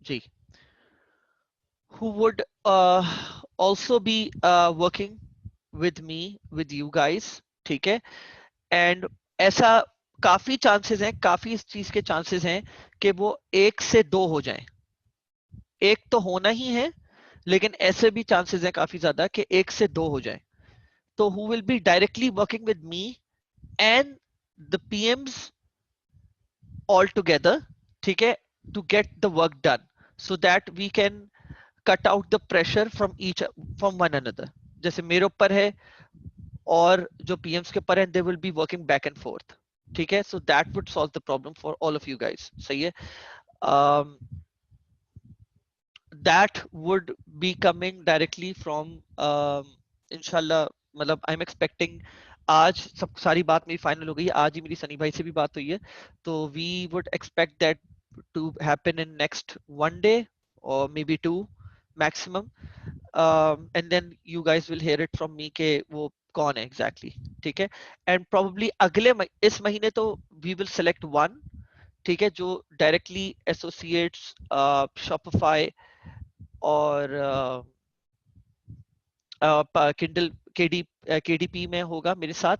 Ji, who would also be working with me, with you guys, ठीक है? And ऐसा काफी चांसेस हैं, काफी इस चीज के चांसेस हैं कि वो 1 से 2 हो जाएं। एक तो होना ही है, लेकिन ऐसे भी चांसेस हैं काफी ज्यादा कि 1 से 2 हो जाएं। तो who will be directly working with me and the PMs all together, ठीक है, to get the work done, so that we can cut out the pressure from one another. जैसे मेरे ऊपर है और जो पीएम्स के ऊपर है, they will be working back and fourth, ठीक है? So that would solve the problem for all of you guys. सही है? um, that would be coming directly from inshallah, मतलब आई एम एक्सपेक्टिंग आज सब सारी बात मेरी फाइनल हो गई है, आज ही मेरी सनी भाई से भी बात हुई है, तो we would expect that to happen in next 1 day और maybe 2 maximum, and then you guys will hear it from me के वो कौन है एग्जैक्टली exactly, ठीक है? एंड प्रोबेबली इस महीने तो वी विल सेलेक्ट वन, ठीक है, जो डायरेक्टली एसोसिएट्स शॉपिफाई और किंडल केडीपी में होगा मेरे साथ,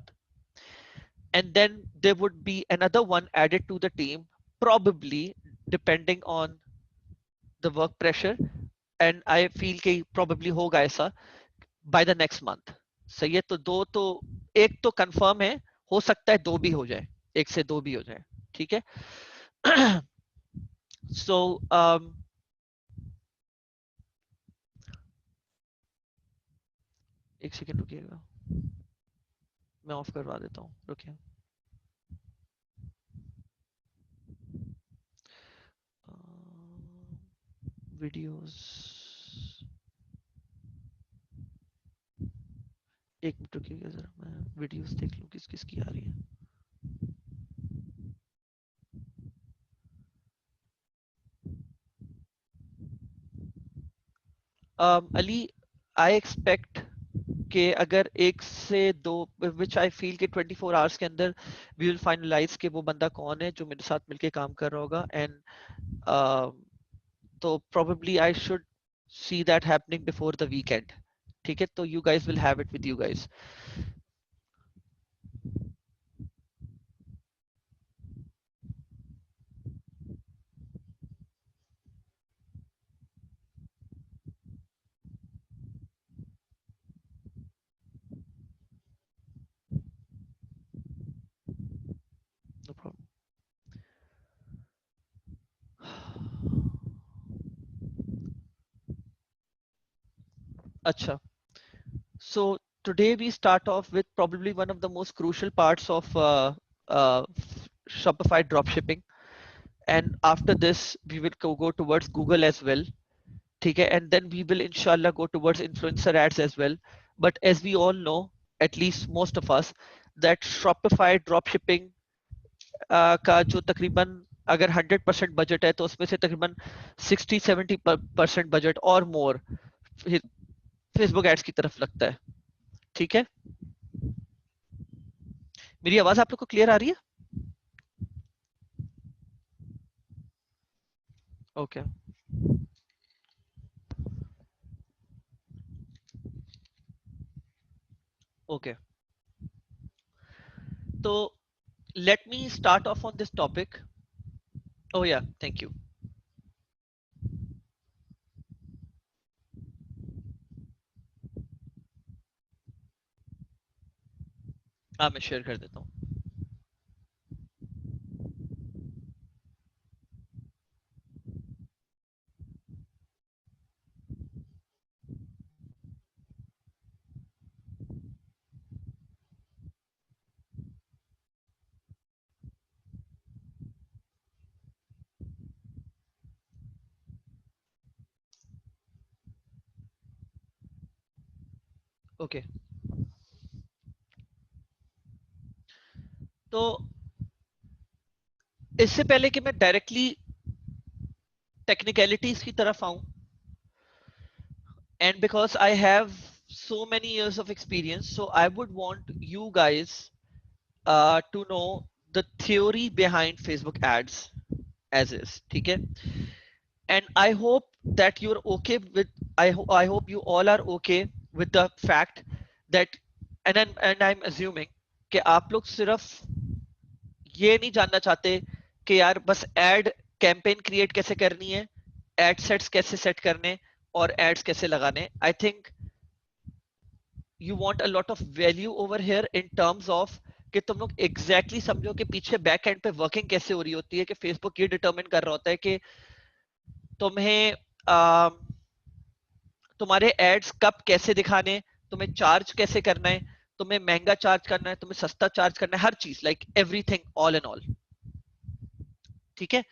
and then there would be another one added to the team, probably depending on the work pressure, and I feel कि probably होगा ऐसा by the next month। सही है? तो दो तो, एक तो कंफर्म है, हो सकता है दो भी हो जाए, 1 से 2 भी हो जाए, ठीक है? so एक सेकेंड रुकिएगा, मैं ऑफ करवा देता हूँ, रुकिए। वीडियोस, एक मिनट रुकिएगा जरा, मैं वीडियोस देख लूँ किस किस की आ रही है। अली, आई एक्सपेक्ट कि अगर 1 से 2, विच आई फील कि 24 आवर्स के अंदर वी विल फाइनलाइज कि वो बंदा कौन है जो मेरे साथ मिलके काम कर रहा होगा, एंड तो probably I should see that happening before the weekend, ठीक है? तो you guys will have it with you guys. No problem. अच्छा, so today we start off with probably one of the most crucial parts of uh, Shopify dropshipping, and after this we will go towards Google as well, ठीक है? And then we will inshallah go towards influencer ads as well. But as we all know, at least most of us, that Shopify dropshipping का जो तकरीबन अगर 100% budget है, तो उसमें से तकरीबन 60-70% बजट और मोर फेसबुक एड्स की तरफ लगता है, ठीक है? मेरी आवाज आप लोग को क्लियर आ रही है? ओके, ओके, तो let me start off on this topic. Oh yeah, thank you. हाँ, मैं शेयर कर देता हूँ। ओके, तो इससे पहले कि मैं डायरेक्टली टेक्निकलिटीज की तरफ आऊं, and because I have so many years of experience, so I would want you guys to know the theory behind Facebook ads as is, ठीक है? and I hope that you're okay with, I hope you all are okay with the fact that, and I'm assuming कि आप लोग सिर्फ ये नहीं जानना चाहते कि यार बस एड कैंपेन क्रिएट कैसे करनी है, एड सेट्स कैसे सेट करने और एड्स कैसे लगाने. I think you want a lot of value over here in terms of कि तुम लोग एग्जैक्टली समझो कि पीछे बैक एंड पे वर्किंग कैसे हो रही होती है, कि फेसबुक ये डिटरमिन कर रहा होता है कि तुम्हें तुम्हारे एड्स कब कैसे दिखाने, तुम्हें चार्ज कैसे करना है, तुम्हें महंगा चार्ज करना है, तुम्हें सस्ता चार्ज करना है, हर चीज, like everything all in all. ठीक है.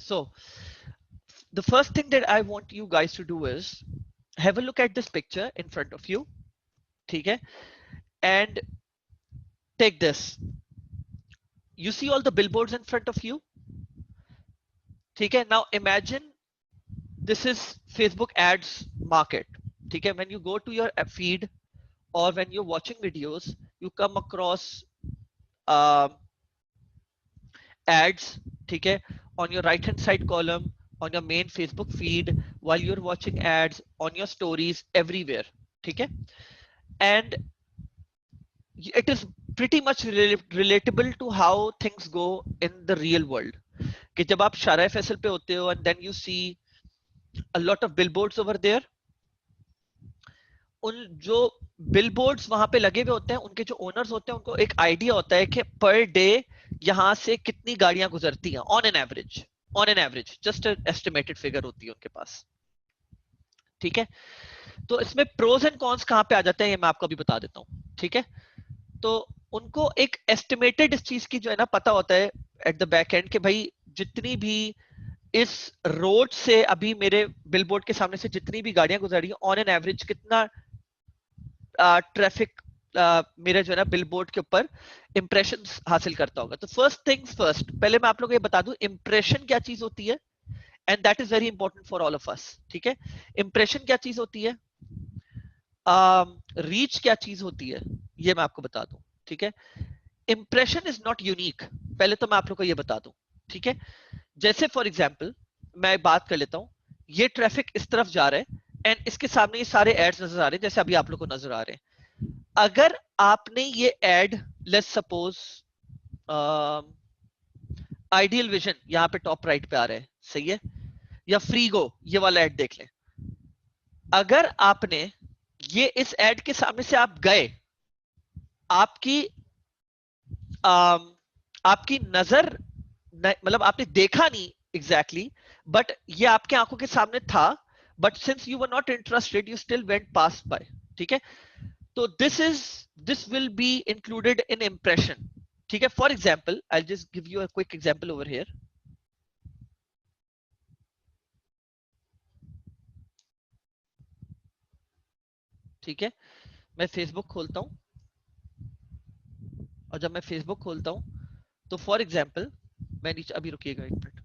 So the first thing that I want you guys to do is have a look at this picture in front of you. Okay, and take this. You see all the billboards in front of you. Okay, now imagine this is Facebook ads market. Okay, when you go to your feed or when you're watching videos, you come across um, ads. Okay, on your right hand side column, on your main Facebook feed, while you're watching ads, on your stories, everywhere. Okay, and it is pretty much relatable to how things go in the real world. कि जब आप शारा फैसल पे होते हो and then you see a lot of billboards over there, उन जो billboards वहां पे लगे हुए होते हैं, उनके जो ओनर्स होते हैं उनको एक आइडिया होता है कि पर डे यहां से कितनी गाड़ियां गुजरती हैं on an average just estimated figure होती है उनके पास. ठीक है. तो इसमें प्रोज एंड कॉन्स कहां पे आ जाते हैं ये मैं आपको अभी बता देता हूं. ठीक है. तो उनको एक एस्टिमेटेड इस चीज की जो है ना पता होता है एट द बैक एंड कि भाई जितनी भी इस रोड से अभी मेरे बिलबोर्ड के सामने से जितनी भी गाड़ियां गुजर रही हैं ऑन एन एवरेज कितना ट्रैफिक मेरे जो है ना बिलबोर्ड के ऊपर इंप्रेशन हासिल करता होगा. तो फर्स्ट थिंग्स फर्स्ट, पहले मैं आप लोगों को ये बता दूं इंप्रेशन क्या चीज होती है, and that is very important for all of us. ठीक है. इंप्रेशन क्या चीज होती है, रीच क्या चीज होती है, ये मैं आपको बता दूं. ठीक है. इंप्रेशन इज नॉट यूनिक, पहले तो मैं आप लोग को ये बता दूं. ठीक है. जैसे फॉर एग्जाम्पल मैं बात कर लेता हूं, ये ट्रैफिक इस तरफ जा रहा है एंड इसके सामने ये सारे एड्स नजर आ रहे हैं जैसे अभी आप लोग को नजर आ रहे हैं. अगर आपने ये ad, let's suppose ideal vision यहां पे टॉप राइट पे आ रहा है, सही है, या फ्रीगो ये वाला एड देख लें. अगर आपने ये इस एड के सामने से आप गए, आपकी आपकी नजर मतलब आपने देखा नहीं एग्जैक्टली बट ये आपके आंखों के सामने था, but since you were not interested you still went pass by. ठीक है. तो this will be included in impression. ठीक है. For example I just give you a quick example over here. ठीक है. मैं फेसबुक खोलता हूं और जब मैं फेसबुक खोलता हूं तो फॉर एग्जाम्पल मैं नीचे, अभी रुकिएगा एक मिनट,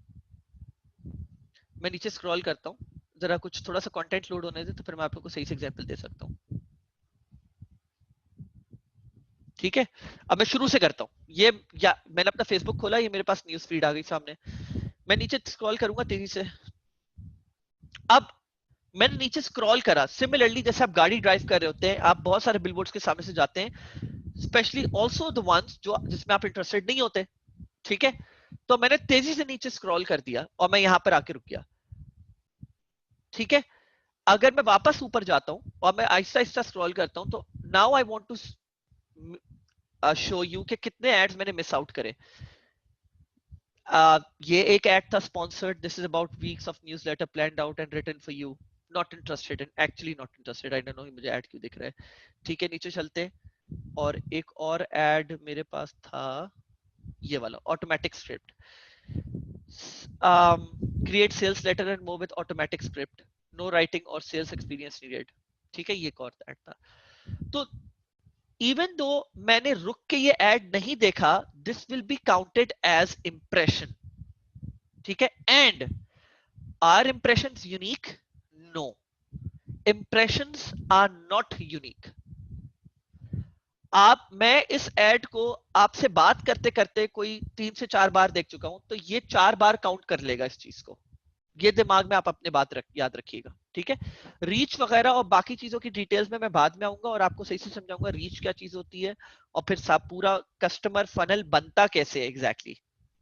मैं नीचे स्क्रॉल करता हूं, जरा कुछ थोड़ा सा कंटेंट लोड होने दे तो फिर मैं आप लोग को सही से एग्जांपल दे सकता हूं. ठीक है. अब मैं शुरू से करता हूं. ये या मैंने अपना फेसबुक खोला, ये मेरे पास न्यूज फीड आ गई सामने, मैं नीचे स्क्रॉल करूंगा तेजी से. अब मैंने नीचे स्क्रॉल करा, सिमिलरली जैसे आप गाड़ी ड्राइव कर रहे होते हैं, आप बहुत सारे बिलबोर्ड्स के सामने से जाते हैं, स्पेशली ऑल्सो द वंस जो जिसमें आप इंटरेस्टेड नहीं होते. ठीक है. तो मैंने तेजी से नीचे स्क्रॉल कर दिया और मैं यहां पर आके रुक गया. ठीक है. अगर मैं वापस ऊपर जाता हूं और मैं आहिस्ता आहिस्ता स्क्रॉल करता हूं तो now I want to show you कि कितने एड्स मैंने मिस आउट करे. ये एक एड था sponsored, this is about weeks of newsletter planned out and written for you, not interested in, actually not interested, I don't know मुझे ad क्यों दिख रहा है. ठीक है. नीचे चलते और एक और एड मेरे पास था, ये वाला automatic script, create sales letter and move with automatic script, no writing और सेल्स एक्सपीरियंस नीडेड. ठीक है. ये एक और एड था. तो इवन दो मैंने रुक के ये एड नहीं देखा, this will be counted as impression. ठीक है. And are impressions unique? No, impressions are not unique. मैं इस एड को आपसे बात करते करते कोई 3 से 4 बार देख चुका हूं, तो ये 4 बार काउंट कर लेगा इस चीज को। ये दिमाग में आप अपने बात याद रखिएगा, ठीक है। रीच वगैरह और बाकी चीजों की डिटेल्स में मैं बाद में आऊंगा और आपको सही से समझाऊंगा रीच क्या चीज होती है और फिर सब पूरा कस्टमर फनल बनता कैसे है एग्जैक्टली,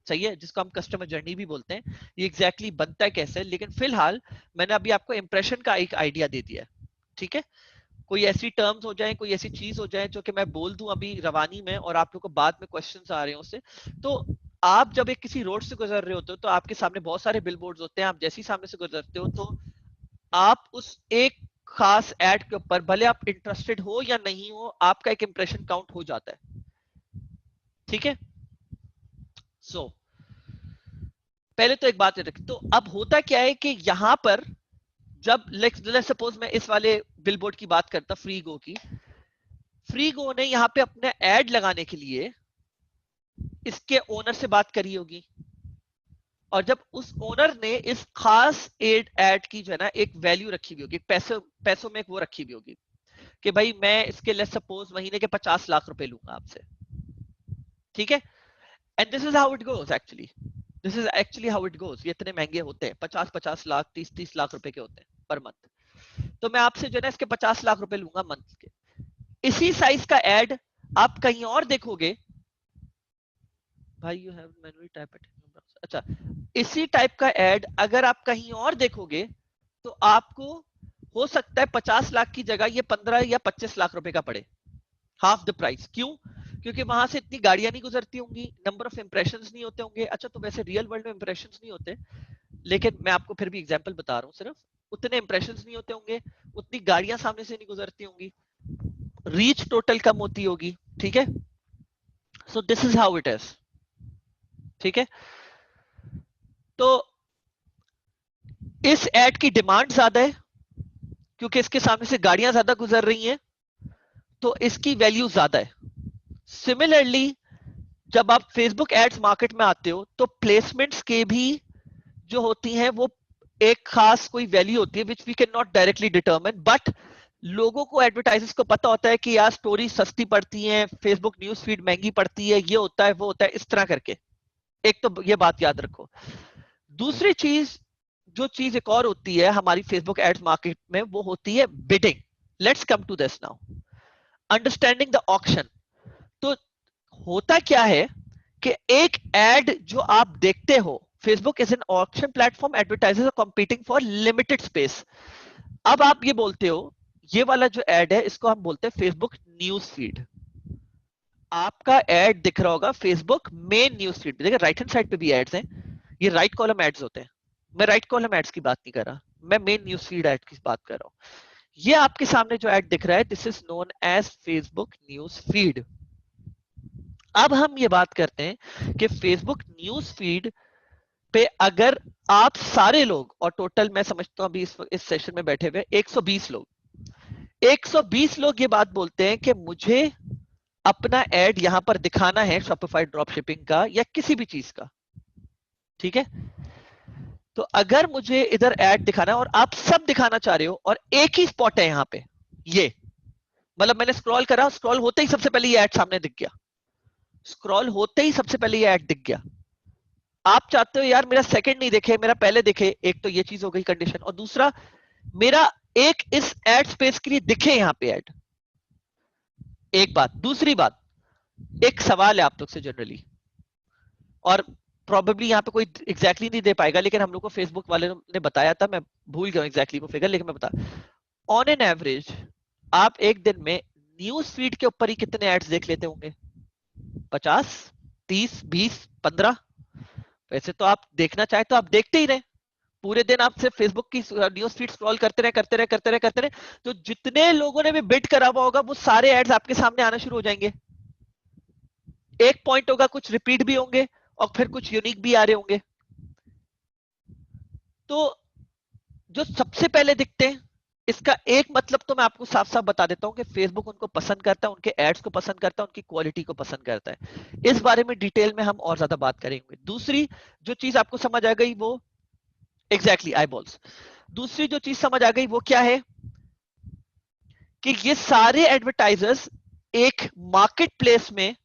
सही है, जिसको हम कस्टमर जर्नी भी बोलते हैं, ये एग्जैक्टली बनता है कैसे। लेकिन फिलहाल मैंने अभी आपको इंप्रेशन का एक आइडिया दे दिया है, ठीक है। कोई ऐसी टर्म्स हो जाए, कोई ऐसी चीज हो जाए जो कि मैं बोल दूं अभी रवानी में और आप लोग को बाद में क्वेश्चंस आ रहे हो उससे, तो आप जब एक किसी रोड से गुजर रहे होते हो तो आपके सामने बहुत सारे बिलबोर्ड्स होते हैं, आप जैसे ही सामने से गुजरते हो तो आप उस एक खास एड के ऊपर भले आप इंटरेस्टेड हो या नहीं हो, आपका एक इंप्रेशन काउंट हो जाता है, ठीक है। सो पहले तो एक बात याद रखें, तो अब होता क्या है कि यहां पर जब लेट्स सपोज मैं इस वाले बिलबोर्ड की बात करता, फ्री गो की, फ्री गो ने यहाँ पे अपने एड लगाने के लिए इसके ओनर से बात करी होगी, और जब उस ओनर ने इस खास एड की जो है ना एक वैल्यू रखी हुई होगी, पैसों में एक वो रखी हुई होगी कि भाई मैं इसके लिए सपोज महीने के 50 लाख रुपए लूंगा आपसे, ठीक है। And this is how it goes actually, this is actually how it goes. ये इतने महंगे होते हैं, 50-50 लाख, 30-30 लाख रुपए के होते हैं पर मंथ। तो मैं आपसे जो है ना इसके 50 लाख रुपए लूंगा मंथ के। इसी साइज का एड आप कहीं और देखोगे, भाई you have manually type it, अच्छा, इसी टाइप का एड अगर आप कहीं और देखोगे तो आपको हो सकता है 50 लाख की जगह ये 15 या 25 लाख रुपए का पड़े, हाफ द प्राइस। क्यों? क्योंकि वहां से इतनी गाड़ियां नहीं गुजरती होंगी, नंबर ऑफ इंप्रेशंस नहीं होते होंगे। अच्छा, तो वैसे रियल वर्ल्ड में इंप्रेशंस नहीं होते, लेकिन मैं आपको फिर भी एग्जांपल बता रहा हूँ, सिर्फ उतने इंप्रेशंस नहीं होते होंगे, उतनी गाड़ियां सामने से नहीं गुजरती होंगी, रीच टोटल कम होती होगी, ठीक है। सो this is how it is, ठीक है। तो इस एड की डिमांड ज्यादा है क्योंकि इसके सामने से गाड़ियां ज्यादा गुजर रही हैं, तो इसकी वैल्यू ज्यादा है। सिमिलरली जब आप फेसबुक एड्स मार्केट में आते हो तो प्लेसमेंट्स के भी जो होती हैं वो एक खास कोई वैल्यू होती है which we can not directly determine, but लोगों को, एडवर्टाइजर्स को पता होता है कि यार स्टोरी सस्ती पड़ती है, फेसबुक न्यूज फीड महंगी पड़ती है, ये होता है वो होता है, इस तरह करके। एक तो ये बात याद रखो। दूसरी चीज, जो चीज एक और होती है हमारी फेसबुक एड्स मार्केट में, वो होती है bidding. Let's come to this now, understanding the auction. तो होता क्या है कि एक एड जो आप देखते हो, Facebook is an auction platform, advertisers are competing for limited space. अब आप ये बोलते हो, ये वाला जो एड है इसको हम बोलते हैं फेसबुक न्यूज फीड। आपका एड दिख रहा होगा फेसबुक मेन न्यूज फीड पे, देखिए राइट हैंड साइड पे भी एड्स हैं, ये राइट कॉलम एड्स होते हैं। मैं राइट कॉलम एड्स की बात नहीं कर रहा, मैं मेन न्यूज फीड एड की बात कर रहा हूं। ये आपके सामने जो एड दिख रहा है, this is known as Facebook news feed. अब हम ये बात करते हैं कि फेसबुक न्यूज फीड पे अगर आप सारे लोग, और टोटल मैं समझता हूं अभी इस सेशन में बैठे हुए 120 लोग, 120 लोग ये बात बोलते हैं कि मुझे अपना एड यहां पर दिखाना है शॉपिफाई ड्रॉप शिपिंग का या किसी भी चीज का, ठीक है। तो अगर मुझे इधर एड दिखाना है और आप सब दिखाना चाह रहे हो और एक ही स्पॉट है यहां पे, ये मतलब मैंने स्क्रॉल करा, स्क्रॉल होते ही सबसे पहले ये एड सामने दिख गया, स्क्रॉल होते ही सबसे पहले ये ऐड दिख गया। आप चाहते हो यार मेरा सेकंड नहीं दिखे, मेरा पहले दिखे, एक तो ये चीज हो गई कंडीशन, और दूसरा मेरा एक इस एड स्पेस के लिए दिखे यहां पे ऐड। एक बात, दूसरी बात, एक सवाल है आप लोग से जनरली, और प्रॉबेबली यहाँ पे कोई एग्जैक्टली नहीं दे पाएगा, लेकिन हम लोग को फेसबुक वाले ने बताया था, मैं भूल गया एग्जैक्टली वो फिगर, लेकिन मैं बता, ऑन एन एवरेज आप एक दिन में न्यूज फीड के ऊपर ही कितने एड्स देख लेते होंगे? 50, 30, 20, 15? वैसे तो आप देखना चाहे तो आप देखते ही रहे, पूरे दिन आप सिर्फ फेसबुक की न्यूज फीड स्क्रॉल करते रहे, तो जितने लोगों ने भी बिड करा हुआ होगा वो सारे एड्स आपके सामने आना शुरू हो जाएंगे। एक पॉइंट होगा, कुछ रिपीट भी होंगे और फिर कुछ यूनिक भी आ रहे होंगे। तो जो सबसे पहले दिखते हैं, इसका एक मतलब तो मैं आपको साफ साफ बता देता हूं कि फेसबुक उनको पसंद करता है, उनके एड्स को पसंद करता है, उनकी क्वालिटी को पसंद करता है। इस बारे में डिटेल में हम और ज्यादा बात करेंगे। दूसरी जो चीज आपको समझ आ गई वो एग्जैक्टली आईबॉल्स। दूसरी जो चीज समझ आ गई वो क्या है कि ये सारे एडवर्टाइजर्स एक मार्केट प्लेस में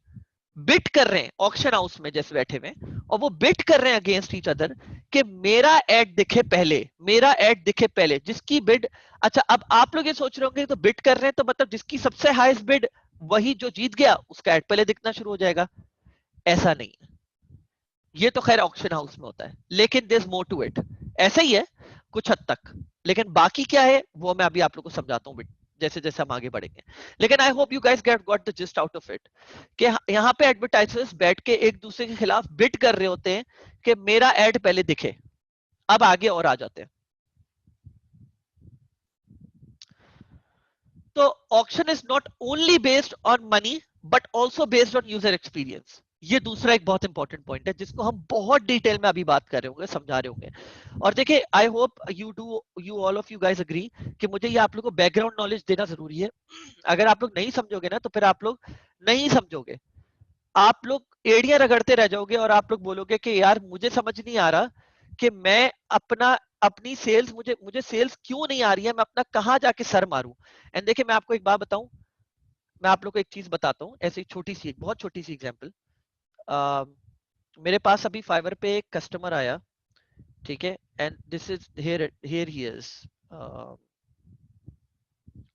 बिट कर रहे हैं, ऑक्शन हाउस में जैसे बैठे हुए, और वो बिट कर रहे हैं अगेंस्ट ईच अदर कि मेरा एड दिखे पहले, मेरा एड दिखे पहले, जिसकी बिड। अच्छा, अब आप लोग ये सोच रहे होंगे तो बिट कर रहे हैं तो मतलब जिसकी सबसे हाईएस्ट बिड वही जो जीत गया उसका एड पहले दिखना शुरू हो जाएगा। ऐसा नहीं है, ये तो खैर ऑक्शन हाउस में होता है, लेकिन there is more to it. ऐसा ही है कुछ हद तक, लेकिन बाकी क्या है वो मैं अभी आप लोग को समझाता हूँ जैसे जैसे हम आगे बढ़ेंगे। लेकिन I hope you guys get got the gist out of it कि यहाँ पे एडवर्टाइजर्स बैठ के एक दूसरे के खिलाफ बिड कर रहे होते हैं कि मेरा एड पहले दिखे। अब आगे और आ जाते हैं। तो auction is not only based on money but also based on user experience. ये दूसरा एक बहुत इंपॉर्टेंट पॉइंट है जिसको हम बहुत डिटेल में अभी बात कर रहे होंगे, समझा रहे होंगे। और देखिए, आई hope you all of you guys agree कि मुझे ये आप लोग को बैकग्राउंड नॉलेज देना जरूरी है। अगर आप लोग नहीं समझोगे ना तो फिर आप लोग नहीं समझोगे, आप लोग एड़ियां रगड़ते रह जाओगे और आप लोग बोलोगे कि यार मुझे समझ नहीं आ रहा कि मैं अपनी सेल्स, मुझे मुझे सेल्स क्यों नहीं आ रही है, मैं अपना कहाँ जाके सर मारूं। एंड देखिए, मैं आपको एक बात बताऊं, मैं आप लोग को एक चीज बताता हूँ, ऐसी छोटी सी, बहुत छोटी सी एग्जांपल। मेरे पास अभी फाइवर पे एक कस्टमर आया, ठीक है, and this is here here he is,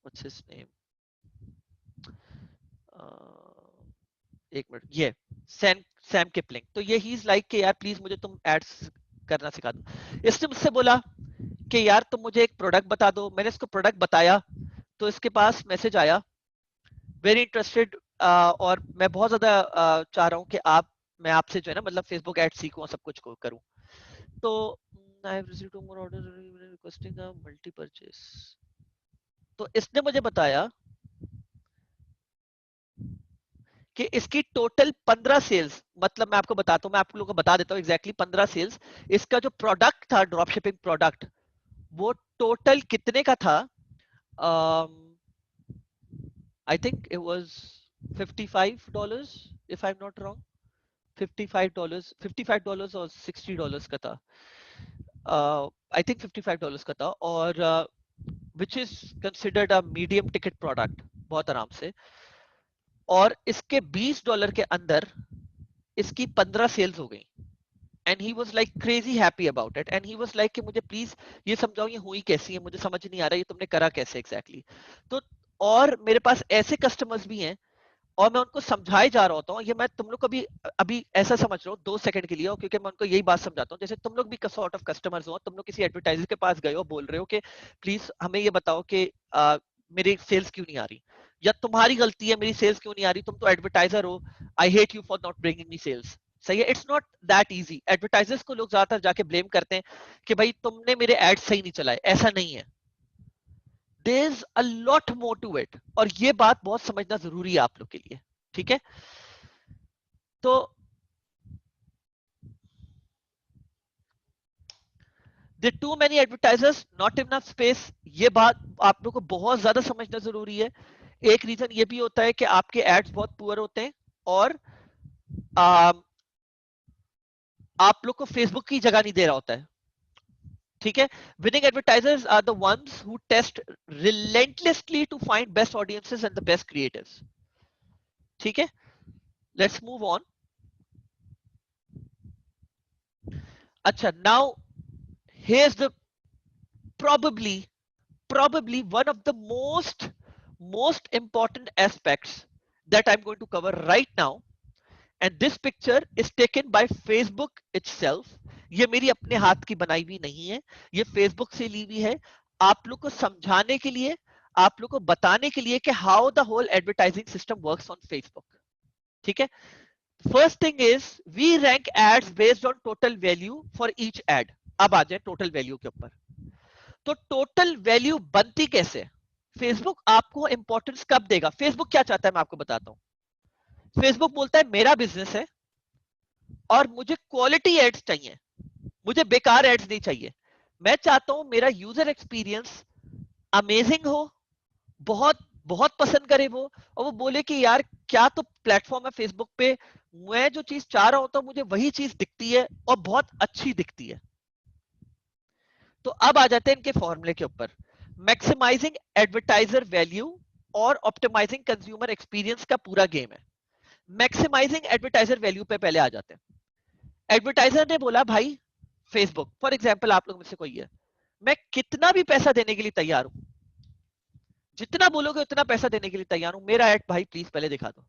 what's his name, एक मिनट, ये सैम सैम किपलिंग। तो ये ही इज लाइक कि यार प्लीज मुझे तुम एड्स करना सिखा दो। इसने मुझसे बोला कि यार तुम मुझे एक प्रोडक्ट बता दो। मैंने इसको प्रोडक्ट बताया तो इसके पास मैसेज आया, वेरी इंटरेस्टेड, और मैं बहुत ज्यादा चाह रहा हूँ कि मैं आपसे जो है ना, मतलब फेसबुक एड सीखूं और सब कुछ को करूं। तो I have received two more order requesting a multi purchase. तो इसने मुझे बताया कि इसकी टोटल 15 सेल्स, मतलब मैं आपको बताता हूँ, मैं आप लोगों को बता देता हूँ एग्जैक्टली 15 सेल्स। इसका जो प्रोडक्ट था, ड्रॉप शिपिंग प्रोडक्ट, वो टोटल कितने का था? I think it was $55 if I am not wrong. $55, $55 और $60 का था। आई थिंक $55 का था, और which is considered a medium ticket product, बहुत आराम से। और इसके $20 के अंदर इसकी 15 सेल्स हो गई। And he was like crazy happy about it, and he was like कि मुझे प्लीज ये समझाओ ये हुई कैसी है, मुझे समझ नहीं आ रहा ये तुमने करा कैसे एग्जैक्टली तो। और मेरे पास ऐसे कस्टमर्स भी हैं, और मैं उनको समझाए जा रहा होता हूँ, ये मैं तुम लोग को भी अभी ऐसा समझ रहा हूँ 2 सेकंड के लिए, क्योंकि मैं उनको यही बात समझाता हूँ। जैसे तुम लोग भी सॉर्ट ऑफ कस्टमर्स हो, तुम लोग किसी एडवर्टाइजर के पास गए हो, बोल रहे हो कि प्लीज हमें ये बताओ कि मेरी सेल्स क्यों नहीं आ रही, या तुम्हारी गलती है मेरी सेल्स क्यों नहीं आ रही, तुम तो एडवर्टाइजर हो, I hate you for not bringing me sales. सही है, it's not that easy. Advertisers को लोग ज्यादातर जाके ब्लेम करते हैं कि भाई तुमने मेरे एड सही नहीं चलाए। ऐसा नहीं है, there is a lot more to it, और ये बात बहुत समझना जरूरी है आप लोग के लिए, ठीक है। तो the too many advertisers, not enough space, ये बात आप लोग को बहुत ज्यादा समझना जरूरी है। एक रीजन ये भी होता है कि आपके एड्स बहुत पुअर होते हैं, और आ, आप लोग को फेसबुक की जगह नहीं दे रहा होता है, ठीक है। Winning advertisers are the ones who test relentlessly to find best audiences and the best creators, ठीक है। Let's move on. अच्छा, now here's the probably probably one of the most important aspects that I'm going to cover right now, and this picture is taken by Facebook itself. ये मेरी अपने हाथ की बनाई हुई नहीं है, ये फेसबुक से ली हुई है, आप लोग को समझाने के लिए, आप लोग को बताने के लिए कि how the whole advertising system works on Facebook, ठीक है। First thing is we rank ads based on total value for each ad. अब आ जाए टोटल वैल्यू के ऊपर। तो टोटल वैल्यू बनती कैसे? फेसबुक आपको इंपॉर्टेंस कब देगा? फेसबुक क्या चाहता है मैं आपको बताता हूं। फेसबुक बोलता है मेरा बिजनेस है और मुझे क्वालिटी एड्स चाहिए, मुझे बेकार एड्स नहीं चाहिए। मैं चाहता हूं मेरा यूजर एक्सपीरियंस अमेजिंग हो, बहुत बहुत पसंद करे वो, और वो बोले कि यार क्या तो प्लेटफॉर्म है फेसबुक पे, मैं जो चीज चाह रहा होता हूं मुझे वही चीज दिखती है और बहुत अच्छी दिखती है। तो अब आ जाते हैं इनके फॉर्मूले के ऊपर। मैक्सिमाइजिंग एडवर्टाइजर वैल्यू और ऑप्टिमाइजिंग कंज्यूमर एक्सपीरियंस का पूरा गेम है। मैक्सिमाइजिंग एडवर्टाइजर वैल्यू पे पहले आ जाते हैं। एडवर्टाइजर ने बोला भाई फेसबुक फॉर एग्जाम्पल आप लोग में से कोई है, मैं कितना भी पैसा देने के लिए तैयार हूं, जितना बोलोगे उतना पैसा देने के लिए तैयार हूं, मेरा ऐड भाई प्लीज पहले दिखा दो।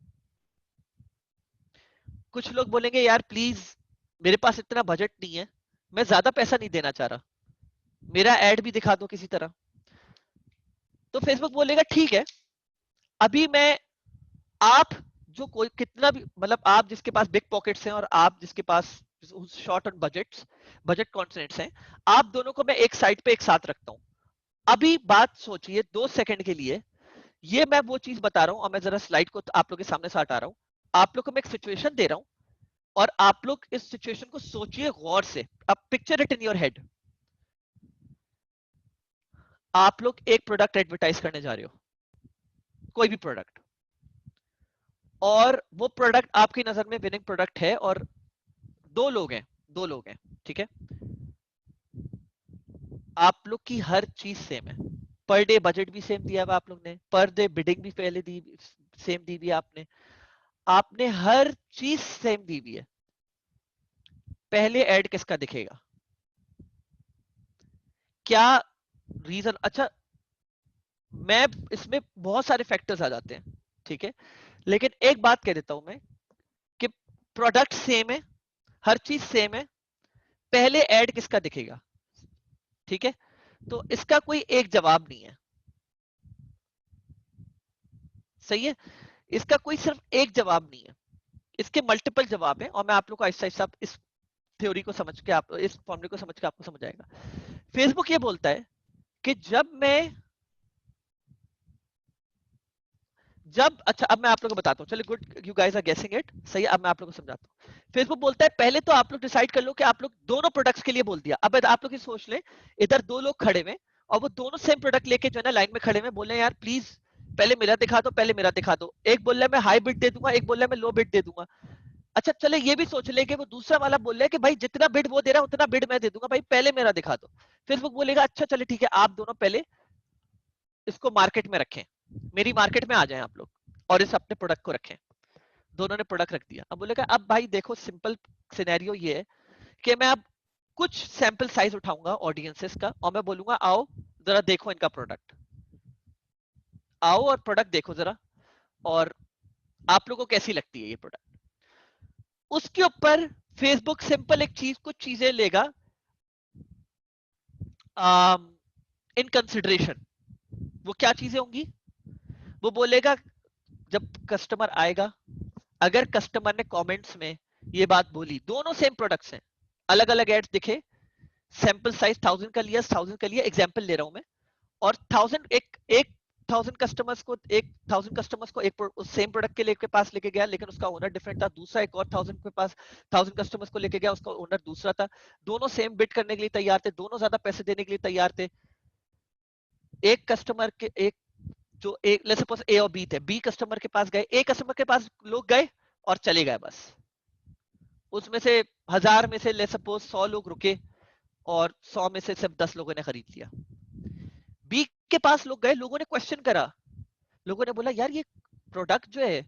कुछ लोग बोलेंगे यार प्लीज मेरे पास इतना बजट नहीं है, मैं ज्यादा पैसा नहीं देना चाह रहा, मेरा ऐड भी दिखा दो किसी तरह। तो फेसबुक बोलेगा ठीक है, अभी मैं आप जो कोई कितना भी मतलब आप जिसके पास बिग पॉकेट्स हैं और आप जिसके पास short on budgets budget constants हैं, आप दोनों को मैं एक साइड पे एक साथ रखता हूं। अभी बात सोचिए 2 सेकंड के लिए, ये मैं वो चीज बता रहा हूं और मैं जरा स्लाइड को आप लोग के सामने से हटा रहा हूं, आप लोग को मैं एक सिचुएशन दे रहा हूं और आप लोग इस सिचुएशन को सोचिए गौर से। अब picture it in your head, आप लोग एक प्रोडक्ट एडवर्टाइज करने जा रहे हो, कोई भी प्रोडक्ट, और वो प्रोडक्ट आपकी नजर में विनिंग प्रोडक्ट है और दो लोग हैं, ठीक है, आप लोग की हर चीज सेम है, पर डे बजट भी सेम दिया हुआ आप लोग ने, पर डे बिडिंग भी पहले दी सेम दी हुई है आपने, आपने हर चीज सेम दी हुई है, पहले ऐड किसका दिखेगा? क्या रीजन? अच्छा, मैं इसमें बहुत सारे फैक्टर्स आ जाते हैं, ठीक है, लेकिन एक बात कह देता हूं मैं कि प्रोडक्ट सेम है, हर चीज सेम है, पहले ऐड किसका दिखेगा? ठीक है, तो इसका कोई एक जवाब नहीं है, सही है, इसका कोई सिर्फ एक जवाब नहीं है, इसके मल्टीपल जवाब हैं और मैं आप लोग को आहिस्ता आहिस्ता इस थ्योरी को समझ के आप इस फॉर्मूले को समझ के आपको समझ आएगा। फेसबुक ये बोलता है कि जब अच्छा अब मैं आप लोगों को बताता हूँ, चलिए good, you guys are guessing it, सही है, अब मैं आप लोगों को समझाता हूँ। फेसबुक बोलता है पहले तो आप लोग डिसाइड कर लो कि आप लोग दोनों प्रोडक्ट्स के लिए बोल दिया, अब आप लोग ये सोच लें इधर दो लोग खड़े हुए और वो दोनों सेम प्रोडक्ट लेके जो है ना लाइन में खड़े हुए, बोले यार प्लीज पहले मेरा दिखा दो, पहले मेरा दिखा दो, एक बोल रहा है मैं हाई बिड दे दूंगा, एक बोल रहा है मैं लो बिड दे दूंगा। अच्छा चले ये भी सोच ले कि वो दूसरा वाला बोल रहा है कि भाई जितना बिड वो दे रहा है उतना बिड मैं दे दूंगा, भाई पहले मेरा दिखा दो। फेसबुक बोलेगा अच्छा चले ठीक है, आप दोनों पहले इसको मार्केट में रखें, मेरी मार्केट में आ जाएं आप लोग और इस अपने प्रोडक्ट को रखें। दोनों ने प्रोडक्ट रख दिया, अब बोलेगा अब भाई देखो सिंपल सिनेरियो ये है कि मैं अब कुछ सैंपल साइज उठाऊंगा ऑडियंसेस का और मैं बोलूंगा आओ जरा देखो इनका प्रोडक्ट, आओ और प्रोडक्ट देखो जरा, और आप लोगों को कैसी लगती है ये प्रोडक्ट। उसके ऊपर फेसबुक सिंपल एक चीज, कुछ चीजें लेगा इन कंसिडरेशन। वो क्या चीजें होंगी? वो बोलेगा जब कस्टमर आएगा, अगर कस्टमर ने कमेंट्स में ये बात बोली, दोनों सेम प्रोडक्ट्स हैं, अलग अलग एड्स दिखे, सैंपल साइज 1000 का लिया एग्जांपल ले रहा हूं मैं, और 1000 कस्टमर्स को एक सेम प्रोडक्ट के लेके पास लेके गया, लेकिन उसका ओनर डिफरेंट था, दूसरा एक और 1000 के पास 1000 कस्टमर्स को लेके गया, उसका ओनर दूसरा था, दोनों सेम बिड करने के लिए तैयार थे, दोनों ज्यादा पैसे देने के लिए तैयार थे। एक कस्टमर के एक जो एक लेट्स सपोज ए और बी थे, बी कस्टमर के पास गए, ए कस्टमर के पास लोग गए और चले गए बस, उसमें से 1000 में से लेट्स सपोज 100 लोग रुके और 100 में से सिर्फ 10 लोगों ने खरीद लिया। बी के पास लोग गए, लोगों ने क्वेश्चन करा, लोगों ने बोला यार ये प्रोडक्ट जो है,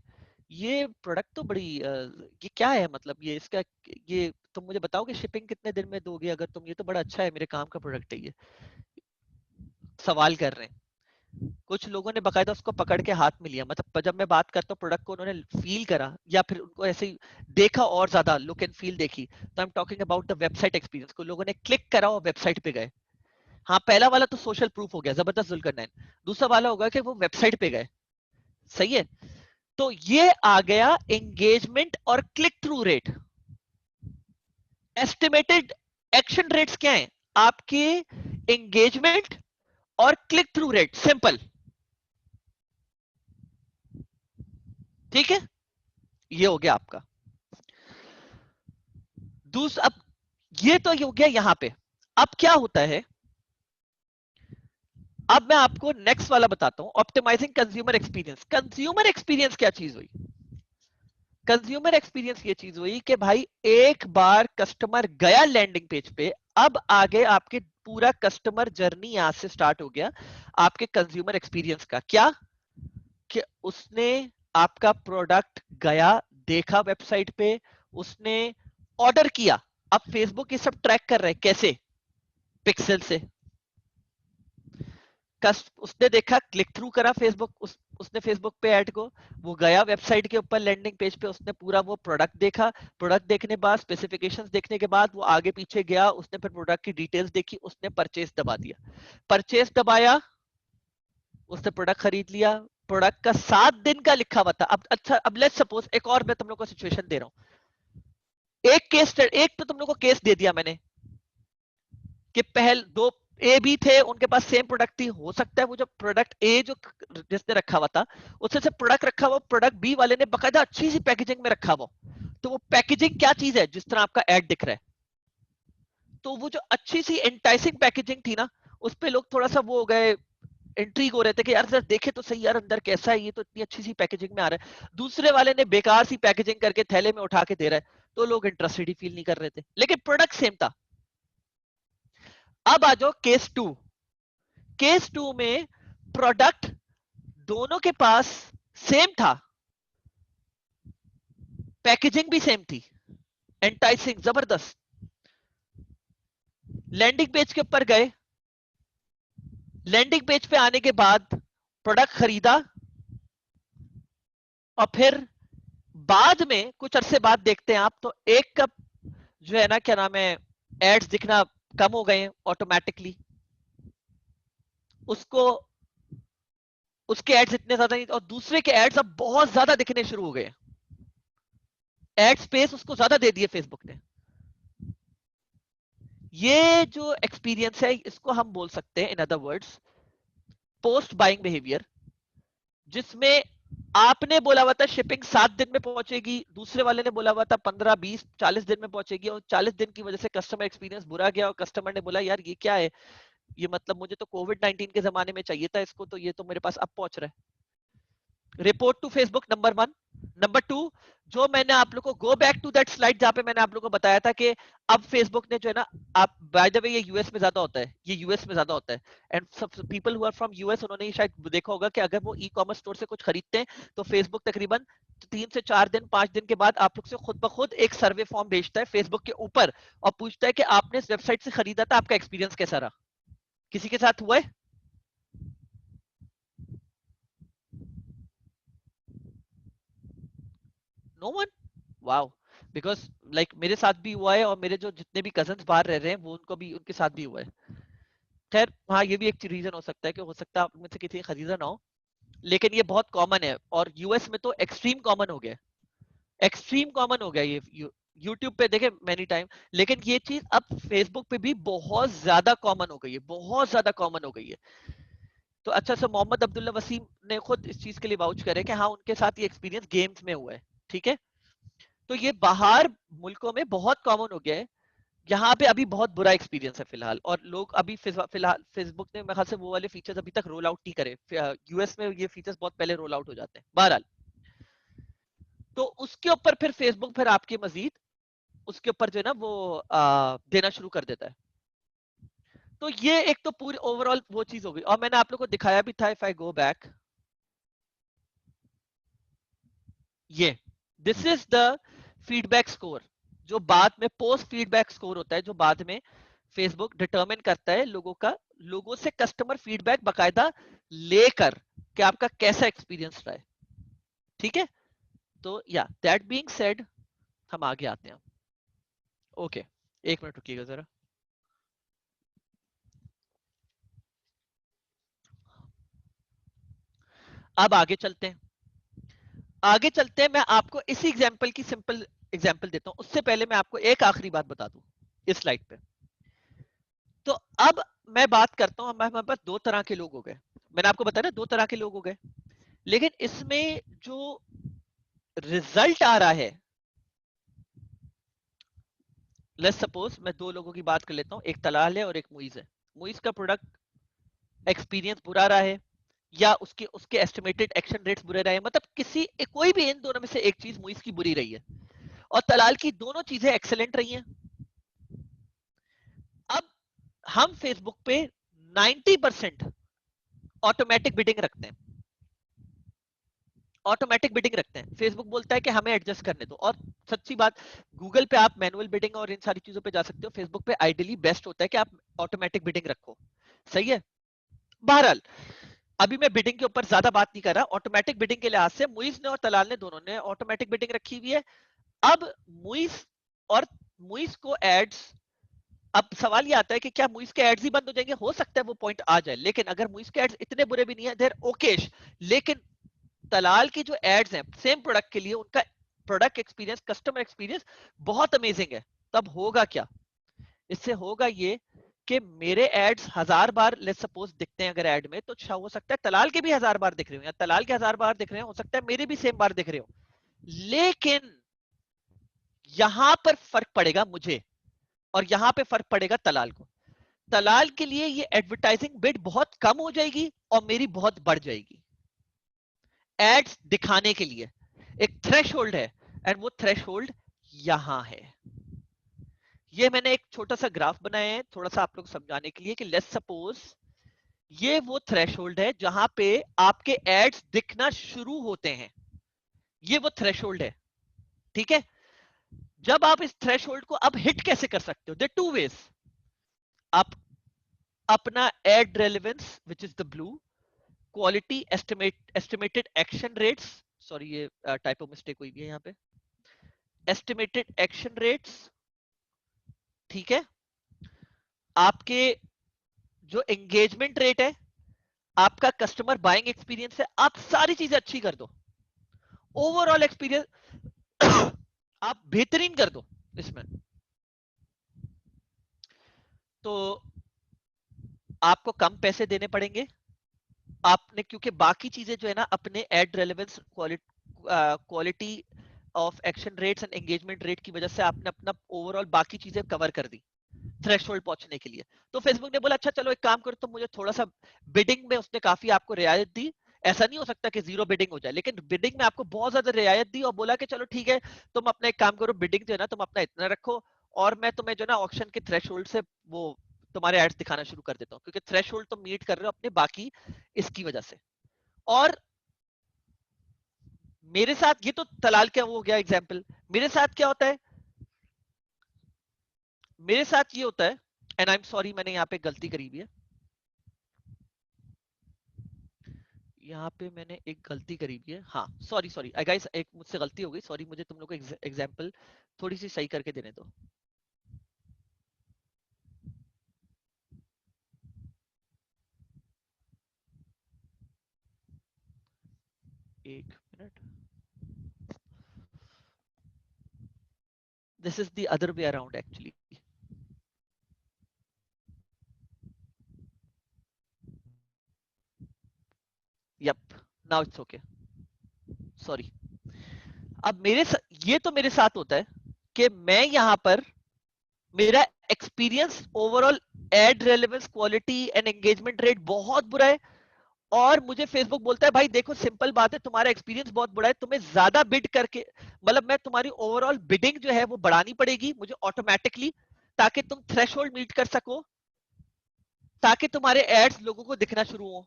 ये प्रोडक्ट तो बड़ी ये क्या है, मतलब ये इसका, ये तुम मुझे बताओगे शिपिंग कितने दिन में दोगे अगर तुम, ये तो बड़ा अच्छा है, मेरे काम का प्रोडक्ट है ये, सवाल कर रहे हैं। कुछ लोगों ने बकायदा उसको पकड़ के हाथ में लिया, मतलब जब मैं बात करता हूँ प्रोडक्ट को उन्होंने फील करा या फिर उनको ऐसे ही देखा और ज्यादा लुक एंड फील देखी, तो I am talking about the website experience को, लोगों ने क्लिक करा और वेबसाइट पे गए। हाँ पहला वाला तो सोशल प्रूफ हो गया, जबरदस्त जुल्करनैन, दूसरा वाला होगा कि वो वेबसाइट पे गए, सही है। तो ये आ गया एंगेजमेंट और click through rate. Estimated action rates क्या है आपके? एंगेजमेंट और क्लिक थ्रू रेट, सिंपल, ठीक है, ये हो गया आपका। दूसरा, अब ये तो ये हो गया यहां पे, अब क्या होता है, अब मैं आपको नेक्स्ट वाला बताता हूं, optimising consumer experience. Consumer experience क्या चीज हुई? कंज्यूमर एक्सपीरियंस ये चीज हुई कि भाई एक बार कस्टमर गया लैंडिंग पेज पे, अब आगे आपके पूरा कस्टमर जर्नी यहां से स्टार्ट हो गया आपके कंज्यूमर एक्सपीरियंस का। क्या? कि उसने आपका प्रोडक्ट गया, देखा वेबसाइट पे, उसने ऑर्डर किया। अब फेसबुक ये सब ट्रैक कर रहे हैं कैसे? पिक्सल से। उसने देखा, क्लिक थ्रू करा फेसबुक, उसने फेसबुक पे ऐड को, वो गया वेबसाइट के ऊपर लैंडिंग पेज पे, उसने पूरा वो प्रोडक्ट देखा, प्रोडक्ट देखने बाद स्पेसिफिकेशंस देखने के बाद वो आगे पीछे गया, उसने फिर प्रोडक्ट की डिटेल्स देखी, उसने परचेज दबा दिया। परचेज दबाया, उसने प्रोडक्ट खरीद लिया। प्रोडक्ट का 7 दिन का लिखा हुआ था। अब अच्छा, अब लेट्स सपोज एक और मैं तुम लोग को सिचुएशन दे रहा हूं। एक तो तुम लोग को केस दे दिया मैंने कि पहल दो ए बी थे, उनके पास सेम प्रोडक्ट थी। हो सकता है वो जो प्रोडक्ट ए जो जिसने रखा हुआ था, उससे से प्रोडक्ट रखा हुआ प्रोडक्ट बी वाले ने बकायदा अच्छी सी पैकेजिंग में रखा हुआ। तो वो पैकेजिंग क्या चीज है? जिस तरह आपका एड दिख रहा है, तो वो जो अच्छी सी एंटाइसिंग पैकेजिंग थी ना, उस पे लोग थोड़ा सा वो हो गए, इंट्रीग हो रहे थे कि यार जरा देखे तो सही यार अंदर कैसा है, ये तो इतनी अच्छी सी पैकेजिंग में आ रहा है। दूसरे वाले ने बेकार सी पैकेजिंग करके थैले में उठा के दे रहा है, तो लोग इंटरेस्टेड ही फील नहीं कर रहे थे, लेकिन प्रोडक्ट सेम था। अब आ जाओ केस टू। केस टू में प्रोडक्ट दोनों के पास सेम था, पैकेजिंग भी सेम थी, एंटाइसिंग जबरदस्त। लैंडिंग पेज के ऊपर गए, लैंडिंग पेज पे आने के बाद प्रोडक्ट खरीदा, और फिर बाद में कुछ अरसे बाद देखते हैं आप तो एक कप जो है ना, क्या नाम है, एड्स दिखना कम हो गए हैं ऑटोमेटिकली। उसको उसके एड्स इतने ज्यादा नहीं, और दूसरे के एड्स अब बहुत ज्यादा दिखने शुरू हो गए। एड स्पेस उसको ज्यादा दे दिए फेसबुक ने। ये जो एक्सपीरियंस है, इसको हम बोल सकते हैं in other words post buying behaviour, जिसमें आपने बोला हुआ था शिपिंग 7 दिन में पहुंचेगी, दूसरे वाले ने बोला हुआ था 15, 20, 40 दिन में पहुंचेगी, और 40 दिन की वजह से कस्टमर एक्सपीरियंस बुरा गया, और कस्टमर ने बोला यार ये क्या है, ये मतलब मुझे तो कोविड-19 के जमाने में चाहिए था इसको, तो ये तो मेरे पास अब पहुंच रहा है। Report to Facebook, number 1। Number 2, जो मैंने आप लोग को go back to that slide जहां पे मैंने आप लोग को बताया था कि अब फेसबुक ने जो है ना, आप बाय द वे ये यूएस में ज्यादा होता है, ये यूएस में ज्यादा होता है, एंड सब people who are from US उन्होंने ही शायद देखा होगा कि अगर वो ई कॉमर्स स्टोर से कुछ खरीदते हैं तो फेसबुक तकरीबन 3 से 4 दिन 5 दिन के बाद आप लोग से खुद ब खुद एक सर्वे फॉर्म भेजता है फेसबुक के ऊपर, और पूछता है कि आपने इस वेबसाइट से खरीदा था, आपका एक्सपीरियंस कैसा रहा। किसी के साथ हुआ है? No one? Wow. Because like मेरे साथ भी हुआ है, और मेरे जो जितने भी कजन्स बाहर रह रहे हैं वो उनको भी, उनके साथ भी हुआ है। खैर हाँ, ये भी एक रीजन हो सकता है कि हो सकता है आप में से किसी ने खरीदा ना हो, लेकिन ये बहुत कॉमन है, और यूएस में तो एक्सट्रीम कॉमन हो गया है। एक्सट्रीम कॉमन हो गया ये यूट्यूब पे देखे मैनी टाइम, लेकिन ये चीज अब फेसबुक पे भी बहुत ज्यादा कॉमन हो गई है, बहुत ज्यादा कॉमन हो गई है। तो अच्छा सा मोहम्मद अब्दुल्ला वसीम ने खुद इस चीज के लिए वाउच करे कि हाँ उनके साथ ये एक्सपीरियंस गेम्स में हुआ है। ठीक है, तो ये बाहर मुल्कों में बहुत कॉमन हो गया है, यहाँ पे अभी बहुत बुरा एक्सपीरियंस है फिलहाल, और लोग अभी फिलहाल फेसबुक ने मेरे ख्याल से वो वाले फीचर्स अभी तक रोल आउट नहीं करे। यूएस में ये फीचर्स बहुत पहले रोल आउट हो जाते हैं बहरहाल। तो उसके ऊपर फिर फेसबुक फिर आपके मजीद उसके ऊपर जो है ना वो देना शुरू कर देता है। तो ये एक तो पूरी ओवरऑल वो चीज हो गई, और मैंने आप लोग को दिखाया भी था, इफ आई गो बैक, ये this is the feedback score, जो बाद में पोस्ट फीडबैक स्कोर होता है, जो बाद में फेसबुक डिटरमिन करता है लोगों का, लोगों से कस्टमर फीडबैक बकायदा लेकर कि आपका कैसा एक्सपीरियंस रहा है। ठीक है, तो या दैट बीइंग सेड हम आगे आते हैं। ओके, एक मिनट रुकिएगा जरा। अब आगे चलते हैं, आगे चलते हैं। मैं आपको इसी एग्जांपल की सिंपल एग्जांपल देता हूं, उससे पहले मैं आपको एक आखिरी बात बता दूं इस स्लाइड पे। तो अब मैं बात करता हूं, हमारे पास दो तरह के लोग हो गए, मैंने आपको बताया ना दो तरह के लोग हो गए, लेकिन इसमें जो रिजल्ट आ रहा है, लेट्स सपोज मैं दो लोगों की बात कर लेता हूं, एक तलाल है और एक मुइज है। मुइज का प्रोडक्ट एक्सपीरियंस बुरा रहा है, या उसके उसके एस्टिमेटेड एक्शन रेट्स बुरे रहे, मतलब किसी कोई भी इन दोनों में से एक चीज मुइज की बुरी रही है, और तलाल की दोनों चीजें एक्सेलेंट रही हैं। अब हम फेसबुक पे 90% ऑटोमेटिक बिडिंग रखते हैं। ऑटोमेटिक बिडिंग रखते हैं। फेसबुक बोलता है कि हमें एडजस्ट करने दो। और सच्ची बात, गूगल पे आप मैनुअल बिडिंग और इन सारी चीजों पे जा सकते हो, फेसबुक पे आइडियली बेस्ट होता है कि आप ऑटोमेटिक बिडिंग रखो। सही है। बहरहाल, अभी मैं बिडिंग के ऊपर ज्यादा बात नहीं कर रहा। ऑटोमेटिक बिडिंग के लिहाज से मुइज ने और तलाल ने दोनों ने ऑटोमेटिक बिडिंग रखी हुई है। अब मुइज और मुइज को एड्स, अब सवाल ये आता है कि क्या मुइज के एड्स ही बंद हो जाएंगे? हो सकता है वो पॉइंट आ जाए, लेकिन अगर मुइज के एड्स इतने बुरे भी नहीं है, देर ओकेश। लेकिन तलाल की जो एड्स हैं सेम प्रोडक्ट के लिए, उनका प्रोडक्ट एक्सपीरियंस, कस्टमर एक्सपीरियंस बहुत अमेजिंग है। तब होगा क्या? इससे होगा ये कि मेरे एड्स 1000 बार लेट्स सपोज दिखते हैं अगर एड में, तो हो सकता है तलाल के भी 1000 बार दिख रहे हो, या तलाल के 1000 बार दिख रहे हो सकता है मेरे भी सेम बार दिख रहे हो। लेकिन यहां पर फर्क पड़ेगा मुझे, और यहां पे फर्क पड़ेगा तलाल को। तलाल के लिए ये एडवर्टाइजिंग बिड बहुत कम हो जाएगी और मेरी बहुत बढ़ जाएगी। एड्स दिखाने के लिए एक थ्रेशोल्ड है, एंड वो थ्रेशोल्ड यहां है। ये मैंने एक छोटा सा ग्राफ बनाया है थोड़ा सा आप लोग समझाने के लिए कि लेट्स सपोज ये वो थ्रेशोल्ड है जहां पे आपके एड्स दिखना शुरू होते हैं। ये वो थ्रेशोल्ड है, ठीक है। जब आप इस थ्रेशोल्ड को अब हिट कैसे कर सकते हो? There two ways. आप अपना ad relevance which is the blue, quality estimated action rates, sorry ये टाइपो मिस्टेक हुई है यहाँ पे, एस्टिमेटेड एक्शन रेट्स, ठीक है। आपके जो एंगेजमेंट रेट है, आपका कस्टमर बाइंग एक्सपीरियंस है, आप सारी चीजें अच्छी कर दो। ओवरऑल एक्सपीरियंस आप बेहतरीन कर दो इसमें, तो आपको कम पैसे देने पड़ेंगे। आपने क्योंकि बाकी चीजें जो है ना अपने ad relevance, quality of action rates and engagement rate की वजह से आपने अपना ओवरऑल बाकी चीजें कवर कर दी थ्रेशोल्ड पहुंचने के लिए। तो फेसबुक ने बोला अच्छा चलो एक काम करो, तो मुझे थोड़ा सा बिडिंग में उसने काफी आपको रियायत दी। ऐसा नहीं हो सकता कि जीरो बिडिंग हो जाए, लेकिन बिडिंग में आपको बहुत ज्यादा रियायत दी और बोला कि चलो ठीक है, तुम अपना एक काम करो, बिडिंग जो है ना तुम अपना इतना रखो, और मैं तुम्हें जो ना ऑक्शन के थ्रेशोल्ड से वो तुम्हारे एड्स दिखाना शुरू कर देता हूँ, क्योंकि थ्रेशोल्ड तुम मीट कर रहे हो अपने बाकी इसकी वजह से। और मेरे साथ ये तो तलाल क्या वो हो गया एग्जाम्पल, मेरे साथ क्या होता है? मेरे साथ ये होता है, एंड आई एम सॉरी मैंने यहाँ पे गलती करी हुई है, यहाँ पे मैंने एक गलती करी हुई है। हाँ सॉरी सॉरी आई गाइस, एक मुझसे गलती हो गई, सॉरी। मुझे तुम लोग को एग्जाम्पल थोड़ी सी सही करके देने दो। एक minute, this is the other way around actually. Yup, now it's okay, sorry. अब ये तो मेरे साथ होता है कि मैं यहाँ पर मेरा experience overall ad relevance, quality and engagement rate बहुत बुरा है, और मुझे फेसबुक बोलता है भाई देखो सिंपल बात है, तुम्हारा एक्सपीरियंस बहुत बुरा है, तुम्हें ज्यादा बिड करके, मतलब मैं तुम्हारी ओवरऑल बिडिंग जो है वो बढ़ानी पड़ेगी मुझे ऑटोमेटिकली, ताकि तुम थ्रेशोल्ड मीट कर सको, ताकि तुम्हारे एड्स लोगों को दिखना शुरू हो।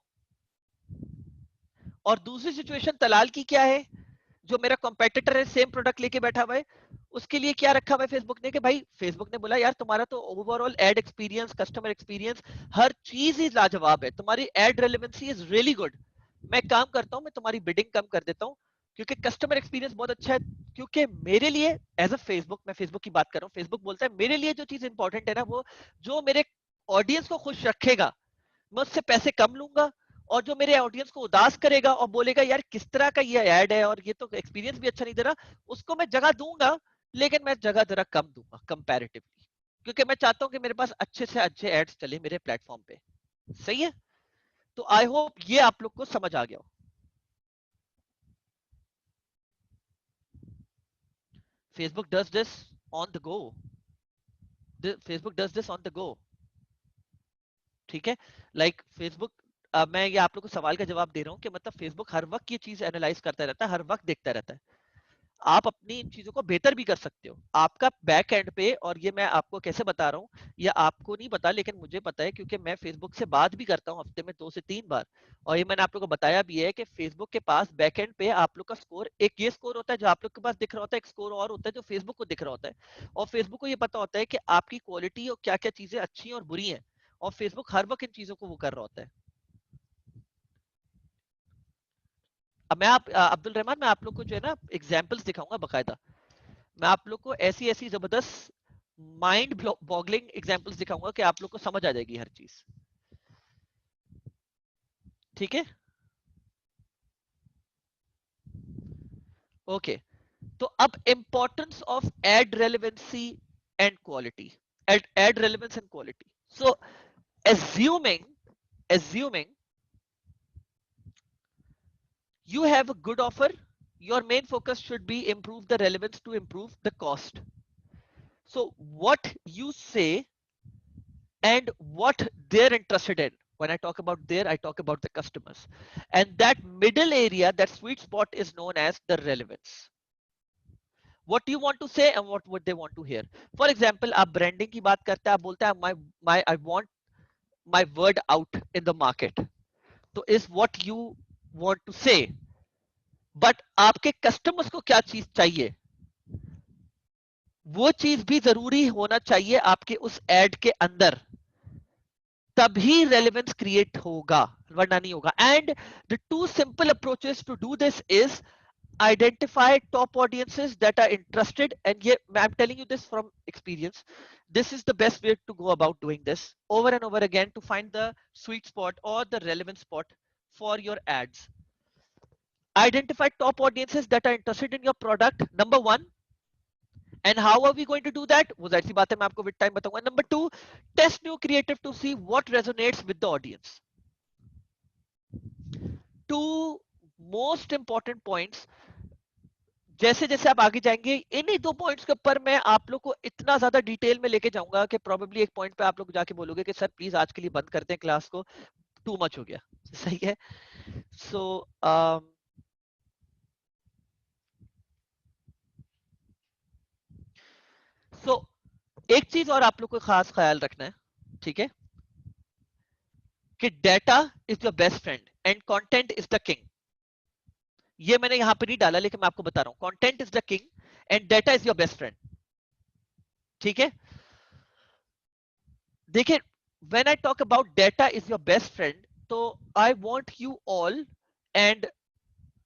और दूसरी सिचुएशन तलाल की क्या है? जो मेरा कॉम्पिटिटर है सेम प्रोडक्ट लेके बैठा हुआ है, उसके लिए क्या रखा हुआ है फेसबुक ने कि भाई फेसबुक ने बोला यार तुम्हारा तो overall ad experience, customer experience, हर चीज ही लाजवाब है, तुम्हारी ad relevancy is really good. मैं काम करता हूं, मैं तुम्हारी बिडिंग कम कर देता हूं, क्योंकि कस्टमर एक्सपीरियंस बहुत अच्छा है। क्योंकि मेरे लिए एज अ फेसबुक, मैं फेसबुक की बात कर रहा हूँ, फेसबुक बोलता है मेरे लिए जो चीज इंपॉर्टेंट है ना, वो जो मेरे ऑडियंस को खुश रखेगा, मैं उससे पैसे कम लूंगा। और जो मेरे ऑडियंस को उदास करेगा और बोलेगा यार किस तरह का ये ऐड है और ये तो एक्सपीरियंस भी अच्छा नहीं दे रहा, उसको मैं जगह दूंगा, लेकिन मैं जगह जरा कम दूंगा कंपैरेटिवली, क्योंकि मैं चाहता हूं कि मेरे पास अच्छे से अच्छे एड्स चले मेरे प्लेटफॉर्म पे। सही है। तो आई होप ये आप लोग को समझ आ गया हो। Facebook does this on the go, Facebook does this on the go, ठीक है। लाइक फेसबुक, मैं ये आप लोग को सवाल का जवाब दे रहा हूँ कि मतलब फेसबुक हर वक्त ये चीज एनालाइज करता रहता है, हर वक्त देखता रहता है। आप अपनी इन चीजों को बेहतर भी कर सकते हो आपका बैक एंड पे। और ये मैं आपको कैसे बता रहा हूँ, ये आपको नहीं पता लेकिन मुझे पता है, क्योंकि मैं फेसबुक से बात भी करता हूँ हफ्ते में 2 से 3 बार। और ये मैंने आप लोगों को बताया भी है कि फेसबुक के पास बैक एंड पे आप लोग का स्कोर, एक ये स्कोर होता है जो आप लोग के पास दिख रहा होता है, एक स्कोर और होता है जो फेसबुक को दिख रहा होता है। और फेसबुक को ये पता होता है कि आपकी क्वालिटी और क्या क्या चीजें अच्छी और बुरी हैं, और फेसबुक हर वक्त इन चीजों को वो कर रहा होता है। अब मैं अब्दुल रहमान, मैं आप लोग को जो है ना एग्जाम्पल्स दिखाऊंगा बकायदा। मैं आप लोग को ऐसी ऐसी जबरदस्त माइंड बॉगलिंग एग्जांपल्स दिखाऊंगा कि आप लोग को समझ आ जाएगी हर चीज। ठीक है, ओके। तो अब importance of ad relevancy and quality, ad relevance and quality. So assuming you have a good offer, your main focus should be improve the relevance to improve the cost. So what you say and what they're interested in. When I talk about there, I talk about the customers. And that middle area, that sweet spot is known as the relevance. What you want to say and what would they want to hear. For example, आप branding की बात करते हैं, आप बोलते हैं I want my word out in the market. तो is what you want to say. But आपके customers को क्या चीज चाहिए, वो चीज भी जरूरी होना चाहिए आपके उस ad के अंदर, तभी रेलेवेंस क्रिएट होगा, वरना नहीं होगा। And the two simple approaches to do this is identify top audiences that are interested, and yeah, I'm telling you this from experience, this is the best way to go about doing this over and over again to find the sweet spot or the relevant spot for your ads. Identify top audiences that are interested in your product, number one. And how are we going to do that, वो जाहिर सी बात है मैं आपको with time बताऊंगा। Number two, test new creative to see what resonates with the audience. Two most important points, जैसे जैसे आप आगे जाएंगे इन्हीं 2 पॉइंट्स के ऊपर मैं आप लोग को इतना ज्यादा डिटेल में लेके जाऊंगा कि प्रोबेबली एक पॉइंट पे आप लोग जाके बोलोगे कि सर प्लीज आज के लिए बंद करते हैं क्लास को, टू मच हो गया। सही है। सो सो एक चीज और आप लोग को खास ख्याल रखना है, ठीक है, कि data is your best friend and content is the king. ये मैंने यहां पे नहीं डाला लेकिन मैं आपको बता रहा हूं, content is the king and data is your best friend. ठीक है, देखिए, when I talk about data is your best friend, तो I want you all, and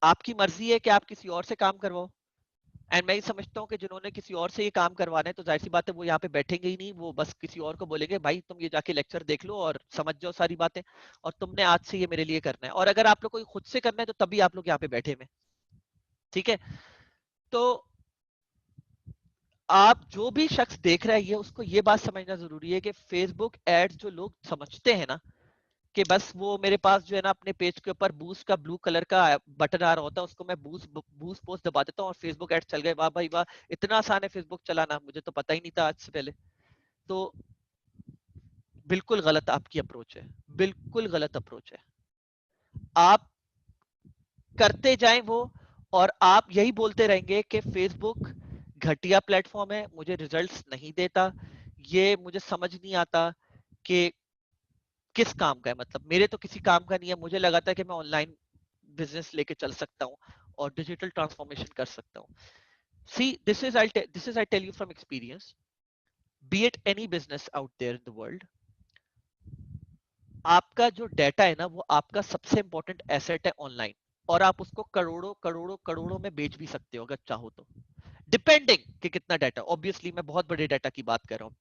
आपकी मर्जी है कि आप किसी और से काम करवाओ। एंड मैं ये समझता हूँ कि जिन्होंने किसी और से ये काम करवाना है तो जाहिर सी बात है वो यहाँ पे बैठेंगे ही नहीं, वो बस किसी और को बोलेंगे भाई तुम ये जाके लेक्चर देख लो और समझ जाओ सारी बातें, और तुमने आज से ये मेरे लिए करना है। और अगर आप लोग को खुद से करना है तो तभी आप लोग यहाँ पे बैठे हुए। ठीक है, तो आप जो भी शख्स देख रहा है ये, उसको ये बात समझना जरूरी है कि फेसबुक एड्स जो लोग समझते हैं ना कि बस वो मेरे पास जो है ना अपने पेज के ऊपर बूस्ट का ब्लू कलर का बटन आ रहा होता है, उसको मैं बूस्ट बूस्ट पोस्ट दबा देता हूँ और फेसबुक एड चल गए, वाह भाई वाह, इतना आसान है फेसबुक चलाना, मुझे तो पता ही नहीं था आज से पहले। तो बिल्कुल गलत आपकी अप्रोच है, बिल्कुल गलत अप्रोच है। आप करते जाएं वो, और आप यही बोलते रहेंगे कि फेसबुक घटिया प्लेटफॉर्म है, मुझे रिजल्ट्स नहीं देता, ये मुझे समझ नहीं आता कि किस काम का है, मतलब मेरे तो किसी काम का नहीं है, मुझे लगा था कि मैं ऑनलाइन बिजनेस लेके चल सकता हूँ और डिजिटल ट्रांसफॉर्मेशन कर सकता हूँ। See this is I tell you from experience, be it any business out there in the world, आपका जो डेटा है ना वो आपका सबसे इंपॉर्टेंट एसेट है ऑनलाइन, और आप उसको करोड़ों करोड़ों करोड़ों में बेच भी सकते हो अगर चाहो तो, डिपेंडिंग कि कितना डाटा। ऑब्वियसली मैं बहुत बड़े डाटा की बात कर रहा हूँ,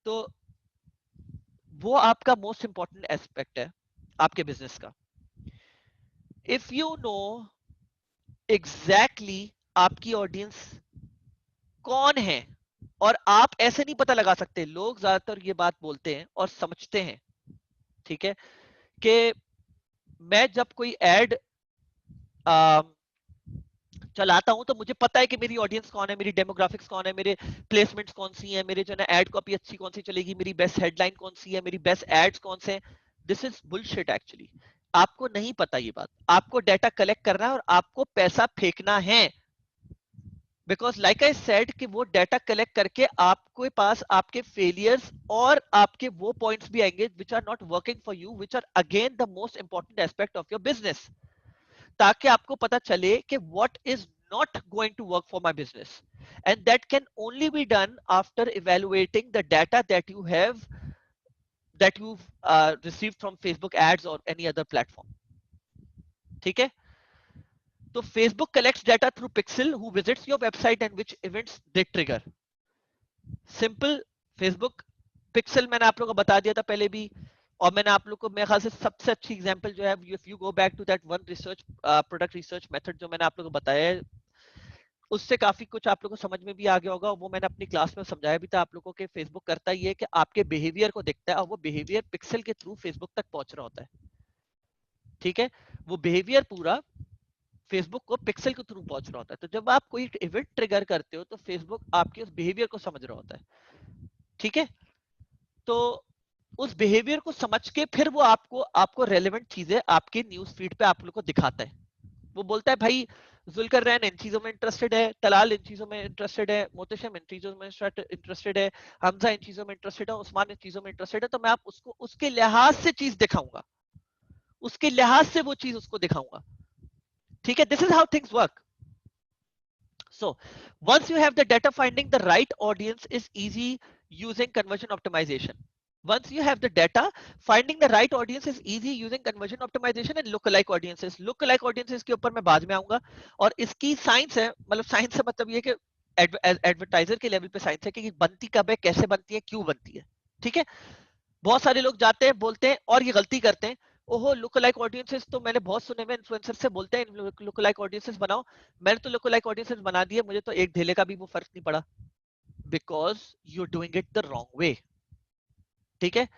तो वो आपका मोस्ट इंपॉर्टेंट एस्पेक्ट है आपके बिजनेस का। इफ यू नो एग्जैक्टली आपकी ऑडियंस कौन है, और आप ऐसे नहीं पता लगा सकते, लोग ज्यादातर ये बात बोलते हैं और समझते हैं, ठीक है, कि मैं जब कोई एड चलाता हूं तो मुझे पता है कि मेरी ऑडियंस कौन है, मेरी डेमोग्राफिक्स कौन है, मेरे प्लेसमेंट्स कौन सी है, मेरे जो है एड कॉपी अच्छी कौन सी चलेगी, मेरी बेस्ट हेडलाइन कौन सी है, मेरी बेस्ट एड्स कौन से हैं। This is bullshit actually. आपको नहीं पता ये बात, आपको डाटा कलेक्ट करना है और आपको पैसा फेंकना है। बिकॉज लाइक आई सेड कि वो डाटा कलेक्ट करके आपके पास आपके फेलियर्स और आपके वो पॉइंट्स भी आएंगे which are not working for you, which are again the most important aspect of your business, ताकि आपको पता चले कि what is not going to work for my business, and that can only be done after evaluating the data that you have, that you've received from Facebook ads or any other platform. ठीक है, तो Facebook collects data through Pixel who visits your website and which events they trigger. Simple, Facebook pixel मैंने आप लोगों को बता दिया था पहले भी, और मैंने आप लोग को मेरे ख्याल से सबसे अच्छी एग्जांपल जो है, if you go back to that one research product research method जो मैंने आप लोगों को बताया है, उससे काफी कुछ आप लोगों को समझ में भी आ गया होगा। वो मैंने अपनी क्लास में समझाया भी था आप लोगों को। फेसबुक करता ही है कि आपके बिहेवियर को देखता है और वो बिहेवियर पिक्सल के थ्रू फेसबुक तक पहुंच रहा होता है। ठीक है, वो बिहेवियर पूरा फेसबुक को पिक्सल के थ्रू पहुंच रहा होता है। तो जब आप कोई इवेंट ट्रिगर करते हो तो फेसबुक आपके उस बिहेवियर को समझ रहा होता है। ठीक है, तो उस बिहेवियर को समझ के फिर वो आपको आपको रेलेवेंट चीजें आपके न्यूज फीड पे आप लोग को दिखाता है। वो बोलता है भाई जुल्कर रैन इन चीजों में इंटरेस्टेड है, तलाल इन चीजों में इंटरेस्टेड है, मोहतशम इन चीजों में इंटरेस्टेड है, हमजा इन चीजों में इंटरेस्टेड है, उस्मान इन चीजों में इंटरेस्टेड है। तो मैं आप उसको उसके लिहाज से चीज दिखाऊंगा, उसके लिहाज से वो चीज उसको दिखाऊंगा। ठीक है, this is how things work. So once you have the data, finding the right audience is easy using conversion optimization. Once you have the data, finding the right audience is easy using conversion optimization and lookalike audiences. Lookalike audiences के ऊपर मैं बाद में आऊंगा, और इसकी science है, मतलब साइंस से मतलब ये कि एडवर्टाइजर के लेवल पे साइंस है कि बनती कब है, कैसे बनती है, क्यों बनती है। ठीक है, बहुत सारे लोग जाते हैं बोलते हैं और ये गलती करते हैं, ओहो लुक लाइक ऑडियंसेस तो मैंने बहुत सुने में इन्फ्लुएंसर से बोलते हैं लुक लाइक ऑडियंसेस बनाओ। मैंने तो लुक लाइक ऑडियंसेस बना दिए, मुझे तो एक ढेले का भी वो फर्क नहीं पड़ा, because you doing it the wrong way. ठीक है,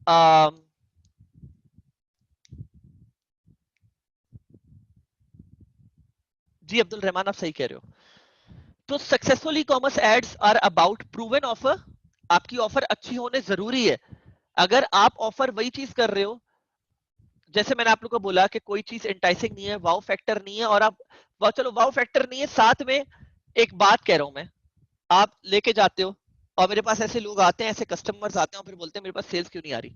um, जी अब्दुल रहमान आप सही कह रहे हो। तो successful e commerce ads are about proven offer. आपकी ऑफर अच्छी होने जरूरी है। अगर आप ऑफर वही चीज कर रहे हो, जैसे मैंने आप लोग को बोला कि कोई चीज इंटाइसिंग नहीं है, वाव फैक्टर नहीं है, और आप चलो वाव फैक्टर नहीं है, साथ में एक बात कह रहा हूं मैं, आप लेके जाते हो और मेरे पास ऐसे लोग आते हैं, ऐसे कस्टमर्स आते हैं और फिर बोलते हैं मेरे पास सेल्स क्यों नहीं आ रही।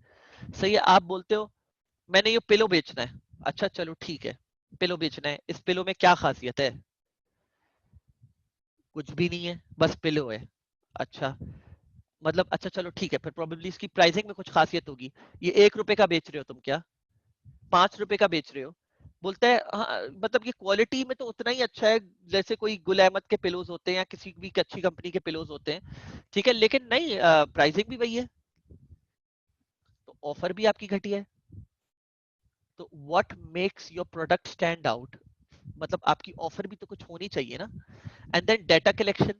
सही है, आप बोलते हो मैंने ये पिलो बेचना है, अच्छा चलो ठीक है, पिलो बेचना है, इस पिलो में क्या खासियत है, कुछ भी नहीं है, बस पिलो है। अच्छा, मतलब अच्छा चलो ठीक है, फिर प्रोबेबली इसकी प्राइसिंग में कुछ खासियत होगी। ये 1 रुपए का बेच रहे हो तुम क्या, 5 रुपए का बेच रहे हो। बोलता है हाँ, मतलब ये क्वालिटी में तो उतना ही अच्छा है जैसे कोई गुल अहमद के पिलोज होते हैं या किसी भी अच्छी कंपनी के पिलोज होते हैं। ठीक है, लेकिन नहीं, प्राइसिंग भी वही है, तो ऑफर भी आपकी घटिया है। तो what makes your product stand out, मतलब आपकी ऑफर भी तो कुछ होनी चाहिए ना। एंड देन डाटा कलेक्शन,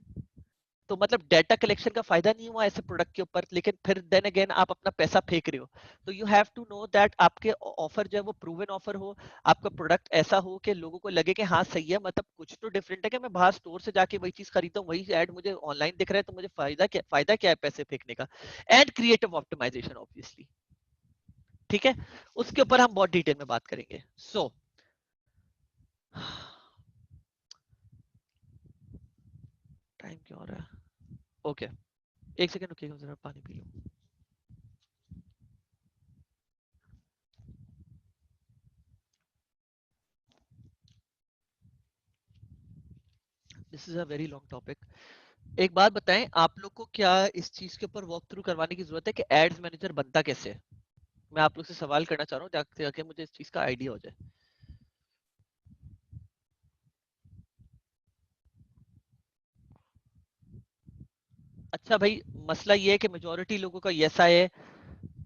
तो मतलब डाटा कलेक्शन का फायदा नहीं हुआ ऐसे प्रोडक्ट के ऊपर, लेकिन फिर देन अगेन आप अपना पैसा फेंक रहे हो। तो you have to know that आपके ऑफर जो है वो प्रूवन ऑफर हो, आपका प्रोडक्ट ऐसा हो कि लोगों को लगे कि हाँ सही है, मतलब कुछ तो डिफरेंट है कि मैं बाहर स्टोर से जाके वही चीज खरीदता हूँ, वही ऐड मुझे ऑनलाइन दिख रहा है, तो मुझे फायदा क्या है पैसे फेंकने का। And creative optimisation obviously. ठीक है, उसके ऊपर हम बहुत डिटेल में बात करेंगे। सो टाइम क्यों हो रहा है, ओके, एक सेकंड रुकिएगा, जरा पानी पी लूं। This is a very long topic. एक बात बताएं, आप लोग को क्या इस चीज के ऊपर वॉक थ्रू करवाने की जरूरत है कि एड्स मैनेजर बनता कैसे है? मैं आप लोग से सवाल करना चाह रहा हूँ ताकि मुझे इस चीज का आइडिया हो जाए। अच्छा भाई, मसला ये है कि मेजोरिटी लोगों का यस है,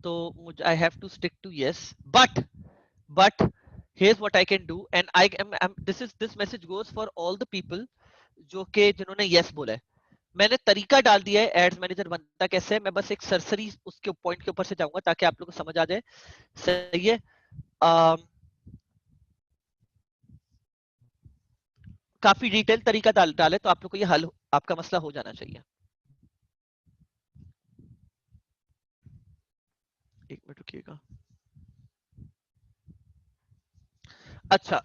तो मुझे I have to stick to yes, but here's what I can do, and this message goes for all the people जो के जिन्होंने यस बोला है। मैंने तरीका डाल दिया है एड्स मैनेजर बनता कैसे है, मैं बस एक सरसरी उसके पॉइंट के ऊपर से जाऊंगा ताकि आप लोग को समझ आ जाए। सही है, काफी डिटेल तरीका डाले तो आप लोग को ये हल, आपका मसला हो जाना चाहिए। एक मिनट रुकिएगा। अच्छा,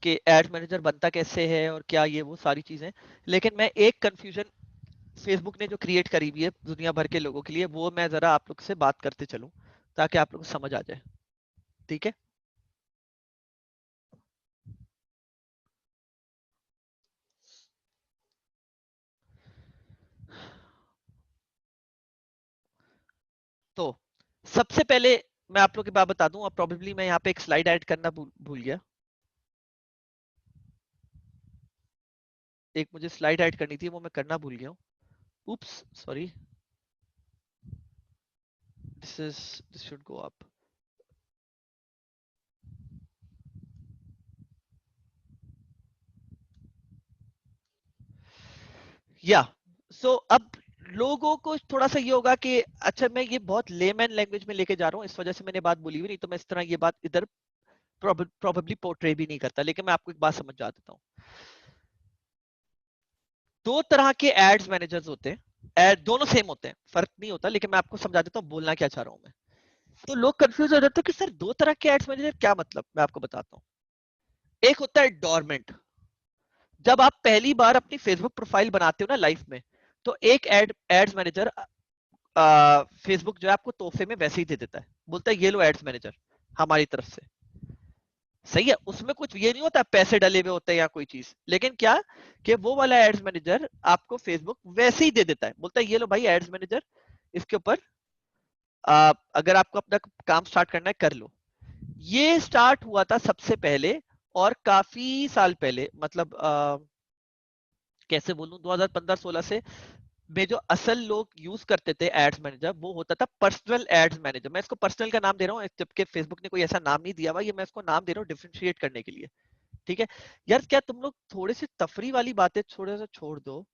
कि एड मैनेजर बनता कैसे है और क्या ये वो सारी चीजें, लेकिन मैं एक कंफ्यूजन फेसबुक ने जो क्रिएट करी हुई है दुनिया भर के लोगों के लिए, वो मैं जरा आप लोग से बात करते चलूं ताकि आप लोग को समझ आ जाए। ठीक है। तो सबसे पहले मैं आप लोग की बात बता दूं, और प्रोबेबली मैं यहाँ पे एक स्लाइड ऐड करना भूल गया। एक मुझे स्लाइड ऐड करनी थी, वो मैं करना भूल गया हूँ। Oops, sorry. This should go up. या सो अब लोगों को थोड़ा सा ये होगा कि अच्छा मैं ये बहुत लेमैन लैंग्वेज में लेके जा रहा हूँ, इस वजह से मैंने बात बोली हुई, नहीं तो मैं इस तरह ये बात इधर प्रोबेबली पोर्ट्रे भी नहीं करता, लेकिन मैं आपको एक बात समझा देता हूँ। दो तरह के एड्स मैनेजर्स होते हैं, एड दोनों सेम होते हैं, फर्क नहीं होता, लेकिन मैं आपको समझा देता हूँ बोलना क्या चाह रहा हूँ मैं। तो लोग कंफ्यूज हो जाते हैं कि सर दो तरह के एड्स मैनेजर क्या मतलब, मैं आपको बताता हूँ। एक होता है डोरमेंट। जब आप पहली बार अपनी फेसबुक प्रोफाइल बनाते हो ना लाइफ में, तो एक एड्स मैनेजर फेसबुक जो है आपको तोहफे में वैसे ही दे देता है, बोलता है ये लो एड्स मैनेजर हमारी तरफ से। सही है, उसमें कुछ ये नहीं होता पैसे डले हुए होते हैं या कोई चीज, लेकिन क्या कि वो वाला एड्स मैनेजर आपको फेसबुक वैसे ही दे देता है, बोलता है ये लो भाई एड्स मैनेजर, इसके ऊपर अगर आपको अपना काम स्टार्ट करना है कर लो। ये स्टार्ट हुआ था सबसे पहले, और काफी साल पहले, मतलब कैसे बोलूं, 2015-16 से में जो असल लोग यूज करते थे एड्स मैनेजर, वो होता था पर्सनल एड्स मैनेजर। मैं इसको पर्सनल का नाम दे रहा हूँ, जबकि फेसबुक ने कोई ऐसा नाम नहीं दिया हुआ, ये मैं इसको नाम दे रहा हूँ डिफरेंशिएट करने के लिए। ठीक है यार, क्या तुम लोग थोड़े से तफरी वाली बातें थोड़ा सा छोड़ दो।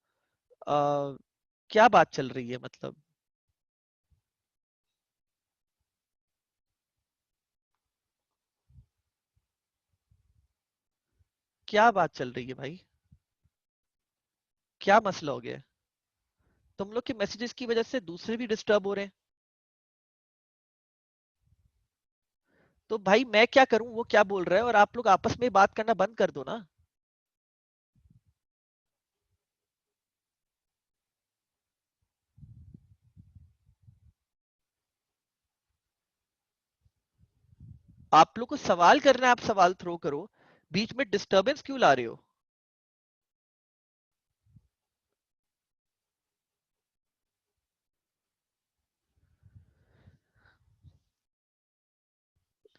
क्या बात चल रही है मतलब, क्या बात चल रही है भाई, क्या मसला हो गया है? तुम लोग के मैसेजेस की वजह से दूसरे भी डिस्टर्ब हो रहे हैं। तो भाई मैं क्या करूं, वो क्या बोल रहा है, और आप लोग आपस में बात करना बंद कर दो ना। आप लोग को सवाल करना है, आप सवाल थ्रो करो, बीच में डिस्टरबेंस क्यों ला रहे हो?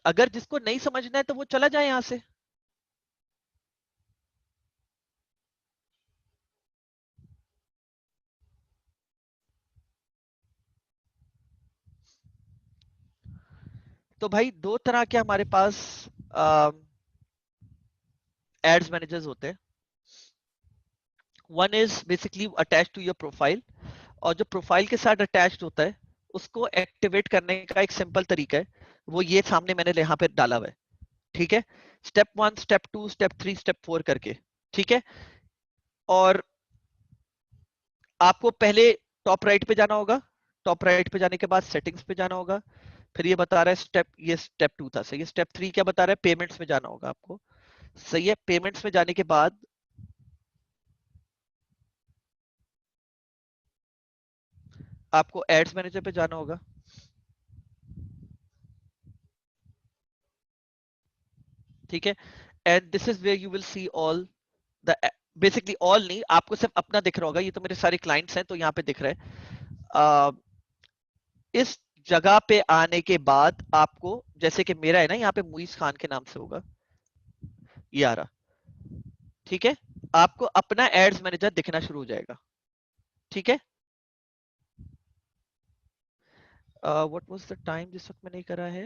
अगर जिसको नहीं समझना है तो वो चला जाए यहां से। तो भाई दो तरह के हमारे पास एड्स मैनेजर्स होते हैं। One is basically attach to your profile, और जो प्रोफाइल के साथ अटैच्ड होता है उसको एक्टिवेट करने का एक सिंपल तरीका है, वो ये सामने मैंने यहाँ पे डाला हुआ है। ठीक है, स्टेप 1, स्टेप 2, स्टेप 3, स्टेप 4 करके। ठीक है, और आपको पहले टॉप राइट पे जाना होगा, टॉप राइट पे जाने के बाद सेटिंग्स पे जाना होगा, फिर ये बता रहा है स्टेप, ये स्टेप 2 था सही है। स्टेप 3 क्या बता रहा है, पेमेंट्स में जाना होगा आपको। सही है, पेमेंट्स में जाने के बाद आपको एड्स मैनेजर पे जाना होगा। ठीक है, and this is where you will see all the, basically all नहीं, आपको सिर्फ अपना दिख रहा होगा, ये तो मेरे सारे क्लाइंट्स हैं तो यहाँ पे दिख रहा है। इस जगह पे आने के बाद आपको, जैसे कि मेरा है ना यहाँ पे मुइज खान के नाम से होगा, ये आ रहा। ठीक है, आपको अपना एड्स मैनेजर दिखना शुरू हो जाएगा। ठीक है, व्हाट वाज द टाइम जिस वक्त मैंने करा है,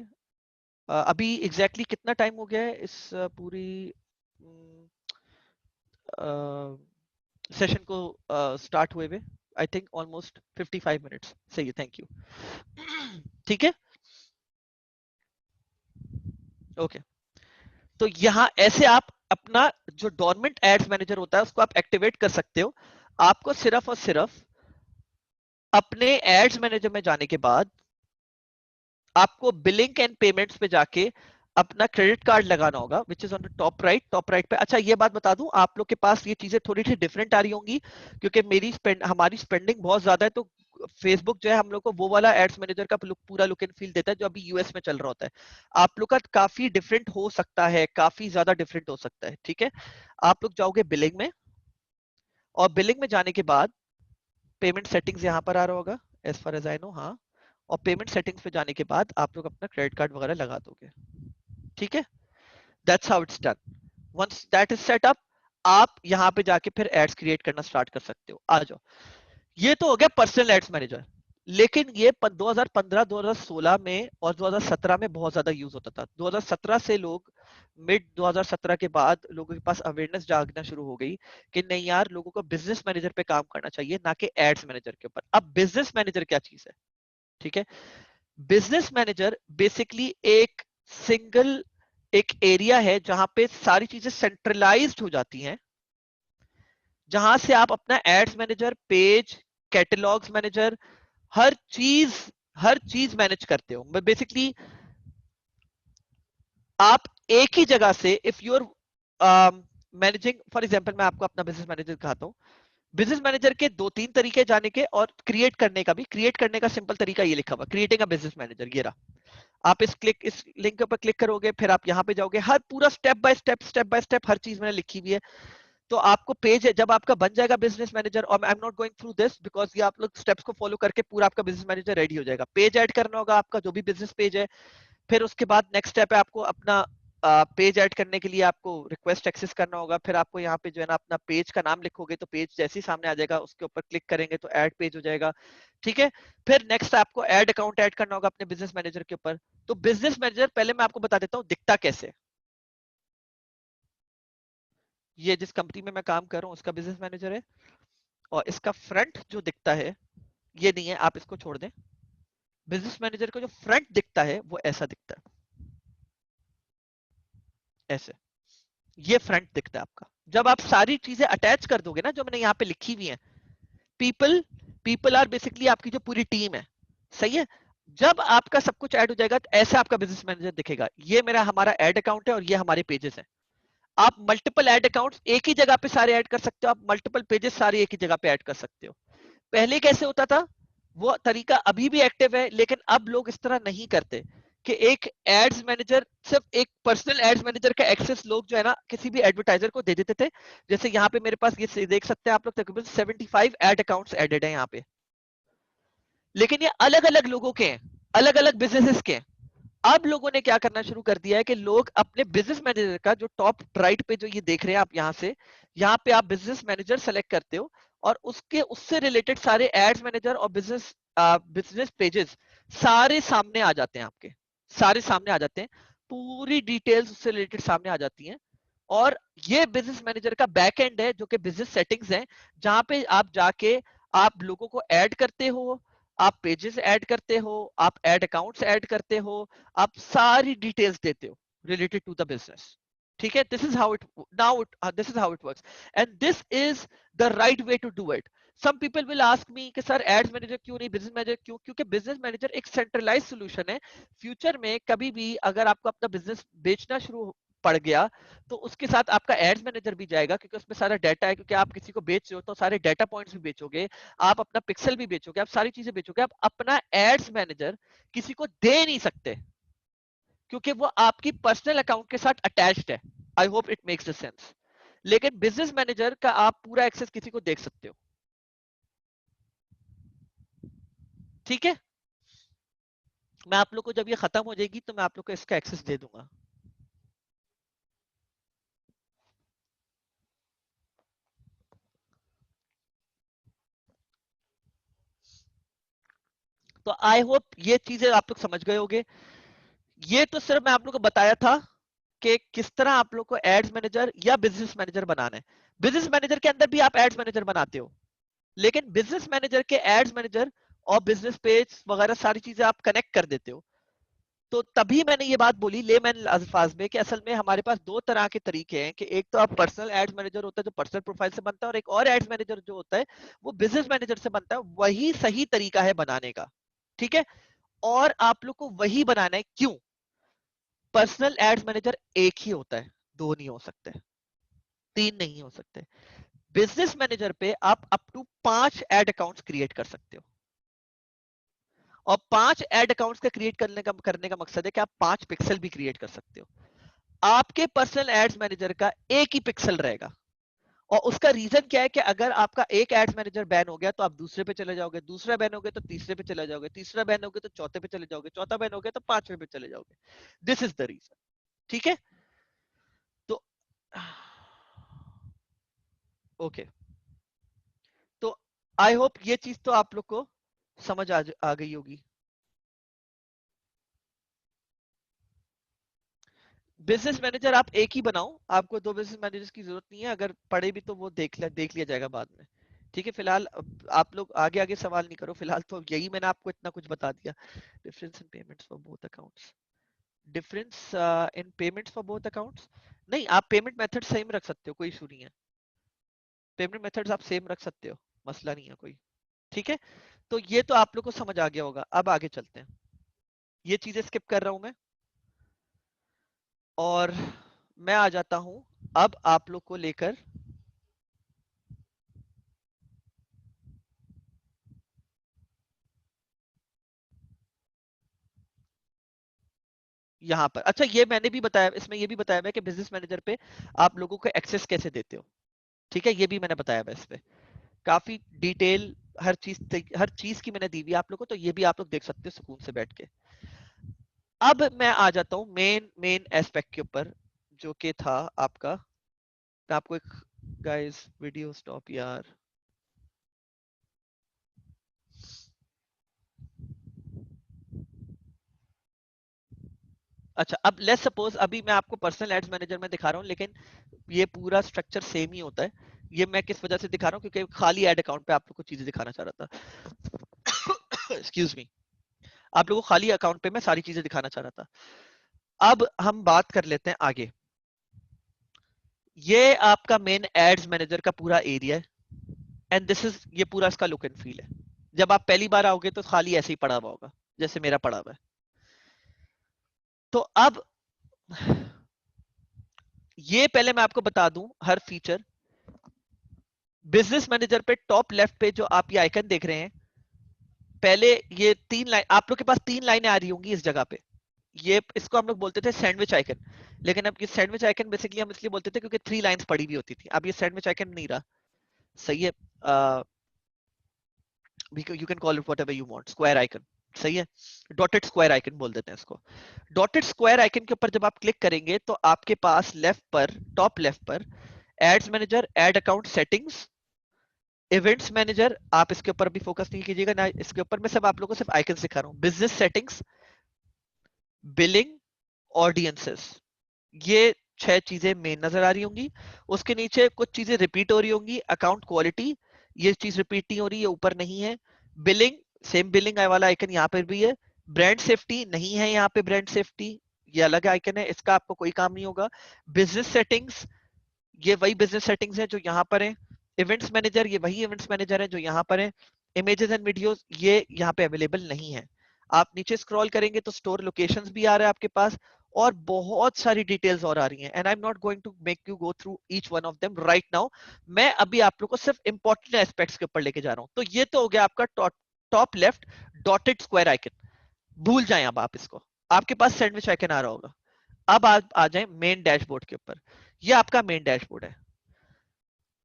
अभी एग्जैक्टली exactly कितना टाइम हो गया है इस पूरी सेशन को स्टार्ट हुए हुए? I think almost 55 minutes. सही है, थैंक यू। ठीक है, ओके। तो यहाँ ऐसे आप अपना जो डोरमेंट एड्स मैनेजर होता है उसको आप एक्टिवेट कर सकते हो। आपको सिर्फ और सिर्फ अपने एड्स मैनेजर में जाने के बाद आपको बिलिंग एंड पेमेंट्स पे जाके अपना क्रेडिट कार्ड लगाना होगा, which is on the top right पे। अच्छा ये बात बता दूं, आप लोग के पास ये चीजें थोड़ी सी डिफरेंट आ रही होंगी, क्योंकि हमारी स्पेंडिंग बहुत ज्यादा है, तो फेसबुक जो है हम लोग को वो वाला एड्स मैनेजर का पूरा लुक एंड फील देता है जो अभी यूएस में चल रहा होता है। आप लोग का काफी डिफरेंट हो सकता है, काफी ज्यादा डिफरेंट हो सकता है, ठीक है। आप लोग जाओगे बिलिंग में, और बिलिंग में जाने के बाद पेमेंट सेटिंग्स यहाँ पर आ रहा होगा, as far as I know, हाँ। और पेमेंट सेटिंग्स पे जाने के बाद आप लोग अपना क्रेडिट कार्ड वगैरह लगा दोगे, ठीक है। That's how it's done. Once that is set up, आप यहाँ पे जाके फिर एड्स क्रिएट करना स्टार्ट कर सकते हो। आ जाओ, ये तो हो गया पर्सनल एड्स मैनेजर। लेकिन ये 2015 2016 में और 2017 में बहुत ज्यादा यूज होता था। 2017 से लोग, मिड 2017 के बाद लोगों के पास अवेयरनेस जागना शुरू हो गई कि नहीं यार, लोगों को बिजनेस मैनेजर पे काम करना चाहिए, ना कि एड्स मैनेजर के ऊपर। अब बिजनेस मैनेजर क्या चीज है, ठीक है। बिजनेस मैनेजर बेसिकली एक सिंगल एक एरिया है जहां पे सारी चीजें सेंट्रलाइज्ड हो जाती हैं, जहां से आप अपना ads manager, page, catalogs manager, हर चीज हर चीज मैनेज करते हो। बेसिकली आप एक ही जगह से, if you're managing, for example मैं आपको अपना बिजनेस मैनेजर दिखाता हूँ। बिजनेस मैनेजर के दो तीन तरीके जाने के, और क्रिएट करने का भी। क्रिएट करने का सिंपल तरीका ये लिखा हुआ, क्रिएटिंग अ बिजनेस मैनेजर, ये रहा। आप इस लिंक के ऊपर क्लिक करोगे, फिर आप यहाँ पे जाओगे, हर पूरा स्टेप बाय स्टेप हर चीज मैंने लिखी हुई है। तो आपको पेज है, जब आपका बन जाएगा बिजनेस मैनेजर, और आई am not going through this because ये आप लोग स्टेप्स को फॉलो करके पूरा आपका बिजनेस मैनेजर रेडी हो जाएगा। पेज ऐड करना होगा आपका, जो भी बिजनेस पेज है। फिर उसके बाद नेक्स्ट स्टेप है, आपको अपना पेज ऐड करने के लिए आपको रिक्वेस्ट एक्सेस करना होगा। फिर आपको यहाँ पे जो है ना, अपना पेज का नाम लिखोगे तो पेज जैसे ही सामने आ जाएगा, उसके ऊपर क्लिक करेंगे तो ऐड पेज हो जाएगा, ठीक है। फिर नेक्स्ट आपको ऐड अकाउंट ऐड करना होगा अपने बिजनेस मैनेजर के ऊपर। तो बिजनेस मैनेजर, पहले मैं आपको बता देता हूँ दिखता कैसे। ये जिस कंपनी में मैं काम कर रहा हूँ उसका बिजनेस मैनेजर है, और इसका फ्रंट जो दिखता है, ये नहीं है, आप इसको छोड़ दें। बिजनेस मैनेजर का जो फ्रंट दिखता है वो ऐसा दिखता है, ऐसे। ये फ्रंट दिखता है आपका। जब आप सारी चीजें अटैच कर दोगे ना, जो मैंने यहाँ पे लिखी हुई है, पीपल पीपल आर बेसिकली आपकी जो पूरी टीम है, सही है। जब आपका सब कुछ ऐड हो जाएगा तो ऐसा आपका बिजनेस मैनेजर दिखेगा। ये मेरा हमारा ऐड अकाउंट है, और ये हमारे पेजेस हैं। आप मल्टीपल ऐड अकाउंट्स एक ही जगह पे सारे ऐड कर सकते हो, आप मल्टीपल पेजेस सारे एक ही जगह पे ऐड कर सकते हो। पहले कैसे होता था, वो तरीका अभी भी एक्टिव है, लेकिन अब लोग इस तरह नहीं करते कि एक एड्स मैनेजर, सिर्फ एक पर्सनल एड्स मैनेजर का एक्सेस लोग जो है ना किसी भी एडवर्टाइजर को दे देते थे। जैसे यहाँ पे मेरे पास ये देख सकते हैं आप लोग, तकरीबन 75 एड अकाउंट्स एडेड है यहाँ पे। लेकिन ये अलग अलग लोगों के हैं, अलग अलग बिजनेसेस के हैं। अब लोगों ने क्या करना शुरू कर दिया है कि लोग अपने बिजनेस मैनेजर का, जो टॉप राइट पे जो ये देख रहे हैं आप यहाँ से, यहाँ पे आप बिजनेस मैनेजर सेलेक्ट करते हो, और उसके उससे रिलेटेड सारे एड्स मैनेजर और बिजनेस पेजेस सारे सामने आ जाते हैं आपके, सारे सामने आ जाते हैं। पूरी डिटेल्स उससे रिलेटेड सामने आ जाती हैं। और ये बिजनेस मैनेजर का बैक एंड है, जो कि बिजनेस सेटिंग्स है, जहां पे आप जाके आप लोगों को ऐड करते हो, आप पेजेस ऐड करते हो, आप ऐड अकाउंट्स ऐड करते हो, आप सारी डिटेल्स देते हो रिलेटेड टू द बिजनेस, ठीक है। This is how it works, and this is the right way to do it. Some people will ask me कि सर एड्स मैनेजर क्यों नहीं, बिजनेस मैनेजर क्यों? क्योंकि बिजनेस मैनेजर एक सेंट्रलाइज सोल्यूशन है। Future में कभी भी अगर आपको अपना बिजनेस बेचना शुरू पड़ गया, तो उसके साथ आपका एड्स मैनेजर भी जाएगा, क्योंकि उसमें सारा डाटा है। क्योंकि आप किसी को बेच रहे हो तो सारे डाटा पॉइंट्स भी बेचोगे, आप अपना पिक्सल भी बेचोगे, आप सारी चीजें बेचोगे। आप अपना एड्स मैनेजर किसी को दे नहीं सकते, क्योंकि वो आपकी पर्सनल अकाउंट के साथ अटैच्ड है। I hope it makes the sense. लेकिन बिजनेस मैनेजर का आप पूरा एक्सेस किसी को देख सकते हो, ठीक है। मैं आप लोग को जब ये खत्म हो जाएगी तो मैं आप लोग को इसका एक्सेस दे दूंगा। तो आई होप ये चीजें आप लोग समझ गए होंगे। ये तो सिर्फ मैं आप लोग को बताया था कि किस तरह आप लोग को एड्स मैनेजर या बिजनेस मैनेजर बनाना है। बिजनेस मैनेजर के अंदर भी आप एड्स मैनेजर बनाते हो, लेकिन बिजनेस मैनेजर के एड्स मैनेजर और बिजनेस पेज वगैरह सारी चीजें आप कनेक्ट कर देते हो। तो तभी मैंने ये बात बोली लेमैन अल्फाज में कि असल में हमारे पास दो तरह के तरीके हैं, कि एक तो आप पर्सनल एड्स मैनेजर होता है जो पर्सनल प्रोफाइल से बनता है, और एक और एड्स मैनेजर जो होता है वो बिजनेस मैनेजर से बनता है। वही सही तरीका है बनाने का, ठीक है। और आप लोग को वही बनाना है, क्यों? पर्सनल एड्स मैनेजर एक ही होता है, दो नहीं हो सकते, तीन नहीं हो सकते। बिजनेस मैनेजर पे आप up to 5 ad accounts create कर सकते हो, और 5 एड अकाउंट्स का क्रिएट करने का मकसद है कि आप 5 पिक्सल भी क्रिएट कर सकते हो। आपके पर्सनल एड्स मैनेजर का एक ही पिक्सल रहेगा, और उसका रीजन क्या है कि अगर आपका एक एड्स मैनेजर बैन हो गया तो आप दूसरे पे चले जाओगे, दूसरा बैन हो गया तो तीसरे पे चले जाओगे, तीसरा बैन हो गया तो चौथे पे चले जाओगे, चौथा बैन हो गया तो पांचवे पे चले जाओगे। This is the reason. ठीक है, तो ओके, तो आई होप ये चीज तो आप लोग को समझ आ गई होगी। बिजनेस मैनेजर आप एक ही बनाओ, आपको दो बिजनेस मैनेजर्स की जरूरत नहीं है, अगर पड़े भी तो वो देख लिया जाएगा बाद में। ठीक है, फिलहाल आप लोग आगे आगे सवाल नहीं करो, फिलहाल तो यही मैंने आपको इतना कुछ बता दिया। Difference in payments for both accounts, difference in payments for both accounts, नहीं आप पेमेंट मेथड सेम रख सकते हो, कोई इशू नहीं है, पेमेंट मेथड्स आप सेम रख सकते हो, मसला नहीं है कोई। ठीक है, तो ये तो आप लोग को समझ आ गया होगा। अब आगे चलते हैं, ये चीजें स्किप कर रहा हूं मैं, और मैं आ जाता हूं अब आप लोग को लेकर यहाँ पर। अच्छा, ये मैंने भी बताया, इसमें ये भी बताया है कि बिजनेस मैनेजर पे आप लोगों को एक्सेस कैसे देते हो। ठीक है, ये भी मैंने बताया है इस पे, काफी डिटेल हर चीज की मैंने दी हुई आप लोगों को, तो ये भी आप लोग देख सकते हो सुकून से बैठ के। अब मैं आ जाता हूँ मेन एस्पेक्ट के ऊपर, जो कि था आपका, मैं आपको एक, गाइस वीडियो स्टॉप यार। अच्छा, अब लेट्स सपोज अभी मैं आपको पर्सनल एड्स मैनेजर में दिखा रहा हूँ, लेकिन ये पूरा स्ट्रक्चर सेम ही होता है। ये मैं किस वजह से दिखा रहा हूँ, क्योंकि खाली एड अकाउंट पे आप लोग को चीजें दिखाना चाह रहा था। एक्सक्यूज मी, आप लोगों को खाली अकाउंट पे मैं सारी चीजें दिखाना चाह रहा था। अब हम बात कर लेते हैं आगे। ये आपका मेन एड्स मैनेजर का पूरा एरिया है, एंड दिस इज, ये पूरा इसका लुक एंड फील है। जब आप पहली बार आओगे तो खाली ऐसे ही पड़ा हुआ होगा, जैसे मेरा पड़ा हुआ है। तो अब ये पहले मैं आपको बता दूं हर फीचर। बिजनेस मैनेजर पे टॉप लेफ्ट पे जो आप ये आइकन देख रहे हैं, पहले ये तीन लाइन, आप लोग के पास तीन लाइनें आ रही होंगी इस जगह पे। ये इसको हम लोग बोलते थे सैंडविच आइकन, लेकिन अब ये सैंडविच आइकन बेसिकली हम इसलिए बोलते थे क्योंकि थ्री लाइंस पड़ी हुई होती थी। अब ये सैंडविच आइकन नहीं रहा, सही है, you can call it whatever you want, square icon, सही है, डॉटेड स्क्वायर आइकन बोल देते हैं इसको। डॉटेड स्क्वायर आइकन के ऊपर जब आप क्लिक करेंगे तो आपके पास लेफ्ट पर, टॉप लेफ्ट पर, ads manager, ad account settings, events manager, आप इसके ऊपर भी फोकस नहीं कीजिएगा ना, इसके ऊपर मैं सब आप लोगों को सिर्फ आइकन सिखा रहा हूँ, बिजनेस सेटिंग्स, बिलिंग, ऑडियंसेस, ये छह चीजें मेन नजर आ रही होंगी। उसके नीचे कुछ चीजें रिपीट हो रही होंगी, अकाउंट क्वालिटी, ये चीज रिपीट नहीं हो रही है, ऊपर नहीं है। बिलिंग, सेम बिलिंग वाला आइकन यहाँ पर भी है। ब्रांड सेफ्टी नहीं है यहाँ पे, ब्रांड सेफ्टी ये अलग आइकन है, इसका आपको कोई काम नहीं होगा। बिजनेस सेटिंग्स, ये वही बिजनेस सेटिंग्स है जो यहाँ पर है। इवेंट्स मैनेजर, ये वही इवेंट्स मैनेजर है जो यहाँ पर है। इमेजेस एंड वीडियोस, ये यहाँ पे अवेलेबल नहीं है। आप नीचे स्क्रॉल करेंगे तो स्टोर लोकेशंस भी आ रहा है आपके पास, और बहुत सारी डिटेल्स और आ रही हैं, and I am not going to make you go through each one of them right now. मैं अभी आप लोग को सिर्फ इंपॉर्टेंट एस्पेक्ट्स के ऊपर लेके जा रहा हूँ। तो ये तो हो गया आपका top left dotted square icon, भूल जाएं अब आप इसको, आपके पास सैंडविच आइकन आ रहा होगा। अब आप आ जाए मेन डैशबोर्ड के ऊपर, ये आपका मेन डैशबोर्ड है।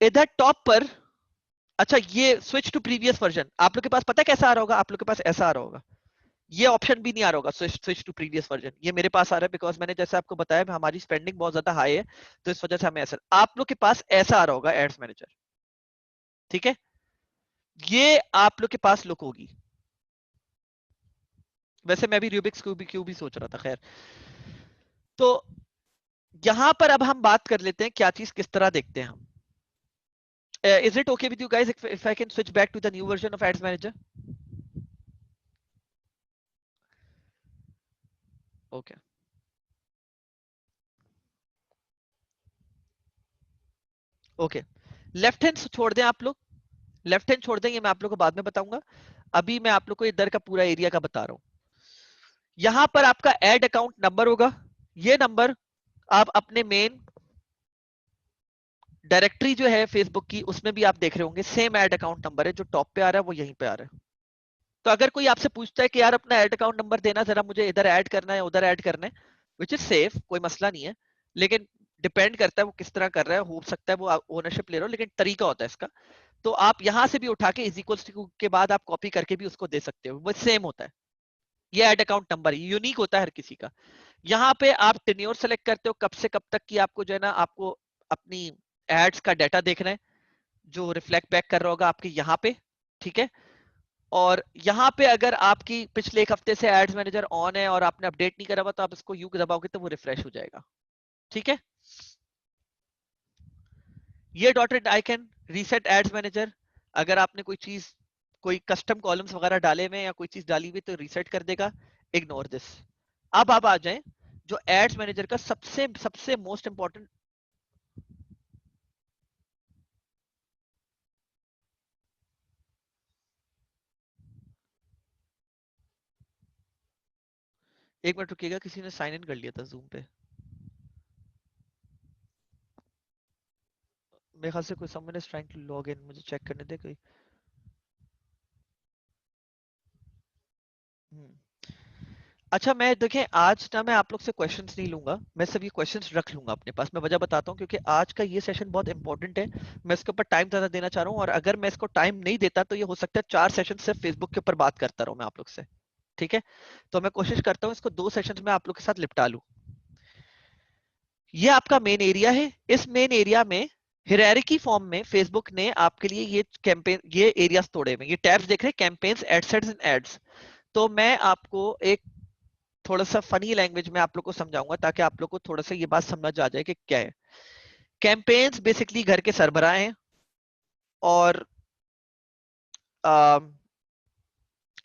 इधर टॉप पर, अच्छा ये स्विच टू प्रीवियस वर्जन आप लोग के पास पता है कैसा आ रहा होगा, आप लोग के पास ऐसा आ रहा होगा, ये ऑप्शन भी नहीं आ रहा होगा स्विच टू प्रीवियस वर्जन। ये मेरे पास आ रहा है बिकॉज मैंने जैसे आपको बताया हमारी स्पेंडिंग बहुत ज्यादा हाई है, तो इस वजह से हमें ऐसा, आप लोग के पास ऐसा आ रहा होगा एड्स मैनेजर। ठीक है, ये आप लोग के पास लुक होगी। वैसे मैं भी रूबिक्स क्यूब भी सोच रहा था, खैर। तो यहां पर अब हम बात कर लेते हैं क्या चीज किस तरह देखते हैं हम। Is it okay with you guys if I can switch back to the new version of Ads Manager? Okay. Okay, left hand छोड़ दें आप लोग, लेफ्ट हैंड छोड़ दें, ये मैं आप लोग को बाद में बताऊंगा। अभी मैं आप लोग को इधर का पूरा एरिया का बता रहा हूं। यहां पर आपका एड अकाउंट नंबर होगा, ये नंबर आप अपने मेन डायरेक्टरी जो है फेसबुक की उसमें भी आप देख रहे होंगे, सेम ऐड अकाउंट नंबर है, जो टॉप पे आ रहा है वो यहीं पे आ रहा है। तो अगर कोई आपसे पूछता है कि यार अपना ऐड अकाउंट नंबर देना जरा, मुझे इधर ऐड करना है उधर ऐड करना है, विच इज सेफ, कोई मसला नहीं है, लेकिन डिपेंड करता है वो किस तरह कर रहा है, हो सकता है वो ओनरशिप ले रहा हो, लेकिन तरीका होता है इसका। तो आप यहां से भी उठा के इज इक्वल्स टू के बाद आप कॉपी करके भी उसको दे सकते हो, वो सेम होता है। ये ऐड अकाउंट नंबर यूनिक होता है हर किसी का। यहाँ पे आप टेन्योर सेलेक्ट करते हो, कब से कब तक की आपको जो है ना आपको अपनी एड्स का डाटा देखना है, जो रिफ्लेक्ट बैक कर रहा होगा आपके यहाँ पे, ठीक है। और यहाँ पे अगर आपकी पिछले एक हफ्ते से एड्स मैनेजर ऑन है और आपने अपडेट नहीं करा हुआ, तो आप इसको यू दबाओगे तो वो रिफ्रेश हो जाएगा, ठीक है। ये dotted icon reset ads manager, अगर आपने कोई चीज, कोई कस्टम कॉलम्स वगैरह डाले हुए या कोई चीज डाली हुई तो रीसेट कर देगा। Ignore this. अब आप आ जाएं जो एड्स मैनेजर का सबसे सबसे मोस्ट इंपॉर्टेंट। एक मिनट रुकिएगा, किसी ने साइन इन कर लिया था जूम पे, मेरे ख्याल से कोई someone is trying to log in, मुझे चेक करने दे कोई। हम्म। अच्छा, मैं देखें आज ना मैं आप लोग से क्वेश्चंस नहीं लूंगा, मैं सब ये क्वेश्चंस रख लूंगा अपने पास। मैं वजह बताता हूँ, क्योंकि आज का ये सेशन बहुत इंपॉर्टेंट है, मैं इसके ऊपर टाइम ज्यादा देना चाह रहा हूँ, और अगर मैं इसको टाइम नहीं देता तो ये हो सकता है 4 सेशन सिर्फ फेसबुक के ऊपर बात करता रहूं मैं आप लोग से, ठीक है। तो मैं कोशिश करता हूँ इसको 2 सेशन में आप लोग के साथ निपटा लूं। ये आपका मेन एरिया है, इस मेन एरिया में हिरारिकी फॉर्म में फेसबुक ने आपके लिए ये कैंपेन, ये एरियाज तोड़े हुए, ये टैब्स देख रहे हैं, कैंपेन्स, एडसेट्स एंड एड्स। तो मैं आपको एक थोड़ा सा फनी लैंग्वेज में आप लोग को समझाऊंगा, ताकि आप लोग को थोड़ा सा ये बात समझ आ जाए कि क्या है। कैंपेन्स बेसिकली घर के सरबराह हैं, और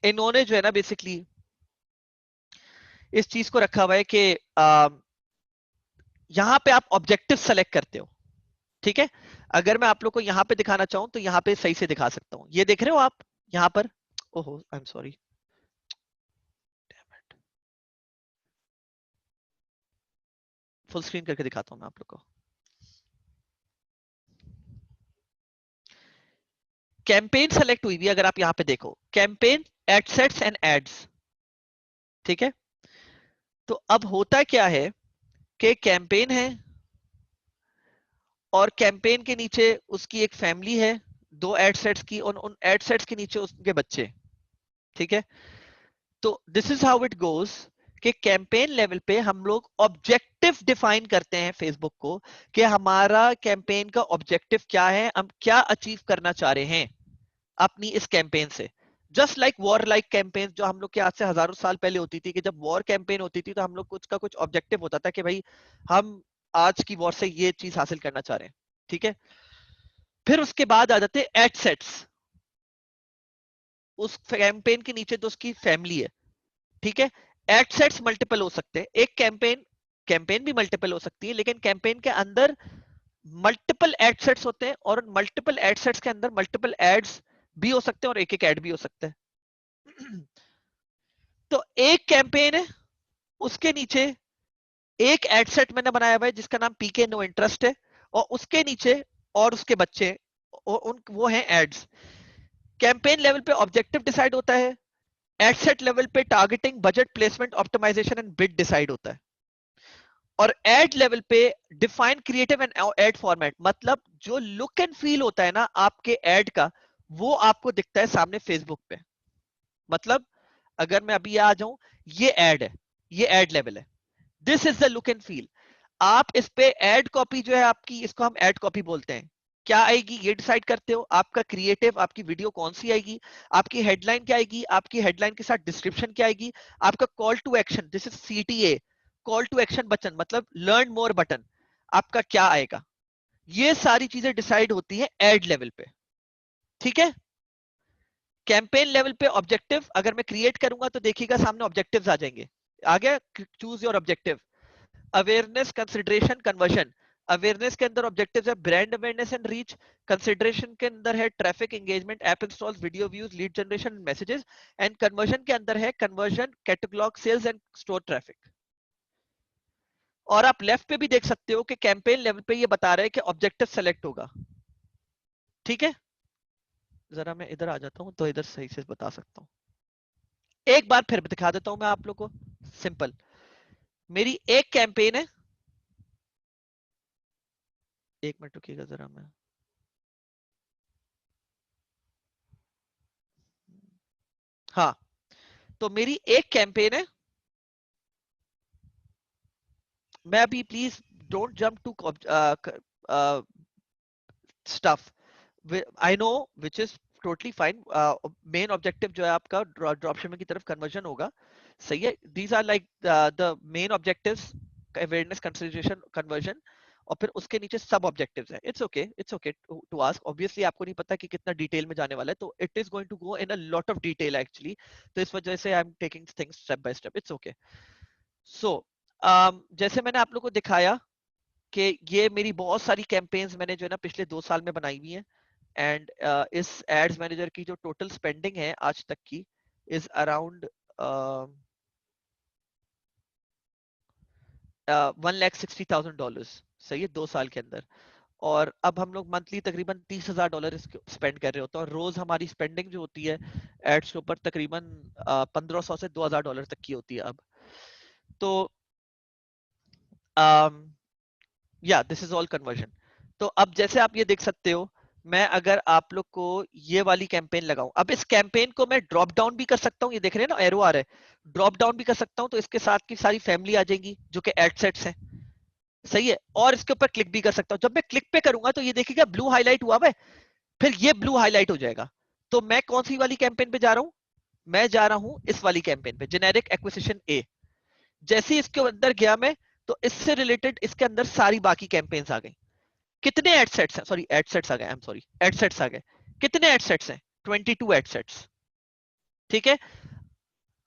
इन्होंने जो है ना बेसिकली इस चीज को रखा हुआ है कि यहाँ पे आप ऑब्जेक्टिव सेलेक्ट करते हो, ठीक है। अगर मैं आप लोग को यहाँ पे दिखाना चाहूँ तो यहाँ पे सही से दिखा सकता हूँ, ये देख रहे हो आप यहाँ पर। ओहो, आई एम सॉरी, फुल स्क्रीन करके दिखाता हूँ मैं आप लोग को। कैंपेन सेलेक्ट हुई भी, अगर आप यहाँ पे देखो, कैंपेन, एडसेट्स एंड एड्स, ठीक है। तो अब होता क्या है कि कैंपेन है, और कैंपेन के नीचे उसकी एक फैमिली है, 2 एडसेट्स की, और उन एडसेट्स के नीचे उसके बच्चे, ठीक है। तो this is how it goes, कि कैंपेन लेवल पे हम लोग ऑब्जेक्टिव डिफाइन करते हैं फेसबुक को, कि हमारा कैंपेन का ऑब्जेक्टिव क्या है, हम क्या अचीव करना चाह रहे हैं अपनी इस कैंपेन से। Just like war like campaign जो हम लोग के आज से हजारों साल पहले होती थी, कि जब वॉर कैंपेन होती थी तो हम लोग कुछ का कुछ ऑब्जेक्टिव होता था कि भाई हम आज की वॉर से ये चीज हासिल करना चाह रहे हैं, ठीक है। फिर उसके बाद आ जाते हैं एडसेट्स, उस कैंपेन के नीचे तो उसकी फैमिली है, ठीक है। एडसेट्स मल्टीपल हो सकते हैं, एक कैंपेन, कैंपेन भी मल्टीपल हो सकती है, लेकिन कैंपेन के अंदर मल्टीपल एडसेट्स होते हैं, और मल्टीपल एडसेट्स के अंदर मल्टीपल एड्स भी हो सकते हैं, और एक एक एड भी हो सकता है। तो एक कैंपेन है, उसके नीचे एक एडसेट मैंने बनाया हुआ है जिसका नाम पीके नो इंटरेस्ट है, और उसके नीचे और उसके बच्चे, और उन वो हैं एड्स। कैंपेन लेवल पे ऑब्जेक्टिव डिसाइड होता है, एडसेट लेवल पे targeting, budget, placement, optimisation and bid decide होता है, और एड लेवल पे define creative and ad format, मतलब जो लुक एंड फील होता है ना आपके एड का, वो आपको दिखता है सामने फेसबुक पे। मतलब अगर मैं अभी आ जाऊं, ये एड है, ये एड लेवल है, this is the look and feel. आप इस पे एड कॉपी जो है आपकी, इसको हम एड कॉपी बोलते हैं, क्या आएगी ये डिसाइड करते हो। आपका क्रिएटिव, आपकी वीडियो कौन सी आएगी, आपकी हेडलाइन क्या आएगी, आपकी हेडलाइन के साथ डिस्क्रिप्शन क्या आएगी, आपका call to action, this is CTA, call to action button, मतलब लर्न मोर बटन, आपका क्या आएगा। ये सारी चीजें डिसाइड होती है एड लेवल पे, ठीक है। कैंपेन लेवल पे ऑब्जेक्टिव अगर मैं क्रिएट करूंगा तो देखिएगा सामने ऑब्जेक्टिव्स आ जाएंगे, आ गया, choose your objective. Awareness, consideration, conversion. Awareness के अंदर ऑब्जेक्टिव्स है brand awareness and reach, consideration के अंदर है traffic, engagement, app installs, video views, lead generation, messages, and conversion के अंदर है conversion, catalogue sales and store traffic. और आप लेफ्ट पे भी देख सकते हो कि कैंपेन लेवल पे ये बता रहे हैं कि ऑब्जेक्टिव सेलेक्ट होगा। ठीक है, जरा मैं इधर आ जाता हूं तो इधर सही से बता सकता हूं। एक बार फिर दिखा देता हूं मैं आप लोग को, सिंपल। मेरी एक कैंपेन है, एक मिनट रुकिएगा जरा, मैं हाँ, तो मेरी एक कैंपेन है। मैं अभी please don't jump to stuff, I know which is totally fine. Main objective जो है आपका ड्रॉप शिपिंग की तरफ कन्वर्जन होगा, सही है। These are like the main objectives, awareness, consideration, conversion, और फिर उसके नीचे सब ऑब्जेक्टिव्स हैं। It's okay to ask, obviously आपको नहीं पता कि कितना डिटेल में जाने वाला है, तो it is going to go in a lot of detail actually, तो इस वजह से I am taking things step by step, it's okay. So जैसे मैंने आप लोग को दिखाया कि ये मेरी बहुत सारी कैंपेन्स मैंने जो है ना पिछले 2 साल में बनाई हुई हैं, एंड इस एड्स मैनेजर की जो टोटल स्पेंडिंग है आज तक की इज अराउंड 1,60,000 डॉलर्स, सही है, 2 साल के अंदर। और अब हम लोग मंथली तकरीबन $30,000 स्पेंड कर रहे होते हैं, और रोज हमारी स्पेंडिंग जो होती है एड्स के ऊपर तकरीबन 1,500 से $2,000 तक की होती है अब। तो या दिस इज ऑल कन्वर्जन। तो अब जैसे आप ये देख सकते हो, मैं अगर आप लोग को ये वाली कैंपेन लगाऊं, अब इस कैंपेन को मैं ड्रॉप डाउन भी कर सकता हूं, ये देख रहे हैं ना एरो आ रहा है, ड्रॉप डाउन भी कर सकता हूं, तो इसके साथ की सारी फैमिली आ जाएगी जो कि एड सेट्स हैं, सही है। और इसके ऊपर क्लिक भी कर सकता हूं, जब मैं क्लिक पे करूंगा तो ये देखिएगा ब्लू हाईलाइट हुआ है, फिर ये ब्लू हाईलाइट हो जाएगा। तो मैं कौन सी वाली कैंपेन पे जा रहा हूं, मैं जा रहा हूं इस वाली कैंपेन पे, जेनेरिक एक्विजिशन ए। जैसे ही इसके अंदर गया मैं, तो इससे रिलेटेड इसके अंदर सारी बाकी कैंपेन्स आ गई। कितने एडसेट्स हैं, सॉरी एडसेट्स आ गए, आई एम सॉरी, एडसेट्स आ गए। कितने एडसेट्स हैं, 22 एडसेट्स। ठीक है,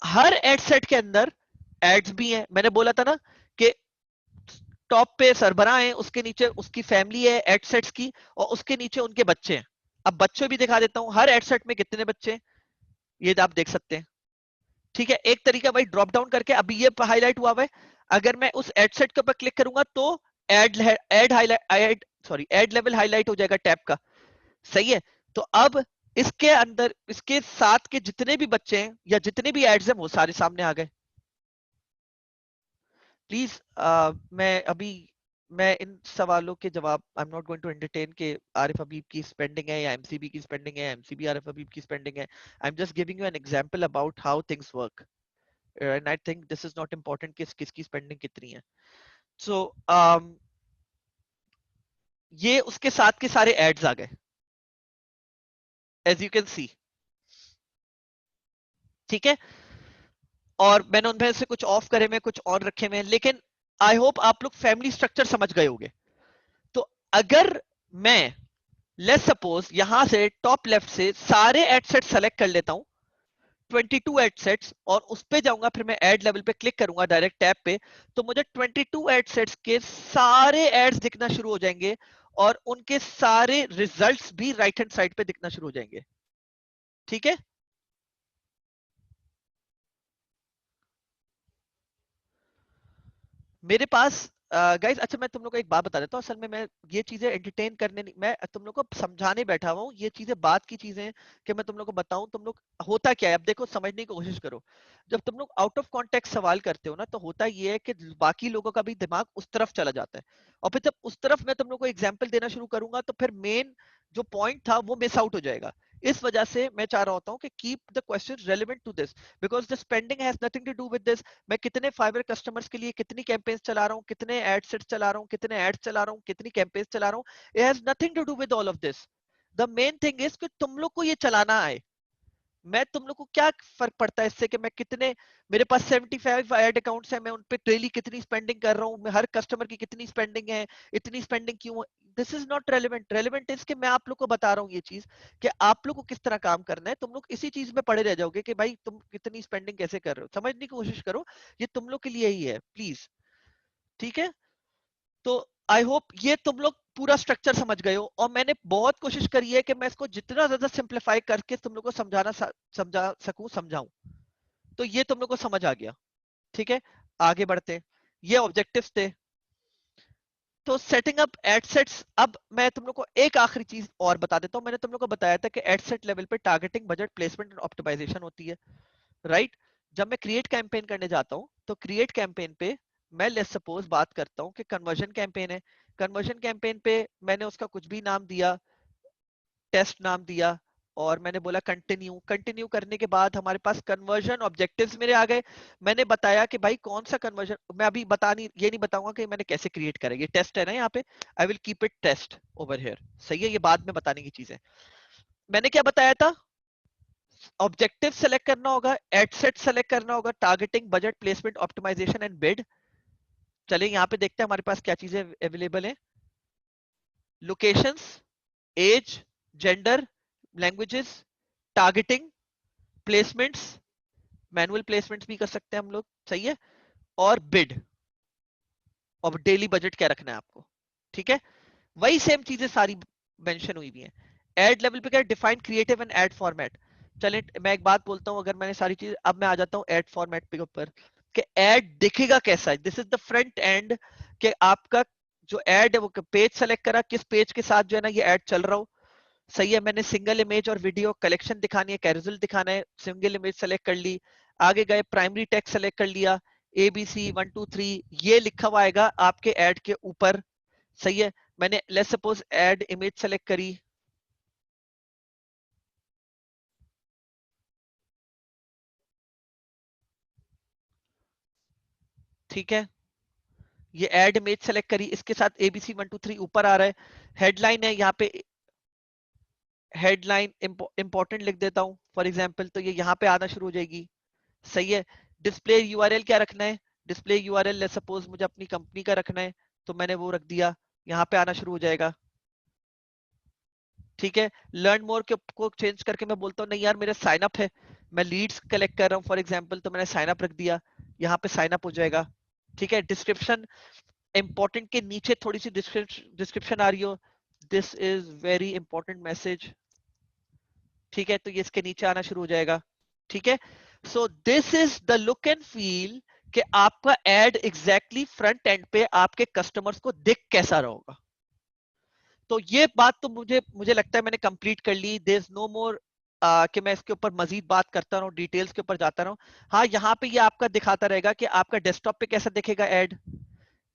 हर एडसेट के अंदर एड्स भी हैं, मैंने बोला था ना कि टॉप पे सरबराह है, उसके नीचे उसकी फैमिली है एडसेट्स की, और उसके नीचे उनके बच्चे हैं। अब बच्चे भी दिखा देता हूं, हर एडसेट में कितने बच्चे हैं ये आप देख सकते हैं। ठीक है, एक तरीका भाई ड्रॉप डाउन करके, अभी ये हाईलाइट हुआ है, अगर मैं उस एडसेट के ऊपर क्लिक करूंगा तो ad ad highlight ad sorry ad level highlight हो जाएगा टैब का, सही है। तो अब इसके अंदर इसके साथ के जितने भी बच्चे हैं या जितने भी एड्स हैं वो सारे सामने आ गए। प्लीज मैं अभी मैं इन सवालों के जवाब I am not going to entertain के आरिफ हबीब की स्पेंडिंग है या एमसीबी की स्पेंडिंग है, एमसीबी आरिफ हबीब की स्पेंडिंग है। I am just giving you an example about how things work, and I think this is not important कि किसकी स्पेंडिंग कितनी है। सो ये उसके साथ के सारे एड्स आ गए, एज यू कैन सी। ठीक है, और मैंने उनमें से कुछ ऑफ करे में कुछ और रखे में, लेकिन आई होप आप लोग फैमिली स्ट्रक्चर समझ गए होंगे। तो अगर मैं लेट्स सपोज यहां से टॉप लेफ्ट से सारे एडसेट सेलेक्ट कर लेता हूं, 22 एडसेट्स, और उस पे जाऊंगा, फिर मैं एड लेवल पे क्लिक करूंगा डायरेक्ट टैब पे, तो मुझे 22 एडसेट्स के सारे एड्स दिखना शुरू हो जाएंगे, और उनके सारे रिजल्ट्स भी राइट हैंड साइड पे दिखना शुरू हो जाएंगे। ठीक है, मेरे पास गाइस, अच्छा मैं तुम लोग को एक बात बता देता हूँ, असल में मैं ये चीजें एंटरटेन करने नहीं, मैं तुम लोग को समझाने बैठा हुआ हूँ, ये चीजें बात की चीजें हैं कि मैं तुम लोग को बताऊं, तुम लोग होता क्या है, अब देखो समझने की कोशिश करो। जब तुम लोग आउट ऑफ कॉन्टेक्स्ट सवाल करते हो ना, तो होता ये है कि बाकी लोगों का भी दिमाग उस तरफ चला जाता है, और फिर जब उस तरफ मैं तुम लोग को एग्जाम्पल देना शुरू करूंगा, तो फिर मेन जो पॉइंट था वो मिस आउट हो जाएगा। इस वजह से मैं चाह रहा होता हूँ कि keep the question relevant to this, because the spending has nothing to do with this. मैं कितने फाइबर कस्टमर्स के लिए कितनी कैंपेन्स चला रहा हूँ, कितने एड सेट्स चला रहा हूँ, कितने एड्स चला रहा हूँ, कितनी कैंपेन्स चला रहा हूँ, it has nothing to do with all of this. The main thing is कि तुम लोग को ये चलाना आए। मैं तुम लोग को क्या फर्क पड़ता है इससे कि मैं कितने, मेरे पास 75 एड अकाउंट्स हैं, मैं उन पे डेली कितनी स्पेंडिंग कर रहा हूँ, मैं हर कस्टमर की कितनी स्पेंडिंग है, इतनी स्पेंडिंग क्यों। This is not relevant, relevant is कि मैं आप लोग को बता रहा हूँ ये चीज कि आप लोग को किस तरह काम करना है। तुम लोग इसी चीज में पड़े रह जाओगे कि भाई तुम कितनी स्पेंडिंग कैसे कर रहे हो, समझने की कोशिश करो, ये तुम लोग के लिए ही है प्लीज। ठीक है, तो आई होप ये तुम लोग पूरा स्ट्रक्चर समझ गए हो, और मैंने बहुत कोशिश करी है कि मैं इसको जितना ज्यादा सिंप्लीफाई करके तुम लोग को समझा सकूं, समझाऊं। तो ये तुम लोग को समझ आ गया। ठीक है, आगे बढ़ते हैं। ये ऑब्जेक्टिव्स थे, तो सेटिंग अप एड सेट्स, अब मैं तुम लोग को एक आखिरी चीज और बता देता हूँ। मैंने तुम लोग को बताया था कि एड सेट लेवल पे टारगेटिंग, बजट, प्लेसमेंट और ऑप्टिमाइजेशन होती है, राइट? जब मैं क्रिएट कैंपेन करने जाता हूँ तो क्रिएट कैंपेन पे मैं लेट्स सपोज बात करता हूँ कि कन्वर्जन कैंपेन है। कन्वर्जन कैंपेन पे मैंने उसका कुछ भी नाम दिया, टेस्ट नाम दिया, और मैंने बोला कंटिन्यू। कंटिन्यू करने के बाद हमारे पास कन्वर्जन ऑब्जेक्टिव्स मेरे आ गए। मैंने बताया कि भाई कौन सा कन्वर्जन, मैं अभी बता नहीं, ये नहीं बताऊंगा कि मैंने कैसे क्रिएट करा, ये टेस्ट है ना यहाँ पे, I will keep it taste over here, सही है? ये बाद में बताने की चीज है। मैंने क्या बताया था? ऑब्जेक्टिव सेलेक्ट करना होगा, एड सेट सेलेक्ट करना होगा, targeting, budget, placement, optimisation and bid. चलिए यहाँ पे देखते हैं हमारे पास क्या चीजें अवेलेबल है। Locations, age, gender, languages, targeting, placements, manual placements भी कर सकते हैं हम लोग, सही है, और बिड, और डेली बजट क्या रखना है आपको, ठीक है? वही सेम चीजें सारी मेंशन हुई भी हैं। एड लेवल पे क्या, define creative and ad format. चलिए मैं एक बात बोलता हूँ, अगर मैंने सारी चीज, अब मैं आ जाता हूँ एड फॉर्मेट पे ऊपर, कि एड दिखेगा कैसा है। This is the front end, कि आपका जो एड है वो पेज सेलेक्ट करा, किस पेज के साथ जो है ना ये एड चल रहा हो, सही है? मैंने सिंगल इमेज और वीडियो कलेक्शन दिखानी है, कैरोसेल दिखाना है, सिंगल इमेज सेलेक्ट कर ली, आगे गए प्राइमरी टेक्स्ट सेलेक्ट कर लिया, ABC 1 2 3 ये लिखा हुआ आएगा आपके ऐड के ऊपर, सही है? मैंने let's suppose add image select करी, ठीक है? ये ऐड इमेज सेलेक्ट करी, इसके साथ ABC 1 2 3 ऊपर आ रहा है। हेडलाइन है यहाँ पे, हेडलाइन इंपॉर्टेंट लिख देता हूँ फॉर एग्जाम्पल, तो ये यहाँ पे आना शुरू हो जाएगी, सही है? डिस्प्ले यूआरएल क्या रखना है? डिस्प्ले यूआरएल लेट्स सपोज मुझे अपनी कंपनी का रखना है, तो मैंने वो रख दिया, यहाँ पे आना शुरू हो जाएगा, ठीक है? लर्न मोर को चेंज करके मैं बोलता हूँ नहीं यार मेरा साइन अप है, मैं लीड्स कलेक्ट कर रहा हूँ फॉर एग्जांपल, तो मैंने साइन अप रख दिया, यहाँ पे साइन अप हो जाएगा, ठीक है? डिस्क्रिप्शन, इंपॉर्टेंट के नीचे थोड़ी सी डिस्क्रिप्शन आ रही हो, this is very important message, ठीक है? तो ये इसके नीचे आना शुरू हो जाएगा, ठीक है? सो this is the look and feel, कि आपका एड एग्जैक्टली फ्रंट एंड पे आपके कस्टमर्स को दिख कैसा रहा होगा। तो ये बात तो मुझे मुझे लगता है मैंने कंप्लीट कर ली। देयर इज नो मोर कि मैं इसके ऊपर मजीद बात करता रहूं, डिटेल्स के ऊपर जाता रहूं। हाँ, यहाँ पे ये आपका दिखाता रहेगा कि आपका डेस्कटॉप पे कैसा दिखेगा ऐड,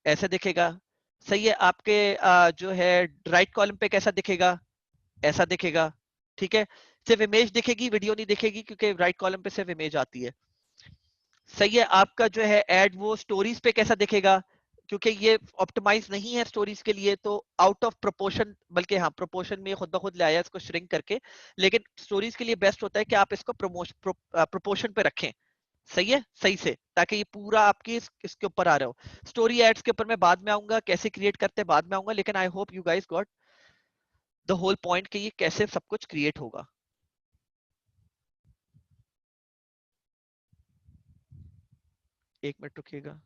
ऐसे दिखेगा, सही है? आपके जो है राइट कॉलम पे कैसा दिखेगा, ऐसा दिखेगा, ठीक है? सिर्फ इमेज दिखेगी, वीडियो नहीं दिखेगी, क्योंकि राइट कॉलम पे सिर्फ इमेज आती है, सही है? आपका जो है ऐड वो स्टोरीज पे कैसा दिखेगा, क्योंकि ये ऑप्टिमाइज नहीं है स्टोरीज के लिए, तो आउट ऑफ प्रोपोर्शन, बल्कि हाँ प्रोपोर्शन में खुद ब खुद ले आया इसको श्रिंक करके, लेकिन स्टोरीज के लिए बेस्ट होता है कि आप इसको प्रोपोर्शन पे रखें, सही है? सही से, ताकि ये पूरा आपके इसके ऊपर आ रहा हो। स्टोरी एड्स के ऊपर मैं बाद में आऊंगा, कैसे क्रिएट करते हैं बाद में आऊंगा, लेकिन I hope you guys got the whole point कि ये कैसे सब कुछ क्रिएट होगा। एक मिनट रुकिएगा।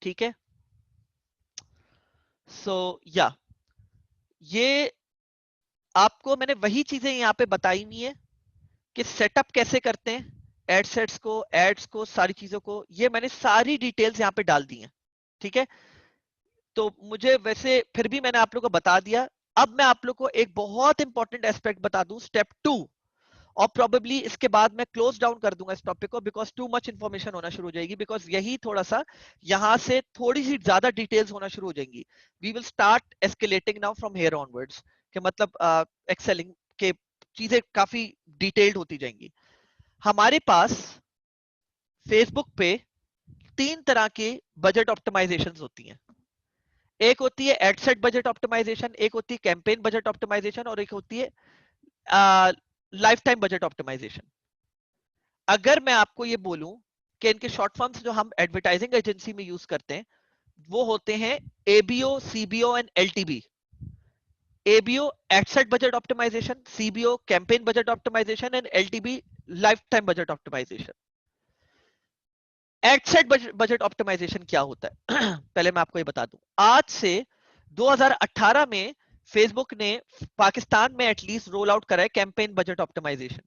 ठीक है, सो या ये आपको मैंने वही चीजें यहाँ पे बताई हुई है कि सेटअप कैसे करते हैं एड सेट्स को, एड्स को, सारी चीजों को, ये मैंने सारी डिटेल्स यहाँ पे डाल दी हैं, ठीक है? तो मुझे वैसे फिर भी मैंने आप लोग को बता दिया। अब मैं आप लोग को एक बहुत इंपॉर्टेंट एस्पेक्ट बता दूं, स्टेप 2, और प्रोबेबली इसके बाद मैं क्लोज डाउन कर दूंगा इस टॉपिक को, बिकॉज टू मच इंफॉर्मेशन होना शुरू हो जाएगी, बिकॉज यही थोड़ा सा यहाँ से थोड़ी सी ज्यादा डिटेल्स होना शुरू हो जाएंगी। We will start escalating now from here onwards, कि मतलब एक्सेलिंग के चीजें काफी डिटेल्ड होती जाएंगी। हमारे पास फेसबुक पे 3 तरह के बजट ऑप्टिमाइजेशन होती हैं। एक होती है एडसेट बजट ऑप्टिमाइजेशन, एक होती है कैंपेन बजट ऑप्टिमाइजेशन, और एक होती है लाइफ टाइम बजट ऑप्टिमाइजेशन। अगर मैं आपको ये बोलूं कि इनके शॉर्ट फॉर्म्स जो हम एडवर्टाइजिंग एजेंसी में यूज करते हैं वो होते हैं ABO, CBO and LTB. ABO ad set budget optimisation, CBO campaign budget optimisation and LTB lifetime budget optimisation. Ad set budget optimisation क्या होता है पहले मैं आपको ये बता दूं। आज से 2018 में फेसबुक ने पाकिस्तान में एटलीस्ट रोल आउट करा है कैंपेन बजट ऑप्टिमाइजेशन।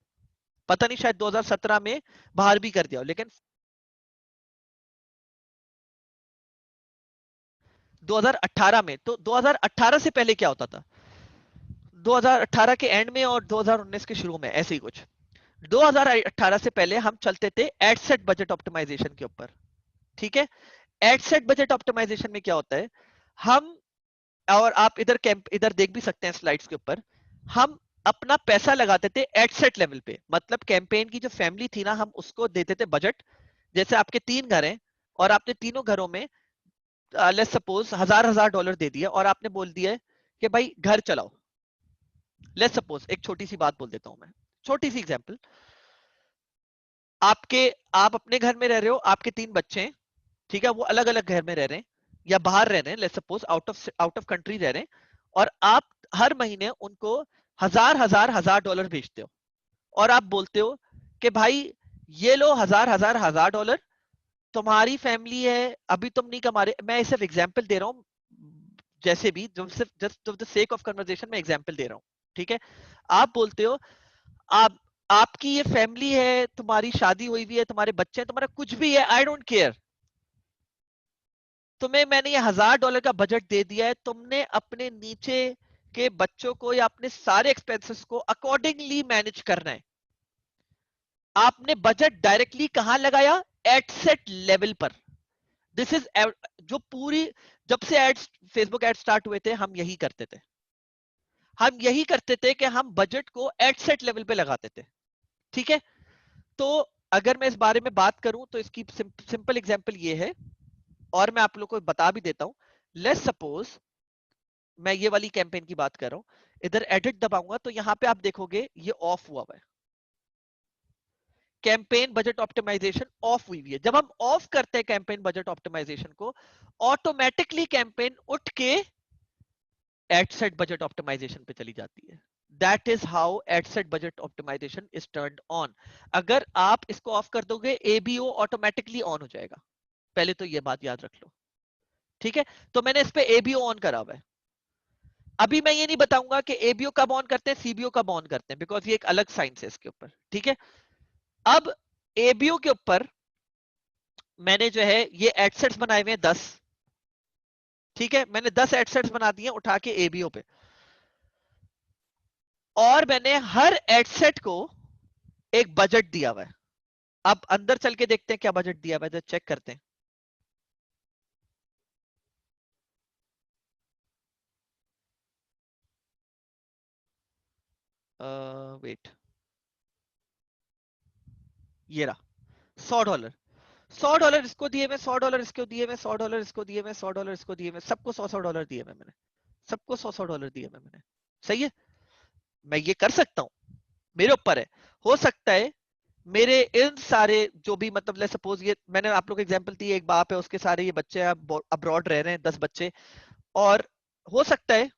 पता नहीं शायद 2017 में बाहर भी कर दिया हो, लेकिन 2018 में, तो 2018 से पहले क्या होता था, 2018 के एंड में और 2019 के शुरू में ऐसे ही कुछ, 2018 से पहले हम चलते थे एड सेट बजट ऑप्टिमाइजेशन के ऊपर। ठीक है, एड सेट बजट ऑप्टिमाइजेशन में क्या होता है, हम, और आप इधर कैंप इधर देख भी सकते हैं स्लाइड्स के ऊपर, हम अपना पैसा लगाते थे एड सेट लेवल पे, मतलब कैंपेन की जो फैमिली थी ना, हम उसको देते थे बजट। जैसे आपके 3 घर हैं और आपने तीनों घरों में लेट्स सपोज $1000 दे दिया और आपने बोल दिया है कि भाई घर चलाओ। लेट्स सपोज एक छोटी सी बात बोल देता हूं मैं, छोटी सी एग्जांपल, आपके आप अपने घर में रह रहे हो, आपके 3 बच्चे हैं, ठीक है, वो अलग अलग घर में रह रहे हैं या बाहर रह रहे हैं, let's suppose out of country रह रहे हैं, और आप हर महीने उनको $1000 भेजते हो और आप बोलते हो कि भाई ये लो $1000 तुम्हारी फैमिली है, अभी तुम नहीं कमा रहे, मैं सिर्फ एग्जांपल दे रहा हूँ, जैसे भी जो सिर्फ just of the sake of conversation में एग्जांपल दे रहा हूँ। ठीक है, आप बोलते हो आप आपकी ये फैमिली है, तुम्हारी शादी हुई हुई है, तुम्हारे बच्चे हैं, तुम्हारा कुछ भी है, आई डोंट केयर, तुम्हें मैंने ये $1000 का बजट दे दिया है, तुमने अपने नीचे के बच्चों को या अपने सारे एक्सपेंसेस को अकॉर्डिंगली मैनेज करना है। आपने बजट डायरेक्टली कहां लगाया, एड सेट लेवल पर। दिस इज, जो पूरी, जब से एड्स, फेसबुक एड स्टार्ट हुए थे, हम यही करते थे, हम यही करते थे कि हम बजट को एड सेट लेवल पे लगाते थे। ठीक है, तो अगर मैं इस बारे में बात करूं तो इसकी सिंपल एग्जांपल ये है, और मैं आप लोग को बता भी देता हूं। लेट्स सपोज मैं ये वाली कैंपेन की बात कर रहा हूं, इधर एडिट दबाऊंगा तो यहां पे आप देखोगे ये ऑफ हुआ हुआ है, कैंपेन बजट ऑप्टिमाइजेशन ऑफ हुई हुई है। जब हम ऑफ करते हैं कैंपेन बजट ऑप्टिमाइजेशन को, ऑटोमेटिकली कैंपेन उठ के एड सेट बजट ऑप्टिमाइजेशन पे चली जाती है। That is how ad set budget optimisation is turned on. अगर आप इसको ऑफ कर दोगे, एबीओ ऑटोमेटिकली ऑन हो जाएगा, पहले तो ये बात याद रख लो। ठीक है, तो मैंने इस पे एबीओ ऑन करा हुआ है। अभी मैं ये नहीं बताऊंगा कि एबीओ कब ऑन करते हैं, सीबीओ कब ऑन करते हैं, बिकॉज ये एक अलग साइंस है इसके ऊपर। ठीक है, अब एबीओ के ऊपर मैंने जो है ये एडसेट्स बनाए हुए हैं 10। ठीक है, मैंने 10 एडसेट्स बना दिए उठा के एबीओ पे, और मैंने हर एडसेट को एक बजट दिया हुआ है। अब अंदर चल के देखते हैं क्या बजट दिया हुआ है, चेक करते हैं। वेट, ये रहा $100। $100 इसको दिए, मैं $100 इसको दिए, मैं $100 इसको दिए, मैं $100 इसको दिए, मैं सबको $100 दिए, मैंने सबको $100 दिए मैंने। सही है, मैं ये कर सकता हूं, मेरे ऊपर है। हो सकता है मेरे इन सारे जो भी, मतलब ले सपोज ये मैंने आप लोग को एग्जांपल दी, एक बाप है उसके सारे ये बच्चे अब्रॉड रह रहे हैं 10 बच्चे, और हो सकता है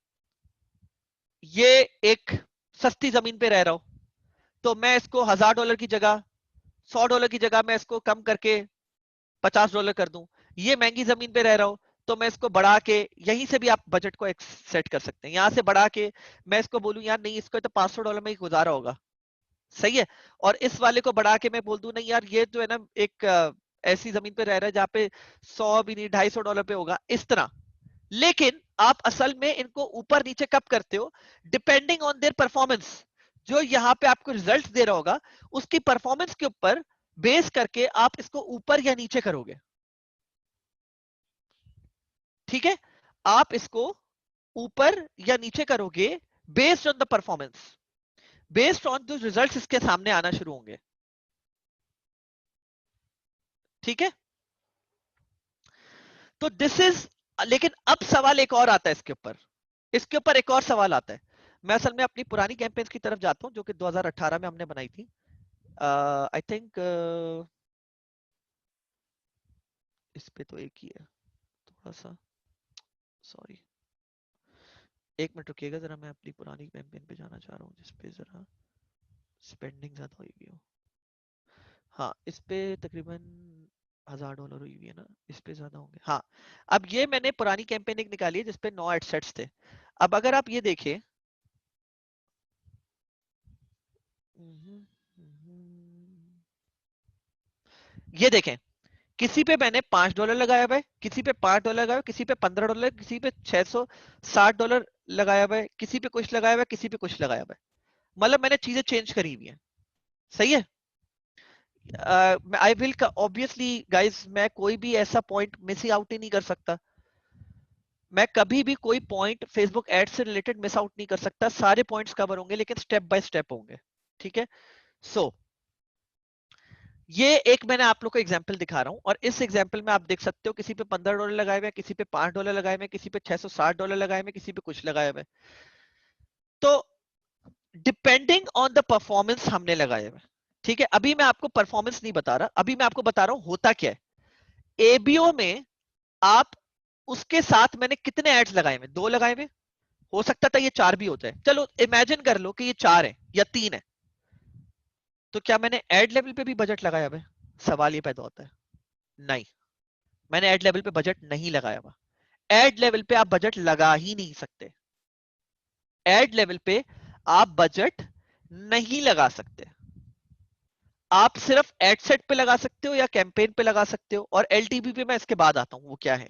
ये एक सस्ती जमीन पे रह रहा हो, तो मैं इसको $1000 की जगह, $100 की जगह मैं इसको कम करके $50 कर दूं। ये महंगी जमीन पे रह रहा हो तो मैं इसको बढ़ा के, यहीं से भी आप बजट को सेट कर सकते हैं, यहां से बढ़ा के मैं इसको बोलूं यार नहीं, इसको तो $500 में ही गुजारा होगा। सही है, और इस वाले को बढ़ा के मैं बोल दूं नहीं यार, ये जो है ना एक ऐसी जमीन पे रह रहा है जहाँ पे 100 भी नहीं $250 पे होगा, इस तरह। लेकिन आप असल में इनको ऊपर नीचे कब करते हो, डिपेंडिंग ऑन देयर परफॉर्मेंस। जो यहाँ पे आपको रिजल्ट दे रहा होगा, उसकी परफॉर्मेंस के ऊपर बेस करके आप इसको ऊपर या नीचे करोगे। ठीक है, आप इसको ऊपर या नीचे करोगे based on the performance, based on जो रिजल्ट्स इसके सामने आना शुरू होंगे। ठीक है, तो दिस इज, लेकिन अब सवाल एक और आता है इसके ऊपर, इसके ऊपर एक और सवाल आता है। मैं असल में अपनी पुरानी कैंपेन्स की तरफ जाता हूं जो कि 2018 में हमने बनाई थी। आई थिंक इस पे तो एक ही है, थोड़ा सा, सॉरी, एक मिनट रुकिएगा जरा, मैं अपनी पुरानी कैंपेन पे जाना चाह रहा हूँ जिसपे जरा स्पेंडिंग ज्यादा हुई हुई हो। हाँ, इस पे तकरीबन $1000 हुई हुई है ना, इस पे ज्यादा होंगे। हाँ, अब ये मैंने पुरानी कैंपेन एक निकाली है जिसपे 9 एडसेट्स थे। अब अगर आप ये देखें, ये देखें, किसी पे मैंने $5 लगाया हुआ है, किसी पे $5 लगाया हुआ है, किसी पे $15, किसी पे $660 लगाया हुआ है, किसी पे कुछ लगाया हुआ है, किसी पे कुछ लगाया हुआ है। मतलब मैंने चीजें चेंज करी हुई है। सही है। आई विल ऑब्वियसली गाइस, मैं कोई भी ऐसा पॉइंट मिस आउट ही नहीं कर सकता। मैं कभी भी कोई पॉइंट फेसबुक एड से रिलेटेड मिस आउट नहीं कर सकता। सारे पॉइंट्स कवर होंगे, लेकिन स्टेप बाय स्टेप होंगे। ठीक है। सो ये एक मैंने आप लोग को एग्जांपल दिखा रहा हूं, और इस एग्जांपल में आप देख सकते हो किसी पे $15 लगाए हुए हैं, किसी पे $5 लगाए हुए हैं, किसी पे $660 लगाए हुए हैं, किसी पे कुछ लगाए हुए हैं। तो डिपेंडिंग ऑन द परफॉर्मेंस हमने लगाए हुए। ठीक है, अभी मैं आपको परफॉर्मेंस नहीं बता रहा, अभी मैं आपको बता रहा हूं होता क्या है। एबीओ में आप उसके साथ मैंने कितने एड्स लगाए हुए? 2 लगाए हुए। हो सकता था ये 4 भी हो जाए। चलो इमेजिन कर लो कि ये 4 है या 3 है, तो क्या मैंने एड लेवल पे भी बजट लगाया हुआ है? सवाल ये पैदा होता है। नहीं, मैंने एड लेवल पे बजट नहीं लगाया हुआ। एड लेवल पे आप बजट लगा ही नहीं सकते। एड लेवल पे आप बजट नहीं लगा सकते। आप सिर्फ एड सेट पे लगा सकते हो या कैंपेन पे लगा सकते हो, और एलटीवी पे मैं इसके बाद आता हूं वो क्या है।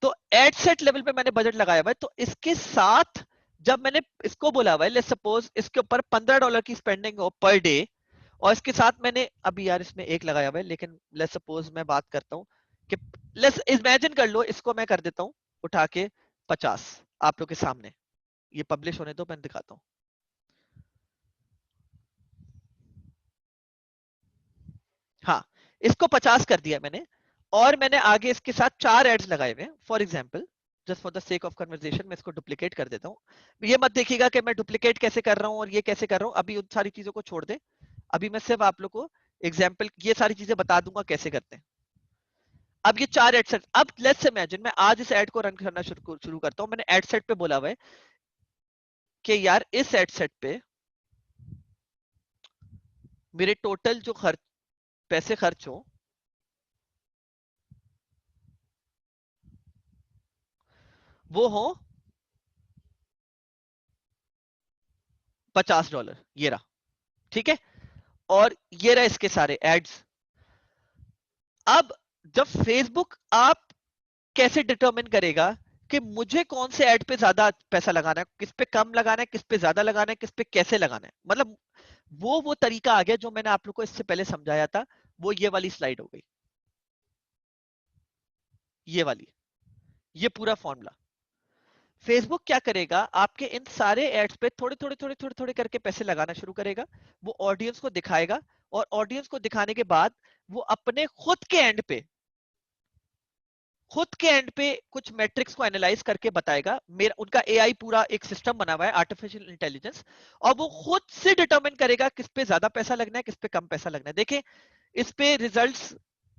तो एड सेट लेवल पे मैंने बजट लगाया हुआ है, तो इसके साथ जब मैंने इसको बोला हुआ है, लेट्स सपोज इसके ऊपर $15 की स्पेंडिंग हो पर डे, और इसके साथ मैंने अभी यार इसमें एक लगाया हुआ है, लेकिन लेट्स सपोज मैं बात करता हूं कि लेट्स इमेजिन कर लो, इसको मैं कर देता हूं उठा के 50 आप लोग के सामने। ये पब्लिश होने दो, मैं दिखाता हूं। हाँ, इसको 50 कर दिया मैंने, और मैंने आगे इसके साथ 4 एड्स लगाए हुए हैं। For example, just for the sake of conversation मैं इसको डुप्लीकेट कर देता हूँ। ये मत देखिएगा कि मैं डुप्लीकेट कैसे कर रहा हूँ और ये कैसे कर रहा हूँ, अभी उन सारी चीजों को छोड़ दे। अभी मैं सिर्फ आप लोग को एग्जाम्पल ये सारी चीजें बता दूंगा कैसे करते हैं। अब ये 4 एड सेट, अब लेट्स इमेजिन मैं आज इस एड को रन करना शुरू करता हूँ। मैंने एड सेट पे बोला हुआ है कि यार इस एड सेट पे मेरे टोटल जो खर्च पैसे खर्च हो वो हो $50। ये रहा। ठीक है, और ये रहा इसके सारे एड्स। अब जब फेसबुक आप कैसे डिटरमिन करेगा कि मुझे कौन से ऐड पे ज्यादा पैसा लगाना है, किस पे कम लगाना है, किस पे ज्यादा लगाना है, किस पे कैसे लगाना है। मतलब वो तरीका आ गया जो मैंने आप लोग को इससे पहले समझाया था। वो ये वाली स्लाइड हो गई, ये वाली, ये पूरा फॉर्मूला। फेसबुक क्या करेगा, आपके इन सारे एड्स पे थोड़े थोड़े थोड़े थोड़े थोड़े करके पैसे लगाना शुरू करेगा। वो ऑडियंस को दिखाएगा, और ऑडियंस को दिखाने के बाद वो अपने खुद के एंड पे कुछ मैट्रिक्स को एनालाइज करके बताएगा। मेरा उनका एआई पूरा एक सिस्टम बना हुआ है, आर्टिफिशियल इंटेलिजेंस, और वो खुद से डिटरमिन करेगा किस पे ज्यादा पैसा लगना है, किस पे कम पैसा लगना है। देखें, इस पे रिजल्ट्स,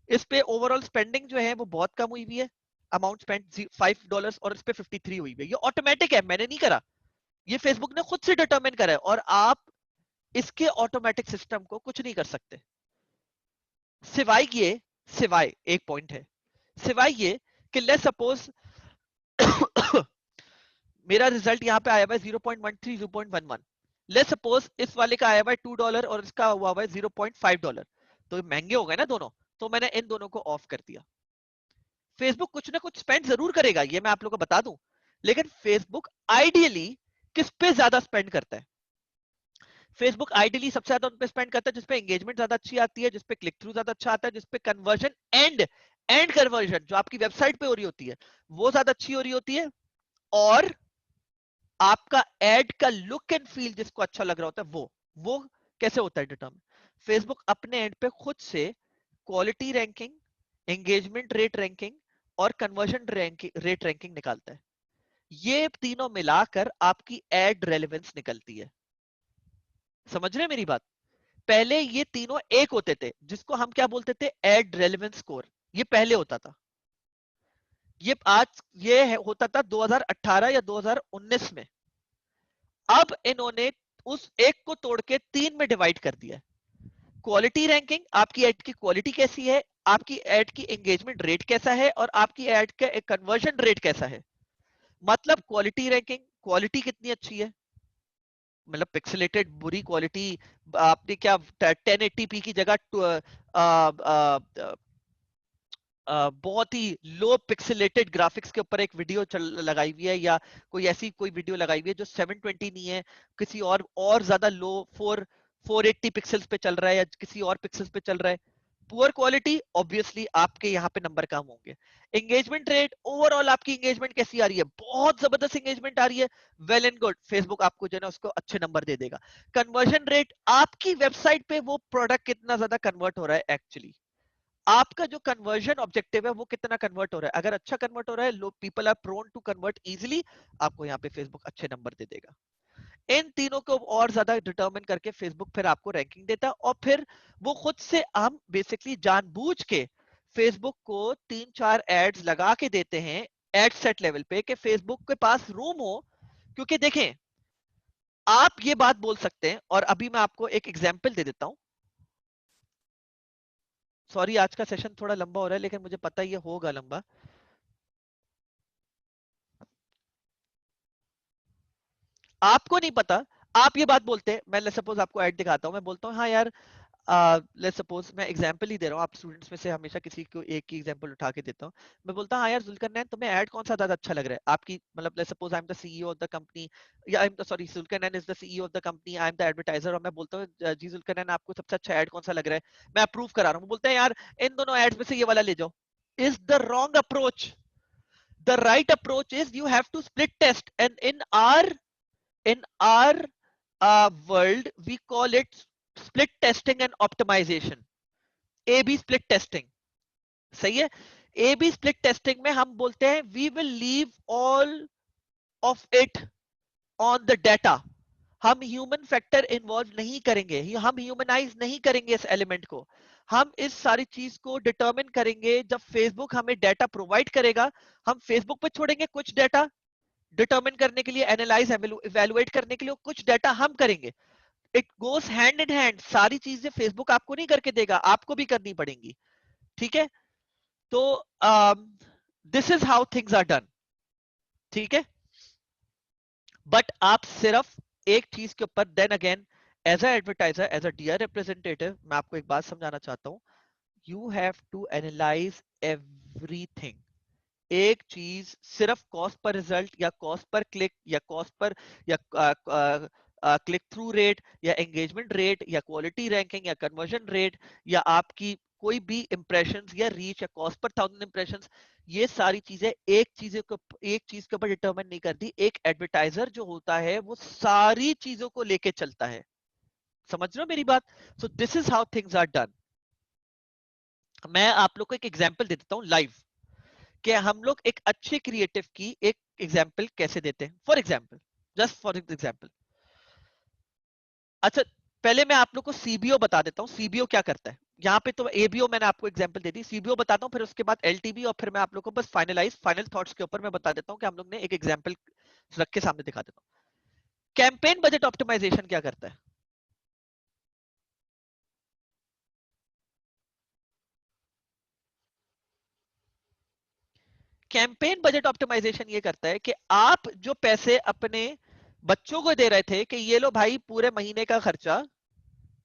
इस पे ओवरऑल स्पेंडिंग जो है वो बहुत कम हुई हुई है, अमाउंट स्पेंड $5, और इस पे 53 हुई हुई है। ये ऑटोमेटिक है, मैंने नहीं करा, ये फेसबुक ने खुद से डिटरमिन करा है, और आप इसके ऑटोमेटिक सिस्टम को कुछ नहीं कर सकते। सिवाय ये, सिवाय एक पॉइंट है, सिवाय ये कि लेट्स सपोज मेरा रिजल्ट यहाँ पे आया हुआ है 0.13, 0.11। लेट्स सपोज इस वाले का आया हुआ है $2 और इसका हुआ हुआ है $0.5, तो महंगे हो गए ना दोनों। तो मैंने इन दोनों को ऑफ कर दिया। फेसबुक कुछ ना कुछ स्पेंड जरूर करेगा, ये मैं आप लोगों को बता दूं, लेकिन फेसबुक आइडियली किस पे ज्यादा स्पेंड करता है? फेसबुक आइडियली सबसे ज्यादा उन पे स्पेंड करता है जिसपे एंगेजमेंट ज्यादा अच्छी आती है, जिसपे क्लिक थ्रू ज्यादा अच्छा आता है, जिसपे कन्वर्जन एंड एंड कन्वर्जन जो आपकी वेबसाइट पे हो रही होती है वो ज्यादा अच्छी हो रही होती है, और आपका एड का लुक एंड फील जिसको अच्छा लग रहा होता है वो कैसे होता है डिटर्मिन? फेसबुक अपने एंड पे खुद से quality ranking, engagement rate ranking और कन्वर्जन रेट रैंकिंग निकालता है। ये तीनों मिलाकर आपकी एड रेलेवेंस निकलती है। समझ रहे हैं मेरी बात? पहले ये तीनों एक होते थे जिसको हम क्या बोलते थे, एड रेलेवेंस स्कोर। ये पहले होता था, ये होता था 2018 या 2019 में। अब इन्होंने उस एक को तोड़ के 3 में डिवाइड कर दिया। क्वालिटी रैंकिंग, आपकी एड की क्वालिटी कैसी है, आपकी एड की एंगेजमेंट रेट कैसा है, और आपकी एड का कन्वर्जन रेट कैसा है। मतलब क्वालिटी रैंकिंग, क्वालिटी कितनी अच्छी है, मतलब पिक्सेलेटेड बुरी क्वालिटी, आपने क्या 1080p की जगह बहुत ही लो पिक्सेलेटेड ग्राफिक्स के ऊपर एक वीडियो लगाई हुई है, या कोई ऐसी कोई वीडियो लगाई हुई है जो 720 नहीं है, किसी और ज्यादा लो 480 पिक्सल्स पे चल रहा है या किसी और पिक्सल्स पे चल रहा है, पुअर क्वालिटी, ऑब्वियसली आपके यहाँ पे नंबर कम होंगे। एंगेजमेंट रेट, ओवरऑल आपकी एंगेजमेंट कैसी आ रही है? बहुत जबरदस्त एंगेजमेंट आ रही है, वेल एंड गुड, फेसबुक आपको जो है ना उसको अच्छे नंबर दे देगा। कन्वर्जन रेट, आपकी वेबसाइट पे वो प्रोडक्ट कितना ज्यादा कन्वर्ट हो रहा है, एक्चुअली आपका जो कन्वर्जन ऑब्जेक्टिव है वो कितना कन्वर्ट हो रहा है, अगर अच्छा कन्वर्ट हो रहा है, लोग people are prone to convert easily, आपको यहाँ पे फेसबुक अच्छे नंबर दे देगा। इन तीनों को और ज्यादा डिटरमिन करके फेसबुक फिर आपको रैंकिंग देता है, और फिर वो खुद से हम बेसिकली जानबूझ के फेसबुक को 3-4 एड्स लगा के देते हैं एड सेट लेवल पे कि फेसबुक के पास रूम हो। क्योंकि देखें, आप ये बात बोल सकते हैं, और अभी मैं आपको एक एग्जांपल दे देता हूं। सॉरी आज का सेशन थोड़ा लंबा हो रहा है, लेकिन मुझे पता ही ये होगा लंबा। आपको नहीं पता, आप ये बात बोलते हैं, मैं सपोज आपको ऐड दिखाता हूं, मैं बोलता हूं हाँ यार, लेट्स सपोज मैं एग्जांपल ही दे रहा हूँ, आप स्टूडेंट्स में से हमेशा किसी को एक ही एग्जांपल उठा के देता हूँ। मैं बोलता हूँ हाँ यार जुल्करनैन, तुम्हें ऐड कौन सा ज्यादा अच्छा लग रहा है आपकी, मतलब let's suppose I am the CEO of the company, या I am sorry, Zulqarnain is the CEO of the company, I am the advertiser, और मैं बोलता हूँ जी जुल्करनैन आपको सबसे अच्छा ऐड कौन सा लग रहा है, मैं अप्रूव करा रहा हूँ, बोलते हैं यार इन दोनों एड्स में से ये वाला ले जाओ। Is the wrong approach. The right approach is you have to split test, and in our world we call it split testing and optimization, A B split testing. सही है। ए बी स्प्लिट टेस्टिंग में हम बोलते हैं we will leave all of it on the data, हम human factor involve नहीं करेंगे, हम ह्यूमनाइज नहीं करेंगे इस एलिमेंट को, हम इस सारी चीज को डिटरमिन करेंगे जब फेसबुक हमें डेटा प्रोवाइड करेगा। हम फेसबुक पे छोड़ेंगे कुछ डेटा डिटरमिन करने के लिए, एनालाइज इवेलुएट करने के लिए, कुछ डेटा हम करेंगे। It goes hand in hand, सारी चीजें फेसबुक आपको नहीं करके देगा, आपको भी करनी पड़ेंगी। ठीक है, तो this is how things are done. ठीक है, बट आप सिर्फ एक चीज के ऊपर, then again as a advertiser, as a DR representative, मैं आपको एक बात समझाना चाहता हूं, you have to analyse everything. एक चीज सिर्फ कॉस्ट पर रिजल्ट, या कॉस्ट पर क्लिक, या कॉस्ट पर, या क्लिक थ्रू रेट, या एंगेजमेंट रेट, या क्वालिटी रैंकिंग, या कन्वर्जन रेट, या आपकी कोई भी इंप्रेशंस या रीच, या कॉस्ट पर 1000 इंप्रेशंस, ये सारी चीजें एक चीज के ऊपर डिटरमिन नहीं करती। एक एडवर्टाइजर जो होता है वो सारी चीजों को लेके चलता है। समझ रहे हो मेरी बात? So this is how things are done. मैं आप लोग को एक एग्जांपल दे देता हूं लाइव, कि हम लोग एक अच्छे क्रिएटिव की एक एग्जांपल कैसे देते हैं। For example, just for example, अच्छा पहले मैं आप लोग को सीबीओ बता देता हूँ, सीबीओ क्या करता है। यहाँ पे तो एबीओ मैंने आपको एग्जांपल दे दी, सीबीओ बताता हूँ, फिर उसके बाद एलटीबी, और फिर मैं आप लोग को बस फाइनल थॉट्स के ऊपर मैं बता देता हूँ कि हम लोग ने एक एग्जांपल रख के सामने दिखा देता हूँ। कैंपेन बजट ऑप्टिमाइजेशन क्या करता है? कैंपेन बजट ऑप्टिमाइजेशन ये करता है कि आप जो पैसे अपने बच्चों को दे रहे थे कि ये लो भाई पूरे महीने का खर्चा,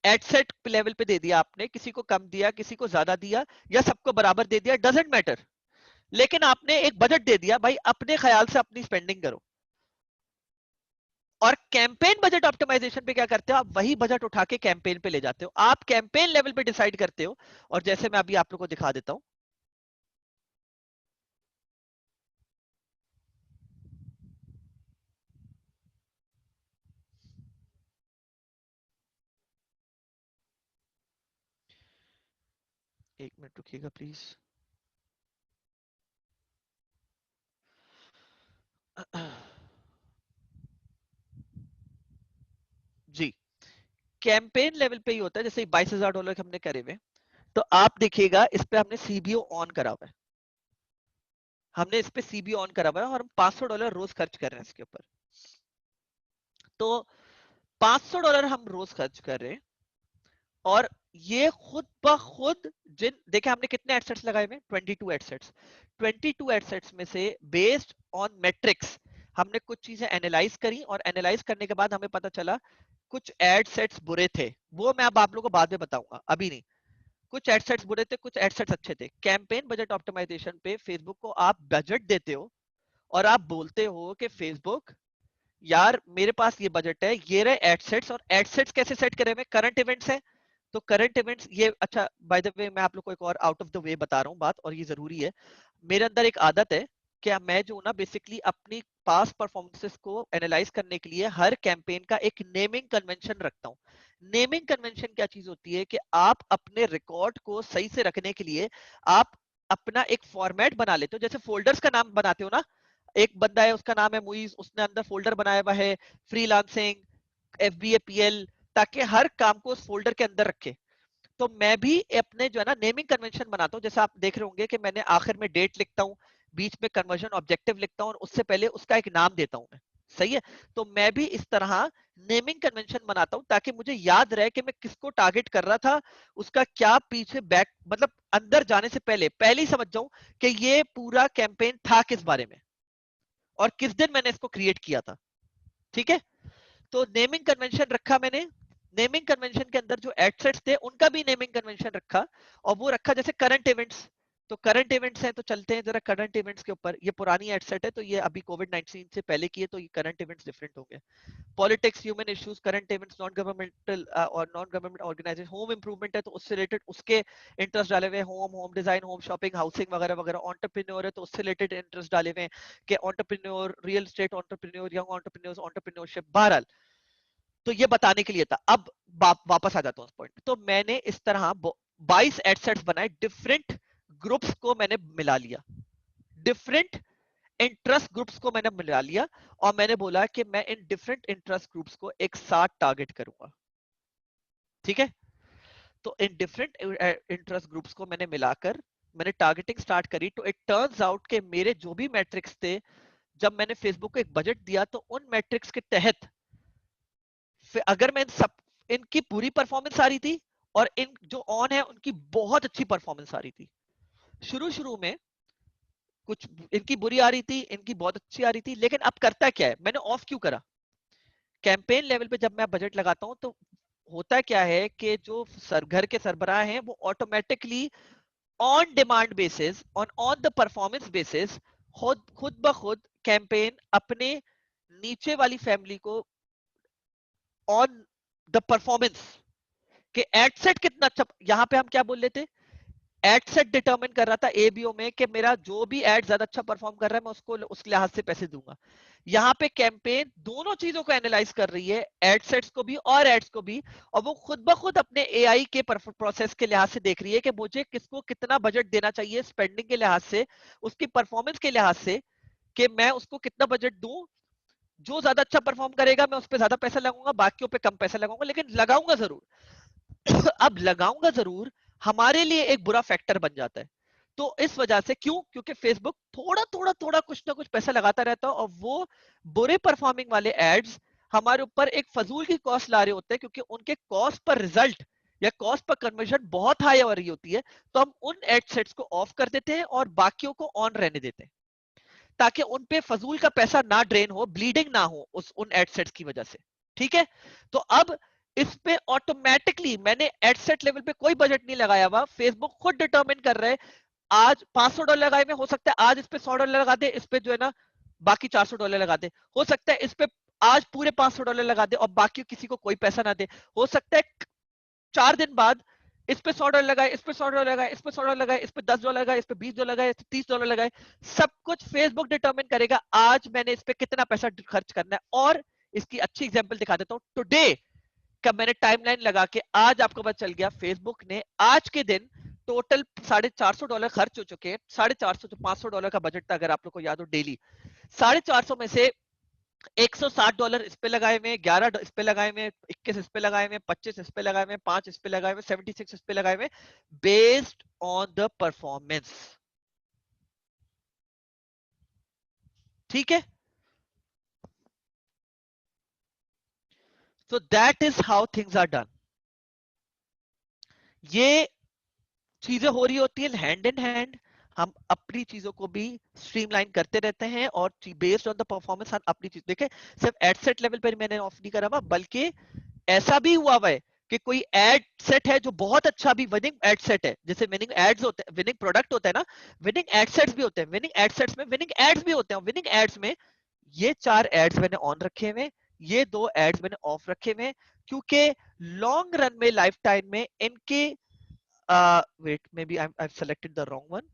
एट सेट लेवल पे दे दिया आपने, किसी को कम दिया, किसी को ज्यादा दिया, या सबको बराबर दे दिया, डजेंट मैटर, लेकिन आपने एक बजट दे दिया भाई, अपने ख्याल से अपनी स्पेंडिंग करो। और कैंपेन बजट ऑप्टिमाइजेशन पे क्या करते हो, आप वही बजट उठा के कैंपेन पे ले जाते हो, आप कैंपेन लेवल पे डिसाइड करते हो। और जैसे मैं अभी आप लोगों को दिखा देता हूं, एक मिनट रुकिएगा प्लीज। जी, कैंपेन लेवल पे ही होता है, जैसे $22,000 हमने करे हुए, तो आप देखिएगा इस पे हमने सीबीओ ऑन करा हुआ है, हमने इस पे सीबीओ ऑन करा हुआ है, और हम $500 रोज खर्च कर रहे हैं इसके ऊपर। तो $500 हम रोज खर्च कर रहे हैं, और ये खुद ब खुद, जिन देखे हमने कितने एडसेट्स लगाए हुए, 22 एडसेट्स, 22 एडसेट्स में से बेस्ड ऑन मेट्रिक्स हमने कुछ चीजें एनालाइज करी और एनालाइज करने के बाद हमें पता चला कुछ एड सेट्स बुरे थे, वो मैं अब आप लोगों को बाद में बताऊंगा, अभी नहीं। कुछ एड सेट्स बुरे थे, कुछ एड सेट्स अच्छे थे। कैंपेन बजट ऑप्टिमाइजेशन पे फेसबुक को आप बजट देते हो और आप बोलते हो कि फेसबुक यार मेरे पास ये बजट है, ये रहे एडसेट्स, और एडसेट्स कैसे सेट करें? में करंट इवेंट्स है, तो करंट इवेंट्स ये अच्छा, बाय द वे मैं आप लोग को एक और आउट ऑफ द वे बता रहा हूँ बात, और ये जरूरी है। मेरे अंदर एक आदत है कि मैं जो ना बेसिकली अपनी पास परफॉर्मेंसेस को एनालाइज करने के लिए हर कैंपेन का एक नेमिंग कन्वेंशन रखता हूँ। नेमिंग कन्वेंशन क्या चीज होती है कि आप अपने रिकॉर्ड को सही से रखने के लिए आप अपना एक फॉर्मेट बना लेते हो, जैसे फोल्डर्स का नाम बनाते हो ना। एक बंदा है उसका नाम है मुइज, उसने अंदर फोल्डर बनाया हुआ है फ्रीलांसिंग, FBA PL, ताकि हर काम को उस फोल्डर के अंदर रखे। तो मैं भी अपने जो है ना नेमिंग कन्वेंशन बनाता हूँ। जैसे आप देख रहे होंगे कि मैंने आखिर में डेट लिखता हूँ, बीच में कन्वर्जन ऑब्जेक्टिव लिखता हूँ और उससे पहले उसका एक नाम देता हूँ मैं। सही है? तो मैं भी इस तरह नेमिंग कन्वेंशन बनाता हूँ ताकि मुझे याद रहे कि मैं किसको टारगेट कर रहा था, उसका क्या पीछे बैक, मतलब अंदर जाने से पहले पहले ही समझ जाऊं कि ये पूरा कैंपेन था किस बारे में और किस दिन मैंने इसको क्रिएट किया था। ठीक है? तो नेमिंग कन्वेंशन रखा मैंने। नेमिंग कन्वेंशन के अंदर जो एडसेट्स थे उनका भी नेमिंग कन्वेंशन रखा, और वो रखा जैसे करंट इवेंट्स। तो करंट इवेंट्स हैं तो चलते हैं जरा करंट इवेंट्स के ऊपर। ये पुरानी एडसेट है, तो ये अभी कोविड-19 से पहले की है, तो ये करंट इवेंट्स डिफरेंट होंगे। Politics, human issues, current events, non governmental और non government organisation, home improvement है तो उससे रिलेटेड उसके इंटरेस्ट डाले हुए, home home design, home shopping, housing वगैरह वगैरह। एंटरप्रेन्योर है तो उससे रिलेटेड इंटरेस्ट डाले हुए कि entrepreneur, real estate entrepreneur, young entrepreneurs, entrepreneurship. बहरहाल, तो ये बताने के लिए था। अब वापस आ जाता हूँ उस पॉइंट। तो मैंने इस तरह 22 एडसेट्स बनाए, डिफरेंट ग्रुप्स को मैंने मिला लिया, डिफरेंट इंटरेस्ट ग्रुप्स को मैंने मिला लिया, और मैंने बोला कि मैं इन डिफरेंट इंटरेस्ट ग्रुप्स को एक साथ टारगेट करूंगा। ठीक है? तो इन डिफरेंट इंटरेस्ट ग्रुप्स को मैंने मिलाकर मैंने टारगेटिंग स्टार्ट करी। तो इट टर्न्स आउट के मेरे जो भी मैट्रिक्स थे, जब मैंने फेसबुक को एक बजट दिया तो उन मैट्रिक्स के तहत अगर मैं इन सब, इनकी पूरी परफॉर्मेंस आ रही थी और इन जो ऑन है उनकी बहुत अच्छी परफॉर्मेंस आ रही थी। शुरू शुरू में कुछ इनकी बुरी आ रही थी, इनकी बहुत अच्छी आ रही थी, लेकिन अब करता क्या है, मैंने ऑफ क्यों करा? कैंपेन लेवल पे जब मैं बजट लगाता हूं तो होता क्या है कि जो घर के सरबराह हैं वो automatically on demand basis, on the performance basis, खुद खुद ब खुद कैंपेन अपने नीचे वाली फैमिली को ऑन द परफॉर्मेंस कि एड सेट कितना अच्छा, यहां पे हम क्या बोल लेते, एड सेट डिटरमिन कर रहा था एबीओ में कि मेरा जो भी एड ज्यादा अच्छा परफॉर्म कर रहा है मैं उसको उस लिहाज से पैसे दूंगा। यहाँ पे कैंपेन दोनों चीजों को एनालाइज कर रही है, एड सेट्स को भी और एड्स को भी, और वो खुद ब खुद अपने एआई के प्रोसेस के लिहाज से देख रही है कि मुझे किसको कितना बजट देना चाहिए, स्पेंडिंग के लिहाज से, उसकी परफॉर्मेंस के लिहाज से, कि मैं उसको कितना बजट दूं। जो ज्यादा अच्छा परफॉर्म करेगा मैं उस पर ज्यादा पैसा लगाऊंगा, बाकियों पे कम पैसा लगाऊंगा, लेकिन लगाऊंगा जरूर। अब लगाऊंगा जरूर हमारे लिए एक बुरा फैक्टर बन जाता है। तो इस वजह से, क्यों? क्योंकि फेसबुक थोड़ा थोड़ा थोड़ा कुछ ना कुछ पैसा लगाता रहता है, और वो बुरे परफॉर्मिंग वाले एड्स हमारे ऊपर एक फजूल की कॉस्ट ला रहे होते हैं, क्योंकि उनके कॉस्ट पर रिजल्ट या कॉस्ट पर कन्वर्जन बहुत हाई हो रही होती है। तो हम उन एड सेट्स को ऑफ कर देते हैं और बाकियों को ऑन रहने देते हैं, ताकि उन पे फजूल का पैसा ना ड्रेन हो, ब्लीडिंग ना हो उस उन एडसेट्स की वजह से। ठीक है? तो अब इस पे ऑटोमेटिकली मैंने एडसेट लेवल पे कोई बजट नहीं लगाया हुआ, फेसबुक खुद डिटरमिन कर रहे हैं। आज $500 लगाए में, हो सकता है आज इस पे $100 लगा दे, इस पे जो है ना बाकी $400 लगा दे। हो सकता है इस पे आज पूरे $500 लगा दे और बाकी किसी को कोई पैसा ना दे। हो सकता है 4 दिन बाद इस पे $100 लगाए, इस पे $100 लगाए, इस पे $100 लगाए, इस पे $10 लगाए, इस पे $20 लगाए, इस पे $30 लगाए। सब कुछ फेसबुक डिटरमिन करेगा आज मैंने इस पे कितना पैसा खर्च करना है। और इसकी अच्छी एग्जांपल दिखा देता हूँ। टुडे का मैंने टाइमलाइन लगा के आज आपको पता चल गया, फेसबुक ने आज के दिन टोटल $450 खर्च हो चुके हैं। 450 जो $500 का बजट था, अगर आप लोग को याद हो, डेली 450 में से $160 इस पे लगाए हुए, 11 इस पे लगाए हुए, 21 इस पे लगाए हुए, 25 इस पे लगाए हुए, 5 इस पे लगाए हुए, 76 इस पे लगाए हुए, बेस्ड ऑन द परफॉर्मेंस। ठीक है? So that is how things are done. ये चीजें हो रही होती है हैंड इन हैंड। हम अपनी चीजों को भी स्ट्रीमलाइन करते रहते हैं और बेस्ड ऑन द परफॉर्मेंस हम अपनी चीज देखें। सिर्फ एड सेट लेवल पर मैंने ऑफ नहीं करा हुआ, बल्कि ऐसा भी हुआ हुआ है कि कोई एड सेट है जो बहुत अच्छा भी विनिंग एड सेट है, जैसे विनिंग एड्स होते हैं, विनिंग प्रोडक्ट होता है ना, विनिंग एड सेट्स भी होते हैं, विनिंग एड सेट्स में विनिंग एड्स भी होते हैं। विनिंग एड्स में ये 4 एड्स मैंने ऑन रखे हुए, ये 2 एड्स मैंने ऑफ रखे हुए, क्योंकि लॉन्ग रन में लाइफ टाइम में इनके wait maybe I selected the wrong one.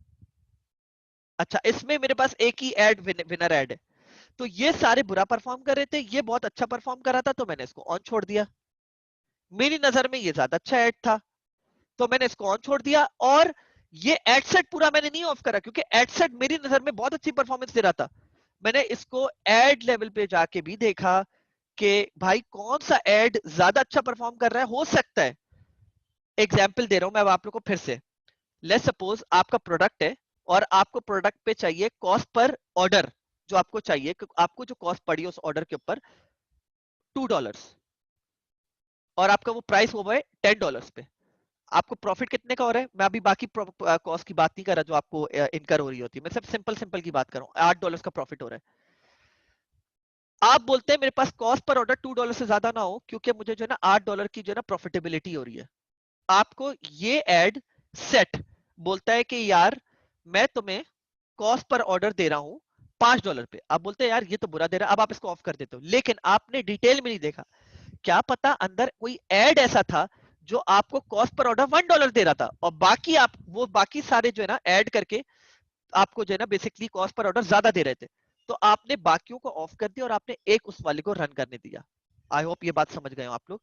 अच्छा, इसमें मेरे पास एक ही एड विनर एड है, तो ये सारे बुरा परफॉर्म कर रहे थे, ये बहुत अच्छा परफॉर्म कर रहा था, तो मैंने इसको ऑन छोड़ दिया। मेरी नजर में ये ज्यादा अच्छा एड था, तो मैंने इसको ऑन छोड़ दिया। और ये एड सेट पूरा मैंने नहीं ऑफ करा, क्योंकि एड सेट मेरी नजर में बहुत अच्छी परफॉर्मेंस दे रहा था। मैंने इसको एड लेवल पे जाके भी देखा कि भाई कौन सा एड ज्यादा अच्छा परफॉर्म कर रहा है। हो सकता है, एग्जाम्पल दे रहा हूं मैं अब आप लोग को फिर से। लेट्स सपोज आपका प्रोडक्ट है और आपको प्रोडक्ट पे चाहिए कॉस्ट पर ऑर्डर, जो आपको चाहिए, आपको जो कॉस्ट पड़ी है उस ऑर्डर के ऊपर $2, और आपका वो प्राइस हुआ है $10 पे। आपको प्रॉफिट कितने का हो रहा है? मैं अभी बाकी कॉस्ट की बात नहीं कर रहा जो आपको इनकर हो रही होती है, मैं सिर्फ सिंपल सिंपल की बात कर रहा हूँ। $8 का प्रॉफिट हो रहा है। आप बोलते हैं मेरे पास कॉस्ट पर ऑर्डर $2 से ज्यादा ना हो, क्योंकि मुझे जो है ना $8 की जो है ना प्रॉफिटेबिलिटी हो रही है। आपको ये एड सेट बोलता है कि यार मैं तुम्हें कॉस्ट पर ऑर्डर दे रहा हूं $5 पे। आप बोलते हैं यार ये तो बुरा दे रहा है, अब आप इसको ऑफ कर देते हो। लेकिन आपने डिटेल में नहीं देखा, क्या पता अंदर कोई एड ऐसा था जो आपको कॉस्ट पर ऑर्डर $1 दे रहा था, और बाकी आप वो बाकी सारे जो है ना ऐड करके आपको जो है ना बेसिकली कॉस्ट पर ऑर्डर ज्यादा दे रहे थे। तो आपने बाकियों को ऑफ कर दिया और आपने एक उस वाले को रन करने दिया। आई होप ये बात समझ गए हो आप लोग।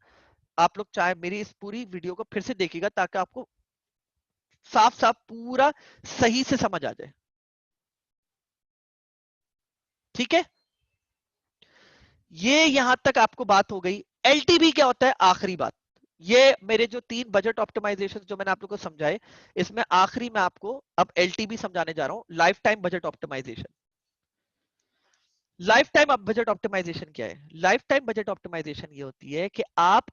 आप लोग चाहे मेरी इस पूरी वीडियो को फिर से देखिएगा, ताकि आपको साफ साफ पूरा सही से समझ आ जाए। ठीक है, ये यहां तक आपको बात हो गई। एलटीवी क्या होता है, आखिरी बात। ये मेरे जो 3 बजट ऑप्टिमाइजेशन जो मैंने आप लोगों को समझाए, इसमें आखिरी मैं आपको अब एलटीवी समझाने जा रहा हूं, lifetime budget optimisation. Lifetime budget optimisation क्या है? लाइफ टाइम बजट ऑप्टिमाइजेशन ये होती है कि आप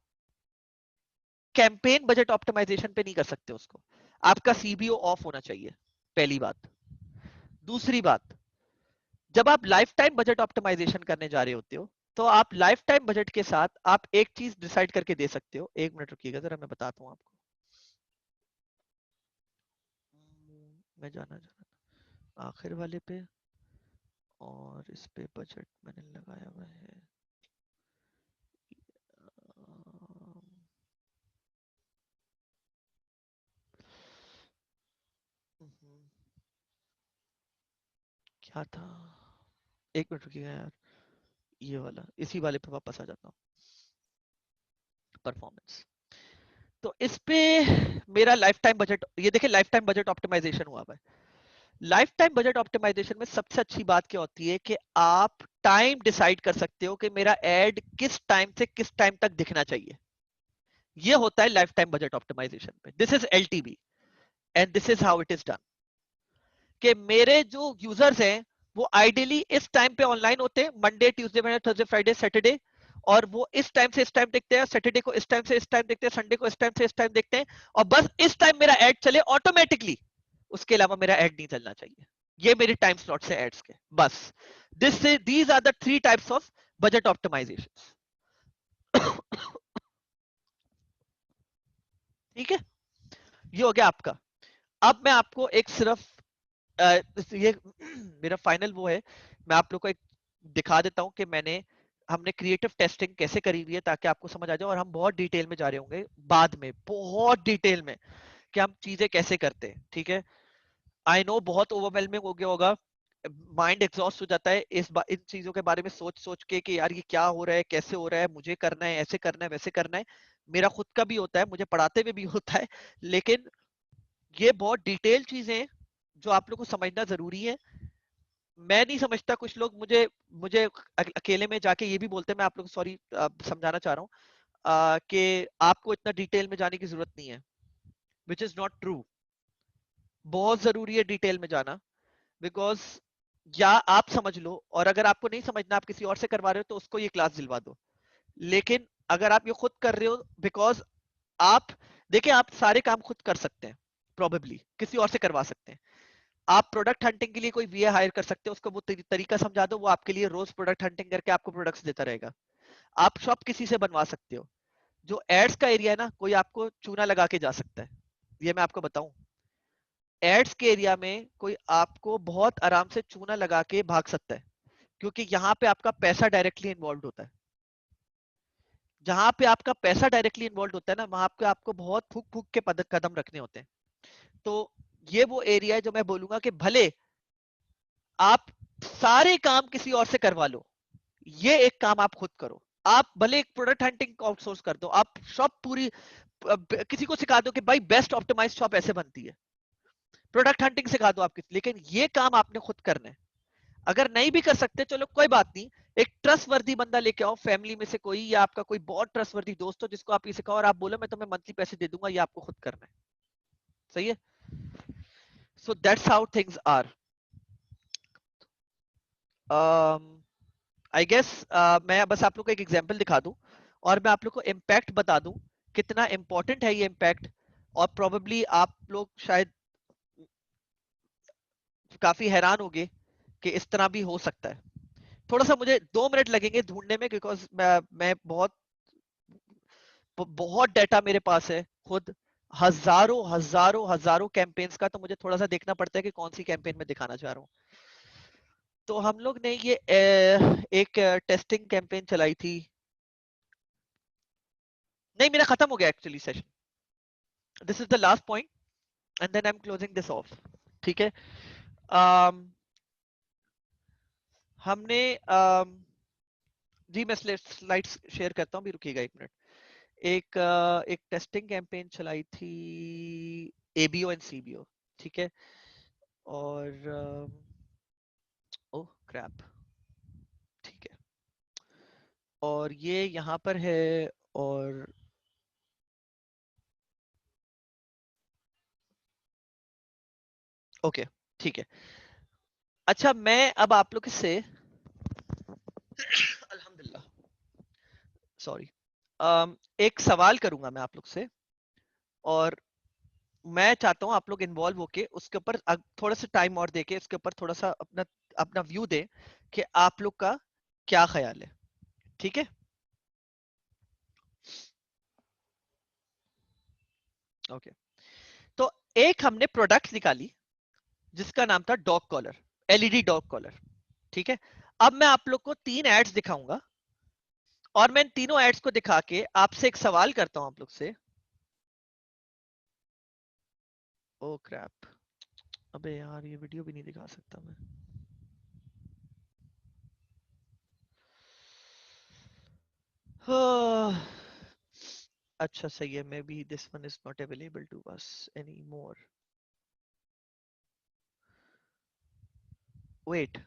कैंपेन बजट ऑप्टिमाइजेशन पे नहीं कर सकते उसको। आपका सीबीओ ऑफ होना चाहिए, पहली बात। दूसरी बात, जब आप लाइफ टाइम बजट ऑप्टिमाइजेशन करने जा रहे होते हो, तो आप लाइफ टाइम बजट के साथ आप एक चीज डिसाइड करके दे सकते हो। एक मिनट रुकिएगा जरा, मैं बताता हूँ आपको। मैं जाना जाना आखिर वाले पे, और इस पे बजट मैंने लगाया हुआ है। क्या था, एक मिनट रुकिएगा यार, ये वाला, इसी वाले पे वापस आ जाता हूँ, परफॉर्मेंस। तो इस पे मेरा लाइफ टाइम बजट, ये देखिए लाइफ टाइम बजट ऑप्टिमाइजेशन हुआ है। लाइफ टाइम बजट ऑप्टिमाइजेशन में सबसे अच्छी बात क्या होती है कि आप टाइम डिसाइड कर सकते हो कि मेरा एड किस टाइम से किस टाइम तक दिखना चाहिए। ये होता है लाइफ टाइम बजट ऑप्टिमाइजेशन में। This is LTB and this is how it is done. कि मेरे जो यूजर्स हैं वो आइडियली इस टाइम पे ऑनलाइन होते हैं, Monday Tuesday Wednesday Thursday Friday Saturday, और वो इस टाइम से इस टाइम देखते हैं, सैटरडे को इस टाइम से इस टाइम देखते हैं, संडे को इस टाइम से इस टाइम देखते हैं, और बस इस टाइम मेरा एड चले ऑटोमेटिकली, उसके अलावा मेरा एड नहीं चलना चाहिए। ये मेरे टाइम स्लॉट से एड्स के, बस। These are the 3 types of budget optimisation. ठीक है, ये हो गया आपका। अब मैं आपको एक सिर्फ ये मेरा फाइनल वो है, मैं आप लोग को एक दिखा देता हूं कि हमने क्रिएटिव टेस्टिंग कैसे करी हुई है, ताकि आपको समझ आ जाए। और हम बहुत डिटेल में जा रहे होंगे बाद में, बहुत डिटेल में, कि हम चीजें कैसे करते हैं। ठीक है, आई नो बहुत ओवरवेलमिंग हो गया होगा, माइंड एग्जॉस्ट हो जाता है इन चीजों के बारे में सोच सोच के कि यार ये क्या हो रहा है, कैसे हो रहा है, मुझे करना है, ऐसे करना है, वैसे करना है। मेरा खुद का भी होता है, मुझे पढ़ाते हुए भी होता है। लेकिन ये बहुत डिटेल चीजें हैं जो आप लोग को समझना जरूरी है। मैं नहीं समझता, कुछ लोग मुझे मुझे अकेले में जाके ये भी बोलते हैं, मैं आप लोग को सॉरी समझाना चाह रहा हूँ कि आपको इतना डिटेल में जाने की जरूरत नहीं है, विच इज नॉट ट्रू। बहुत जरूरी है डिटेल में जाना, बिकॉज या आप समझ लो, और अगर आपको नहीं समझना, आप किसी और से करवा रहे हो, तो उसको ये क्लास दिलवा दो। लेकिन अगर आप ये खुद कर रहे हो, बिकॉज आप देखिए, आप सारे काम खुद कर सकते हैं, प्रोबेबली किसी और से करवा सकते हैं, आप प्रोडक्ट हंटिंग के लिए कोई वीए हायर कर सकते हो, उसको वो तरीका समझा दो, वो आपके लिए रोज प्रोडक्ट हंटिंग करके आपको प्रोडक्ट्स देता रहेगा। आप शॉप किसी से बनवा सकते हो। जो एड्स का एरिया है ना, कोई आपको चूना लगा के जा सकता है, ये मैं आपको बताऊं। एड्स के एरिया में कोई आपको बहुत आराम से चूना लगा के भाग सकता है, क्योंकि यहाँ पे आपका पैसा डायरेक्टली इन्वॉल्व होता है। जहां पे आपका पैसा डायरेक्टली इन्वॉल्व होता है ना, वहां पे आपको बहुत फूक फूक के कदम रखने होते हैं। तो ये वो एरिया है जो मैं बोलूंगा कि भले आप सारे काम किसी और से करवा लो, ये एक काम आप खुद करो। आप भले एक प्रोडक्ट हंटिंग आउटसोर्स कर दो, आप शॉप पूरी किसी को सिखा दो कि भाई बेस्ट ऑप्टिमाइज शॉप ऐसे बनती है, प्रोडक्ट हंटिंग सिखा दो आप किसी, लेकिन ये काम आपने खुद करना है। अगर नहीं भी कर सकते चलो कोई बात नहीं, एक ट्रस्ट वर्दी बंदा लेके आओ, फैमिली में से कोई या आपका कोई बहुत ट्रस्ट वर्दी दोस्त हो जिसको आप ये सिखाओ और आप बोलो मैं तुम्हें मंथली पैसे दे दूंगा, ये आपको खुद करना है। सही है। So that's how things are. I guess मैं बस आप लोग को एक एग्जांपल दिखा दूं और मैं आप लोग को इम्पैक्ट बता दूं कितना इंपॉर्टेंट है ये इम्पैक्ट। और प्रोबेबली आप लोग शायद काफी हैरान होंगे कि इस तरह भी हो सकता है। थोड़ा सा मुझे 2 मिनट लगेंगे ढूंढने में, बिकॉज मैं बहुत डाटा मेरे पास है खुद, हजारों हजारों हजारों कैंपेन्स का, तो मुझे थोड़ा सा देखना पड़ता है कि कौन सी कैंपेन में दिखाना चाह रहा हूँ। तो हम लोग ने ये एक टेस्टिंग कैंपेन चलाई थी। नहीं, मेरा खत्म हो गया actually session. This is the last point and then I am closing this off. ठीक है। um, हमने जी मैं स्लाइड्स शेयर करता हूँ, भी रुकिएगा 1 मिनट। एक टेस्टिंग कैंपेन चलाई थी, एबीओ एंड सीबीओ। ठीक है। और ओह क्रैप। ठीक है। और ये यहाँ पर है। और ओके ठीक है। अच्छा, मैं अब आप लोग से अल्हम्दुलिल्लाह सॉरी एक सवाल करूंगा मैं आप लोग से, और मैं चाहता हूं आप लोग इन्वॉल्व होके उसके ऊपर थोड़ा सा टाइम और देके इसके ऊपर थोड़ा सा अपना अपना व्यू दें कि आप लोग का क्या ख्याल है। ठीक है। ओके। तो एक हमने प्रोडक्ट निकाली जिसका नाम था dog collar, LED dog collar. ठीक है। अब मैं आप लोग को 3 एड्स दिखाऊंगा और मैं इन तीनों एड्स को दिखा के आपसे एक सवाल करता हूं आप लोग से। ओ क्रैप, अबे यार ये वीडियो भी नहीं दिखा सकता मैं। अच्छा सही है, maybe this one is not available to us anymore. Wait,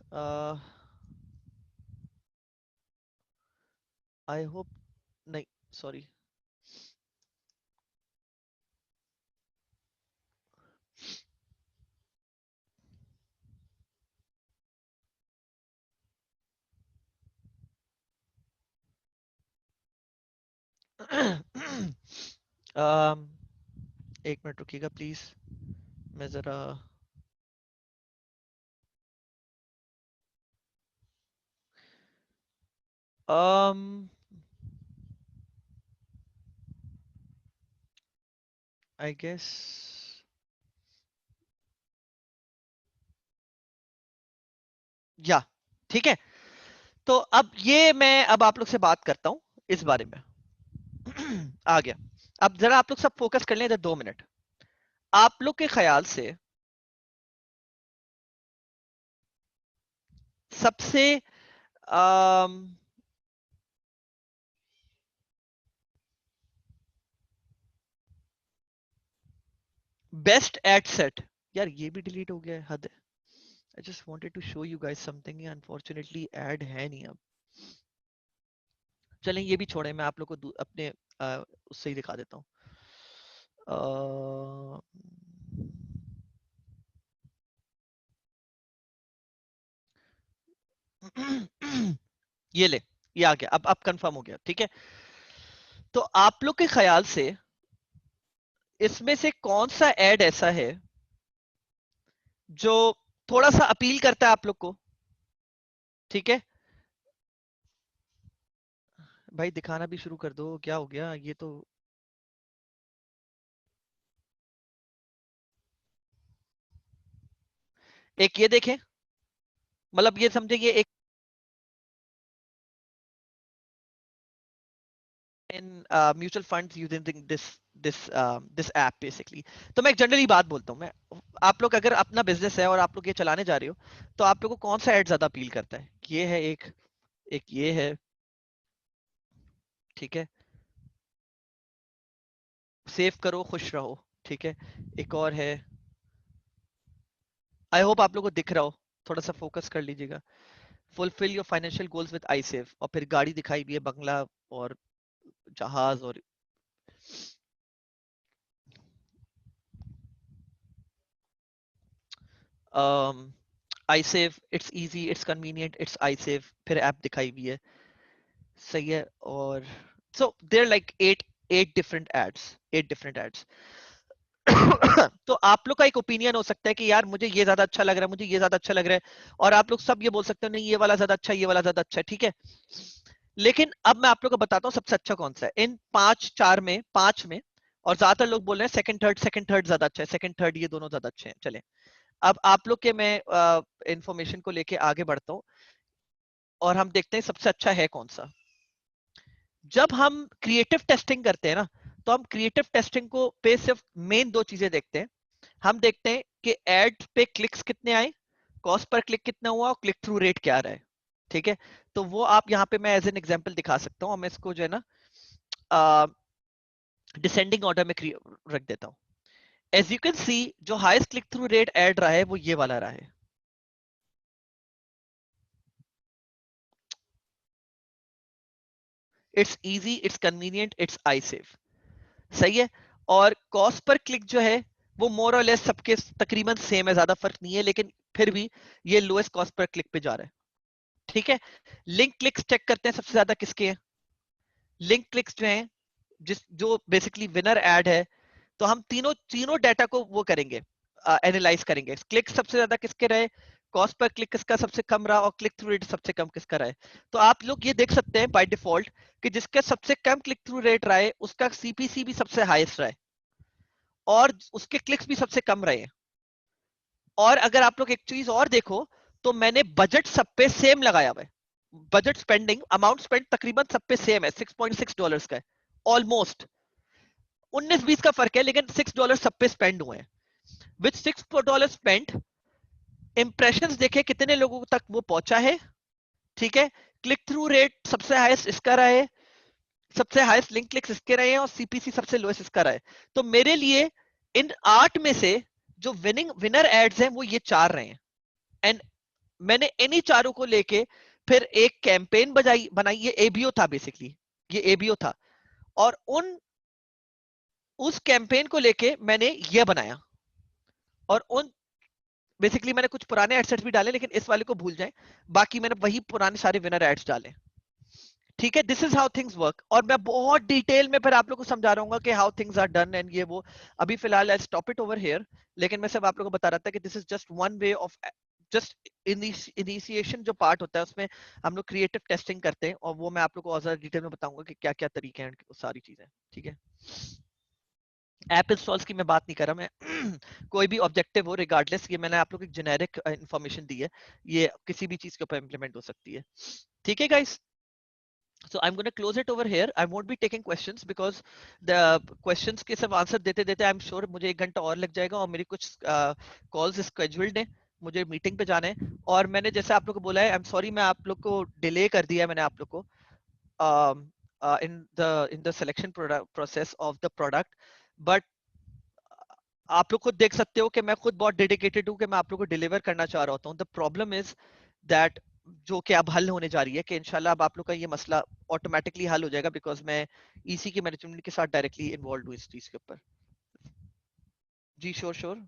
I hope, नहीं सॉरी। um, 1 मिनट रुकिएगा प्लीज, मैं जरा आई गेस या ठीक है। तो अब ये मैं अब आप लोग से बात करता हूं इस बारे में। आ गया। अब जरा आप लोग सब फोकस कर लें इधर 2 मिनट। आप लोग के ख्याल से सबसे बेस्ट एड सेट, यार ये भी डिलीट हो गया है, हद है। I just wanted to show you guys something, unfortunately ad है नहीं अब। चलें ये भी छोड़ें, मैं आप लोग को अपने उससे ही दिखा देता हूँ। ये ले, ये आ गया, अब कंफर्म हो गया। ठीक है। तो आप लोग के ख्याल से इसमें से कौन सा एड ऐसा है जो थोड़ा सा अपील करता है आप लोग को, ठीक है। भाई दिखाना भी शुरू कर दो, क्या हो गया ये तो। एक ये देखें, मतलब ये समझे ये एक in mutual funds using this app basically. तो मैं एक जनरली बात बोलता हूँ मैं, आप लोग अगर अपना बिजनेस है और आप लोग ये चलाने जा रहे हो, तो आप लोग को कौन सा ऐड ज्यादा अपील करता है? ये है एक, एक ये है, ठीक है, सेव करो खुश रहो, ठीक है। एक और है, आई होप आप लोग को दिख रहा हो, थोड़ा सा फोकस कर लीजिएगा। Fulfil your financial goals with I save, और फिर गाड़ी दिखाई भी है, बंगला और जहाज और I save, it's easy, it's convenient, it's I save, फिर ऐप दिखाई भी है, सही है। और so there like eight different ads, eight different ads. तो आप लोग का एक ओपिनियन हो सकता है कि यार मुझे ये ज्यादा अच्छा लग रहा है, मुझे ये ज्यादा अच्छा लग रहा है, और आप लोग सब ये बोल सकते हो नहीं ये वाला ज्यादा अच्छा है, ये वाला ज्यादा अच्छा है, ठीक है। लेकिन अब मैं आप लोग को बताता हूँ सबसे अच्छा कौन सा है इन पांच, चार में, पांच में। और ज्यादातर लोग बोल रहे हैं सेकंड थर्ड ज्यादा अच्छा है, सेकंड थर्ड ये दोनों ज्यादा अच्छे हैं, चले। अब आप लोग के मैं इंफॉर्मेशन को लेके आगे बढ़ता हूँ, और हम देखते हैं सबसे अच्छा है कौन सा। जब हम क्रिएटिव टेस्टिंग करते हैं ना, तो हम क्रिएटिव टेस्टिंग को पे सिर्फ मेन दो चीजें देखते हैं। हम देखते हैं कि एड पे क्लिक्स कितने आए, कॉस्ट पर क्लिक कितना हुआ, और क्लिक थ्रू रेट क्या रहा है, ठीक है। तो वो आप यहाँ पे मैं एज एन एग्जांपल दिखा सकता हूँ, और मैं इसको जो है ना डिसेंडिंग ऑर्डर में रख देता हूँ। एज यू कैन सी, जो highest click through rate ad रहा है वो ये वाला रहा है। It's easy, it's convenient, it's I safe, सही है। और कॉस्ट पर क्लिक जो है वो मोर और लेस सबके तकरीबन सेम है, ज्यादा फर्क नहीं है, लेकिन फिर भी ये लोएस्ट कॉस्ट पर क्लिक पे जा रहा है, ठीक है। लिंक क्लिक्स चेक करते हैं सबसे ज्यादा किसके हैं। लिंक क्लिक्स जो हैं, जिस जो बेसिकली विनर एड है, तो हम तीनों तीनों डाटा को वो करेंगे, एनालाइज करेंगे। क्लिक सबसे ज्यादा किसके रहे, कॉस्ट पर क्लिक किसका सबसे कम रहा, और क्लिक थ्रू रेट सबसे कम किसका रहा है। तो आप लोग ये देख सकते हैं बाय डिफॉल्ट कि जिसका सबसे कम क्लिक थ्रू रेट रहा है उसका सीपीसी भी सबसे हाईएस्ट रहा है, और उसके क्लिक्स भी सबसे कम रहे हैं। और अगर आप लोग एक चीज और देखो, तो मैंने बजट सब पे सेम लगाया हुआ है। बजट स्पेंडिंग अमाउंट स्पेंड तकरीबन सब पे सेम है, $6.6 का है, ऑलमोस्ट 19-20 का फर्क है, लेकिन $6 सब पे स्पेंड हुए हैं। विथ $6 स्पेंड, इंप्रेशंस देखे कितने लोगों तक वो पहुंचा है, ठीक है। क्लिक थ्रू रेट सबसे हाईएस्ट इसका रहा है, सबसे हाईएस्ट लिंक क्लिक्स इसके रहे हैं, और सीपीसी सबसे लोएस्ट इसका रहा है। तो मेरे लिए इन 8 में से जो विनर एड्स हैं वो ये चार रहे हैं। एंड मैंने इन्हीं चारों को लेके फिर एक कैंपेन बनाई, ये एबीओ था बेसिकली, ये एबीओ था। और उन उस कैंपेन को लेके मैंने ये बनाया, और उन बेसिकली मैंने कुछ पुराने एडसेट्स भी डाले, लेकिन इस वाले को भूल जाएं, बाकी मैंने वही पुराने सारे विनर एड्स डाले, ठीक है। This is how things work, और मैं बहुत डिटेल में फिर आप लोग को समझा रहा हूँ कि how things are done and ये वो। अभी फिलहाल I stop it over here, लेकिन मैं सब आप लोग को बता रहा था कि this is just one way of, just initiation जो पार्ट होता है उसमें हम लोग क्रिएटिव टेस्टिंग करते हैं, और वो मैं आप लोग को और ज्यादा डिटेल में बताऊंगा कि क्या क्या तरीके हैं, सारी चीजें, ठीक है। ऐप इंस्टॉल्स की मैं बात नहीं कर रहा, मैं कोई भी ऑब्जेक्टिव हो रिगार्डलेस, ये मैंने आप लोग को एक जेनेरिक इंफॉर्मेशन दी है, ये किसी भी चीज के ऊपर इंप्लीमेंट हो सकती है, ठीक है guys. So I'm going to close it over here. I won't be taking questions because the questions के सब आंसर देते देते I'm sure मुझे 1 घंटा और लग जाएगा, और मेरी कुछ कॉल्स स्केड्यूल्ड हैं, मुझे मीटिंग पे जाना है। और मैंने जैसे आप लोग को बोला है, आई एम सॉरी मैं आप लोग को डिले कर दिया है, मैंने आप लोग को in the selection process of the product. But आप लोग खुद देख सकते हो कि मैं खुद बहुत डेडिकेटेड हूँ कि मैं आप लोग को डिलीवर करना चाह रहा होता हूँ। द प्रॉब्लम इज दैट, जो कि अब हल होने जा रही है, कि इंशाल्लाह अब आप लोग का ये मसला ऑटोमेटिकली हल हो जाएगा, बिकॉज मैं ईसी के मैनेजमेंट के साथ डायरेक्टली इन्वॉल्व हूँ इस चीज के ऊपर। जी श्योर श्योर।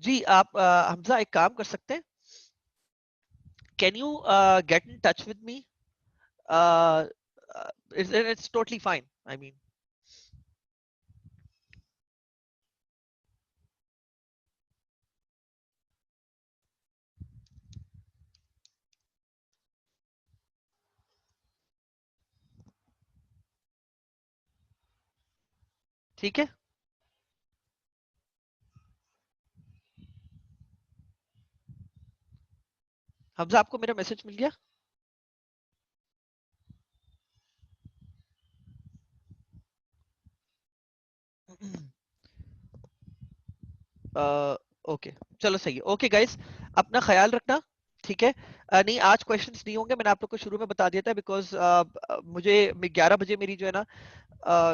जी आप हमजा एक काम कर सकते हैं, can you get in touch with me, it's totally fine, I mean. ठीक है, हमजा आपको मेरा मैसेज मिल गया? ओके, चलो सही है। ओके गाइस, अपना ख्याल रखना, ठीक है। नहीं आज क्वेश्चंस नहीं होंगे, मैंने आप लोग को शुरू में बता दिया था, बिकॉज मुझे 11 बजे मेरी जो है ना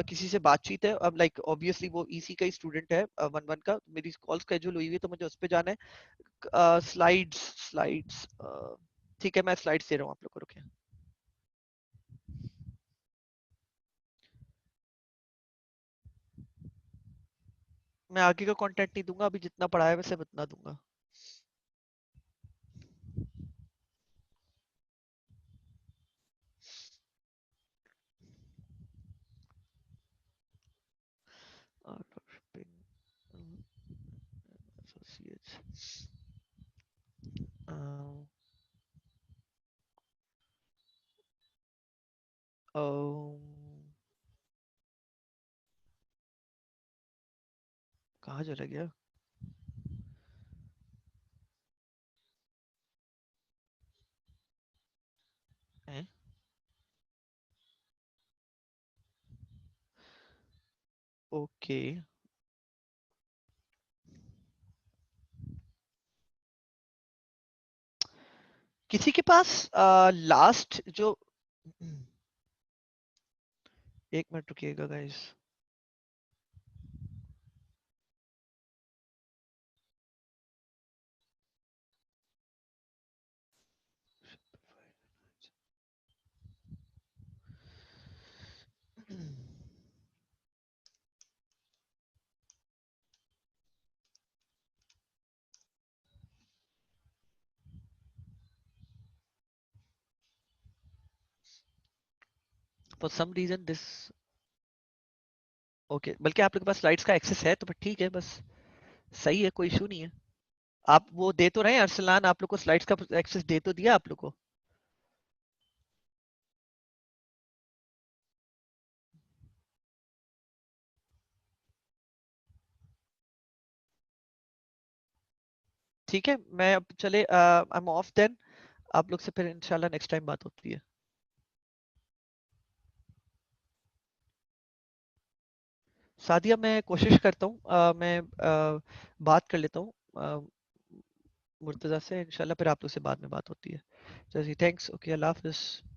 किसी से बातचीत है। अब लाइक ऑब्वियसली वो ईसी का ही स्टूडेंट है, 1-1 का, मेरी कॉल स्केड्यूल हुई हुई है, तो मुझे उस पर जाना है। स्लाइड्स स्लाइड्स ठीक है, मैं स्लाइड्स दे रहा हूँ आप लोग को, रुके। मैं आगे का कंटेंट नहीं दूंगा, अभी जितना पढ़ा है वैसे उतना दूंगा। Art of shipping, associates, uh, um, कहाँ चला गया? हैं? ओके, किसी के पास लास्ट जो, एक मिनट रुकिएगा guys. For some reason this, okay, बल्कि आप लोग के पास स्लाइड्स का एक्सेस है तो फिर ठीक है, बस सही है, कोई इशू नहीं है। आप वो दे तो रहे हैं, अरसलान आप लोग को स्लाइड्स का एक्सेस दे तो दिया आप लोग को? ठीक है, मैं अब चले, आई एम ऑफ देन। आप लोग से फिर इंशाल्लाह नेक्स्ट टाइम बात होती है। सादिया मैं कोशिश करता हूँ, मैं बात कर लेता हूँ मुर्तज़ा से, इंशाल्लाह फिर आप लोग से बाद में बात होती है। चलिए थैंक्स, ओके, अल्लाह हाफिज़।